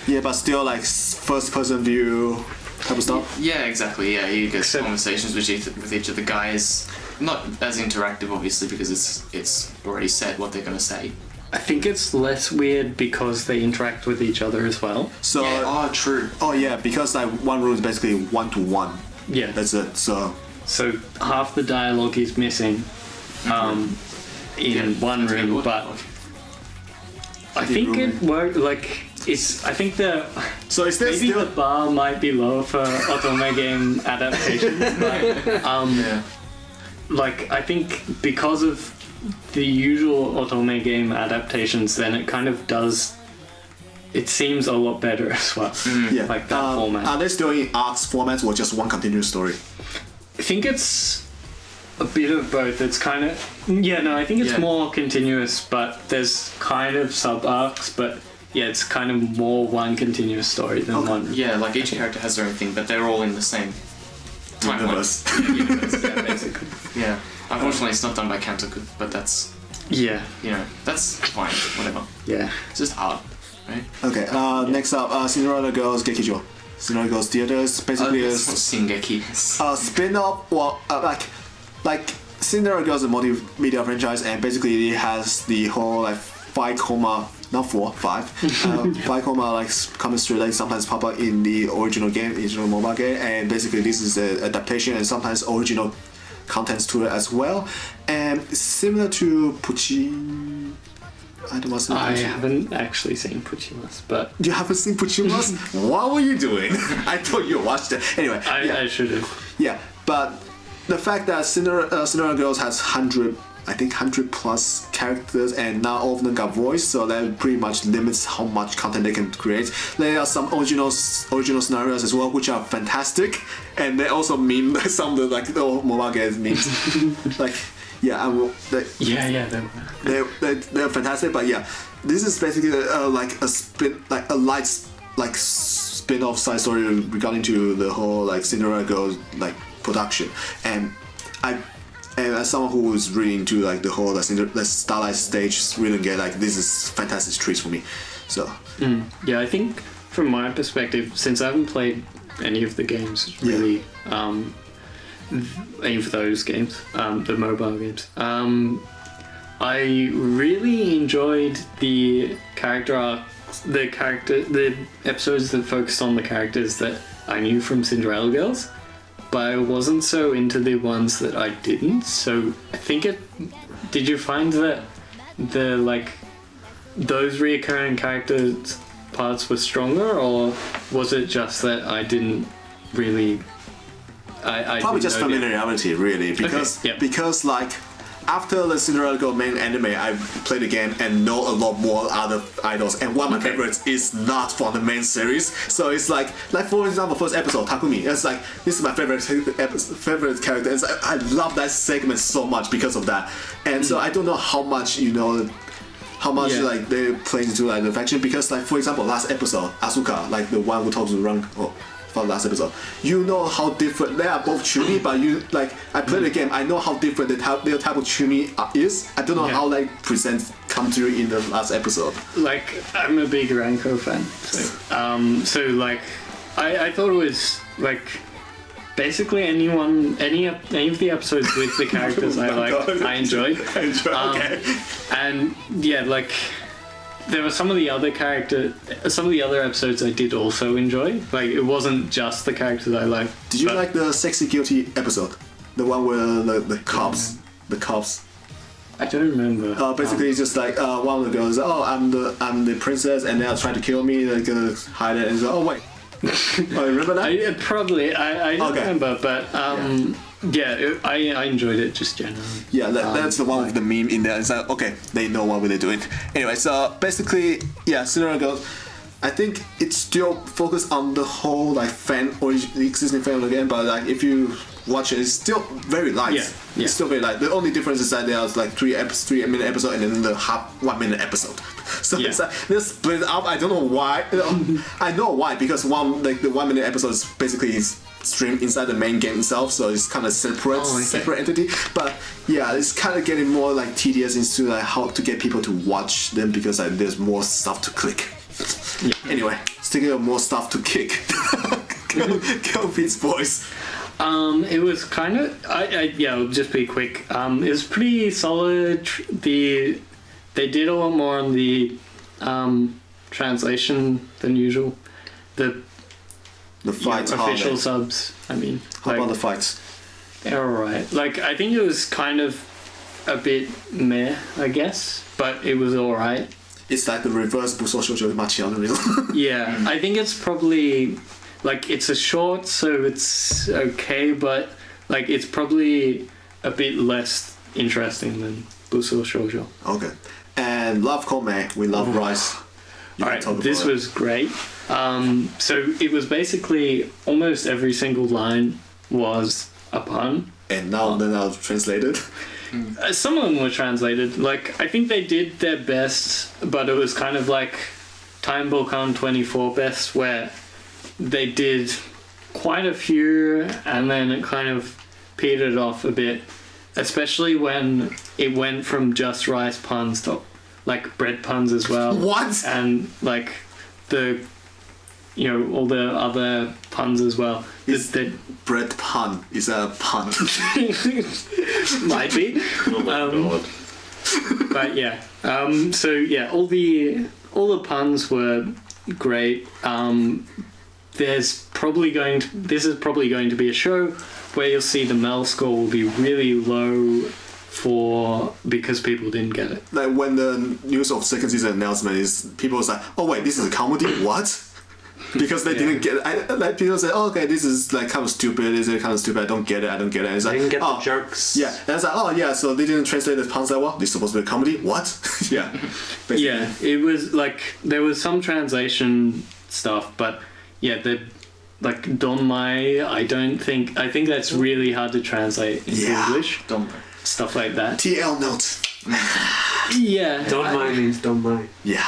Yeah, but still like first-person view type of stuff. Yeah, exactly, yeah. You get Except- conversations with each of the guys. Not as interactive, obviously, because it's already said what they're gonna say. I think it's less weird because they interact with each other as well. So. Yeah, true. Oh yeah, because like One Room is basically 1-to-1. Yeah. That's it. So half the dialogue is missing in One Room, but I think it worked. Like it's. I think the so is there maybe still the bar might be lower for otome game adaptations, but like I think because of the usual otome game adaptations, then it kind of does. It seems a lot better as well. yeah Like that format. Are they still in arcs formats or just one continuous story? I think it's a bit of both. It's kind of I think it's more continuous, but there's kind of sub arcs. But yeah, it's kind of more one continuous story than one. Yeah, like each character has their own thing, but they're all in the same timeline. Universe. Yeah, basically. Yeah. Unfortunately, it's not done by Kazoku, but that's that's fine. Whatever. Yeah. It's just art, right? Okay. Next up, Cinderella Girls Gekijo. Cinderella Girls Theaters basically That's what is Shingeki. a spin-off. Well, like Cinderella Girls is a multimedia franchise, and basically it has the whole like 5 like chemistry like sometimes pop up in the original mobile game, and basically this is an adaptation and sometimes original contents to it as well, and similar to Puchi. I haven't actually seen Puchimas, but You haven't seen Puchimas? What were you doing? I thought you watched it. Anyway, I should have. yeah, but the fact that Cinderella Girls has 100 plus characters, and not all of them got voice, so that pretty much limits how much content they can create. There are some original scenarios as well, which are fantastic, and they also meme some of the like the old mobile games memes. Like, yeah, they're fantastic. But yeah, this is basically like a light spin-off side story regarding to the whole like Cinderella Girls like production, and as someone who is really into like the whole the Starlight stage reading game, like this is fantastic treats for me. So Yeah, I think from my perspective, since I haven't played any of the games really, any of those games, the mobile games, I really enjoyed the character arcs, the episodes that focused on the characters that I knew from Cinderella Girls, but I wasn't so into the ones that I didn't. So I think did you find that the like those reoccurring characters parts were stronger, or was it just that I didn't really I probably didn't just know the- familiarity, really, because Okay, yeah. because like after the Cinderella Girl main anime, I played the game and know a lot more other idols, and one of my favorites is not from the main series. So it's like for example, first episode Takumi. It's like this is my favorite character. It's like, I love that segment so much because of that, and so I don't know how much like they play into like the faction, because like for example last episode Asuka, like the one who talks to for last episode. You know how different they are both Chuni, but you like I played the game. I know how different their type of Chuni is. I don't know how like present come through in the last episode. Like, I'm a big Ranko fan, so like, I thought it was like basically any of the episodes with the characters I enjoyed. Okay. And yeah, like there were some of the other episodes I did also enjoy. Like it wasn't just the characters I liked. Did you like the sexy guilty episode? The one where the cops. I don't remember. Basically, it's just like one of the girls. Oh, I'm the princess, and they're trying to kill me. They're gonna hide it, and so, oh wait. Oh, remember that? I don't remember, but I enjoyed it just generally. Yeah, that's the one with the meme in there. It's like, okay, they know what they're doing. Anyway, so basically, yeah, Cinderella Girls, I think it's still focused on the whole like the existing fan again, but like if you watch it, it's still very light. Yeah. It's still very light. The only difference is that there's like 3-minute episode and then the 1 minute episode. So it's like they're split up. I don't know why. I know why, because the 1 minute episode is basically streamed inside the main game itself, so it's kind of separate entity. But yeah, it's kind of getting more like tedious into like how to get people to watch them, because like there's more stuff to click. Yeah. Anyway, speaking of more stuff to kick, go Beats Boys. It was kind of I'll just be quick. It was pretty solid. They did a lot more on the translation than usual. The fights, official subs. I mean, how about the fights? They're alright. Like I think it was kind of a bit meh, I guess, but it was alright. It's like the reverse Busou Shoujo Machiavellianism. Yeah, I think it's probably like it's a short, so it's okay, but like it's probably a bit less interesting than Busou Shoujo. Okay, and LoveKome, we love Rice. Alright, this was great. So it was basically almost every single line was a pun. And now they're now translated. Some of them were translated. Like, I think they did their best, but it was kind of like Time Boukun 24 best, where they did quite a few and then it kind of petered off a bit, especially when it went from just rice puns to like bread puns as well. What? And like all the other puns as well. Bread pun is a pun. Might be. Oh my god. But yeah. So yeah, all the puns were great. This is probably going to be a show where you'll see the Mel score will be really low because people didn't get it. Like when the news of second season announcement is, people was like, oh wait, this is a comedy? What? Because they didn't get it. Like people say, oh, okay, this is like kind of stupid. I don't get it. And it's like, didn't get the jokes. Yeah, and it's like, oh yeah, so they didn't translate the puns like, well, this is supposed to be a comedy? What? Yeah. Basically. Yeah, it was like there was some translation stuff, but yeah, like Donmai, I think that's really hard to translate into English. Donmai. Stuff like that. TL notes. Yeah. Don't mind means don't mind. Yeah.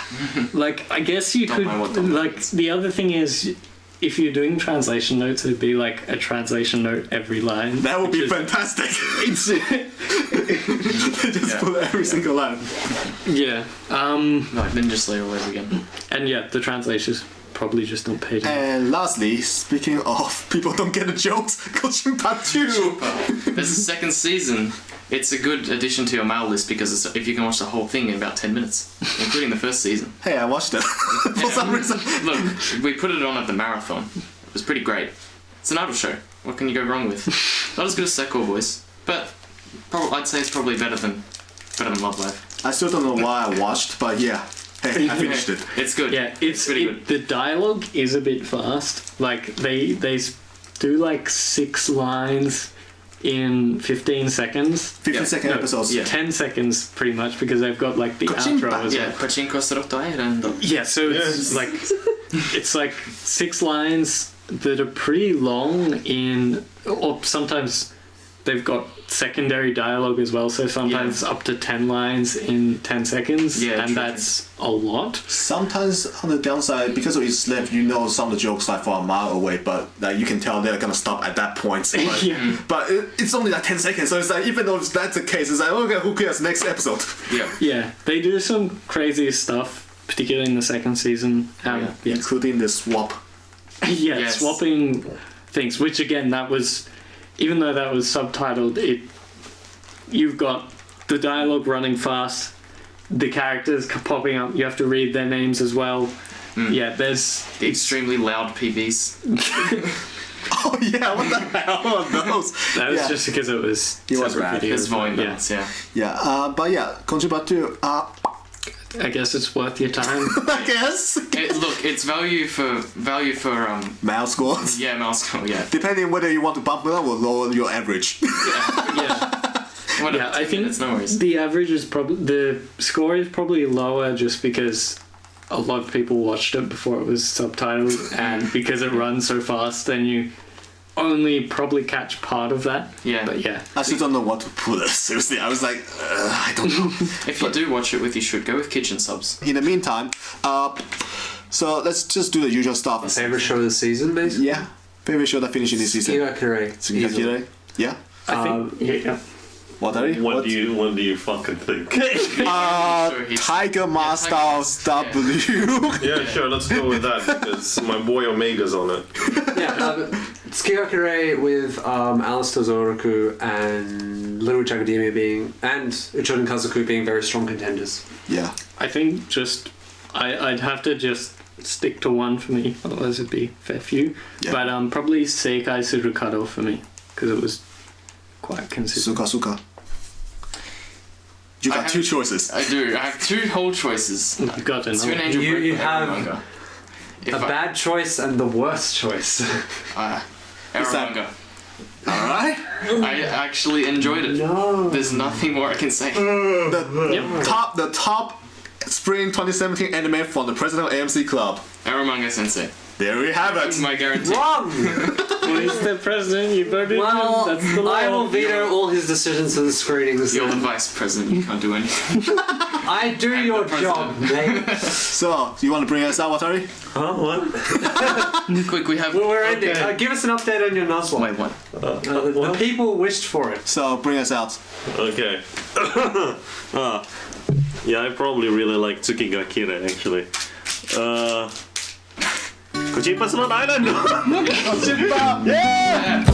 Like, I guess you could, like, the other thing is, if you're doing translation notes, it'd be like a translation note every line. That would be fantastic. They just put every single line. Yeah. Like Ninja Slayer all over again. And yeah, the translations probably just don't pay enough. And lastly, speaking of people don't get the jokes, Coaching Part 2. There's a second season. It's a good addition to your mail list because if you can watch the whole thing in about 10 minutes, including the first season. Hey, I watched it for some reason. Look, we put it on at the marathon. It was pretty great. It's an idol show. What can you go wrong with? Not as good as Saekano Boys, but I'd say it's probably better than Love Live. I still don't know why I watched, but yeah. Hey, I finished it. It's good. Yeah, it's pretty good. The dialogue is a bit fast. Like they do like 6 lines in 15 seconds. 15-second episodes. Yeah. 10 seconds pretty much, because they've got like the outro as well. Pachinko Tyrant. Yeah, so it's like 6 lines that are pretty long or sometimes they've got secondary dialogue as well, so sometimes up to 10 lines in 10 seconds, and that's a lot. Sometimes on the downside, because of its length, you know some of the jokes like from a mile away, but like you can tell they're gonna stop at that point. So, like, but it's only like 10 seconds, so it's like even though that's the case, it's like okay, who cares? Next episode. Yeah, they do some crazy stuff, particularly in the second season, including the swap. Swapping things, which again, that was, even though that was subtitled, you've got the dialogue running fast, the characters popping up, you have to read their names as well. There's the extremely loud PBs. Oh yeah, what the hell are those? That was just because it was rad. It's volume balance, but yeah, Konjibatu, I guess it's worth your time. I guess. It's value for mouse scores. Yeah, mouse score. Yeah. Depending whether you want to bump it up or lower your average. I think it's no worries. the average is the score is probably lower just because a lot of people watched it before it was subtitled, and because it runs so fast, then you only probably catch part of that. But I still don't know what to put it. Seriously, I was like, I don't know. If you do watch it with, you should go with kitchen subs. In the meantime, so let's just do the usual stuff. Favorite show of the season, basically? Yeah. Favorite show that finished in this season? Kirei. Yeah? I think, What are you? What do you fucking think? Tiger Master W. Yeah, sure, let's go with that because my boy Omega's on it. It's Kirei with Alistair Zouroku and Little Witch Academia and Uchouten Kazoku being very strong contenders. Yeah. I think I'd have to just stick to one for me, otherwise it'd be a fair few. Yeah. But probably Seikaisuru Kado for me, because it was quite consistent. Sukasuka. You got two choices. I do. I have two whole choices. You've got another. You have a bad choice and the worst choice. Eromanga. Alright. I actually enjoyed it. No. There's nothing more I can say. The top spring 2017 anime from the president of AMC Club. Eromanga Sensei. There we have That's it. my guarantee. Wrong! He's the president, you voted Well, him, that's the law. I will veto all his decisions for the screening this You're the year. vice president. You can't do anything. I do your the job, mate. So, do you want to bring us out, Watari? Huh? What? Quick, we have. We're ending. Give us an update on your Nuzlocke. Wait, what? The people wished for it. So, bring us out. Okay. I probably really like Tsuki ga Kirei actually. Kojipa's Rhode Island! Yeah!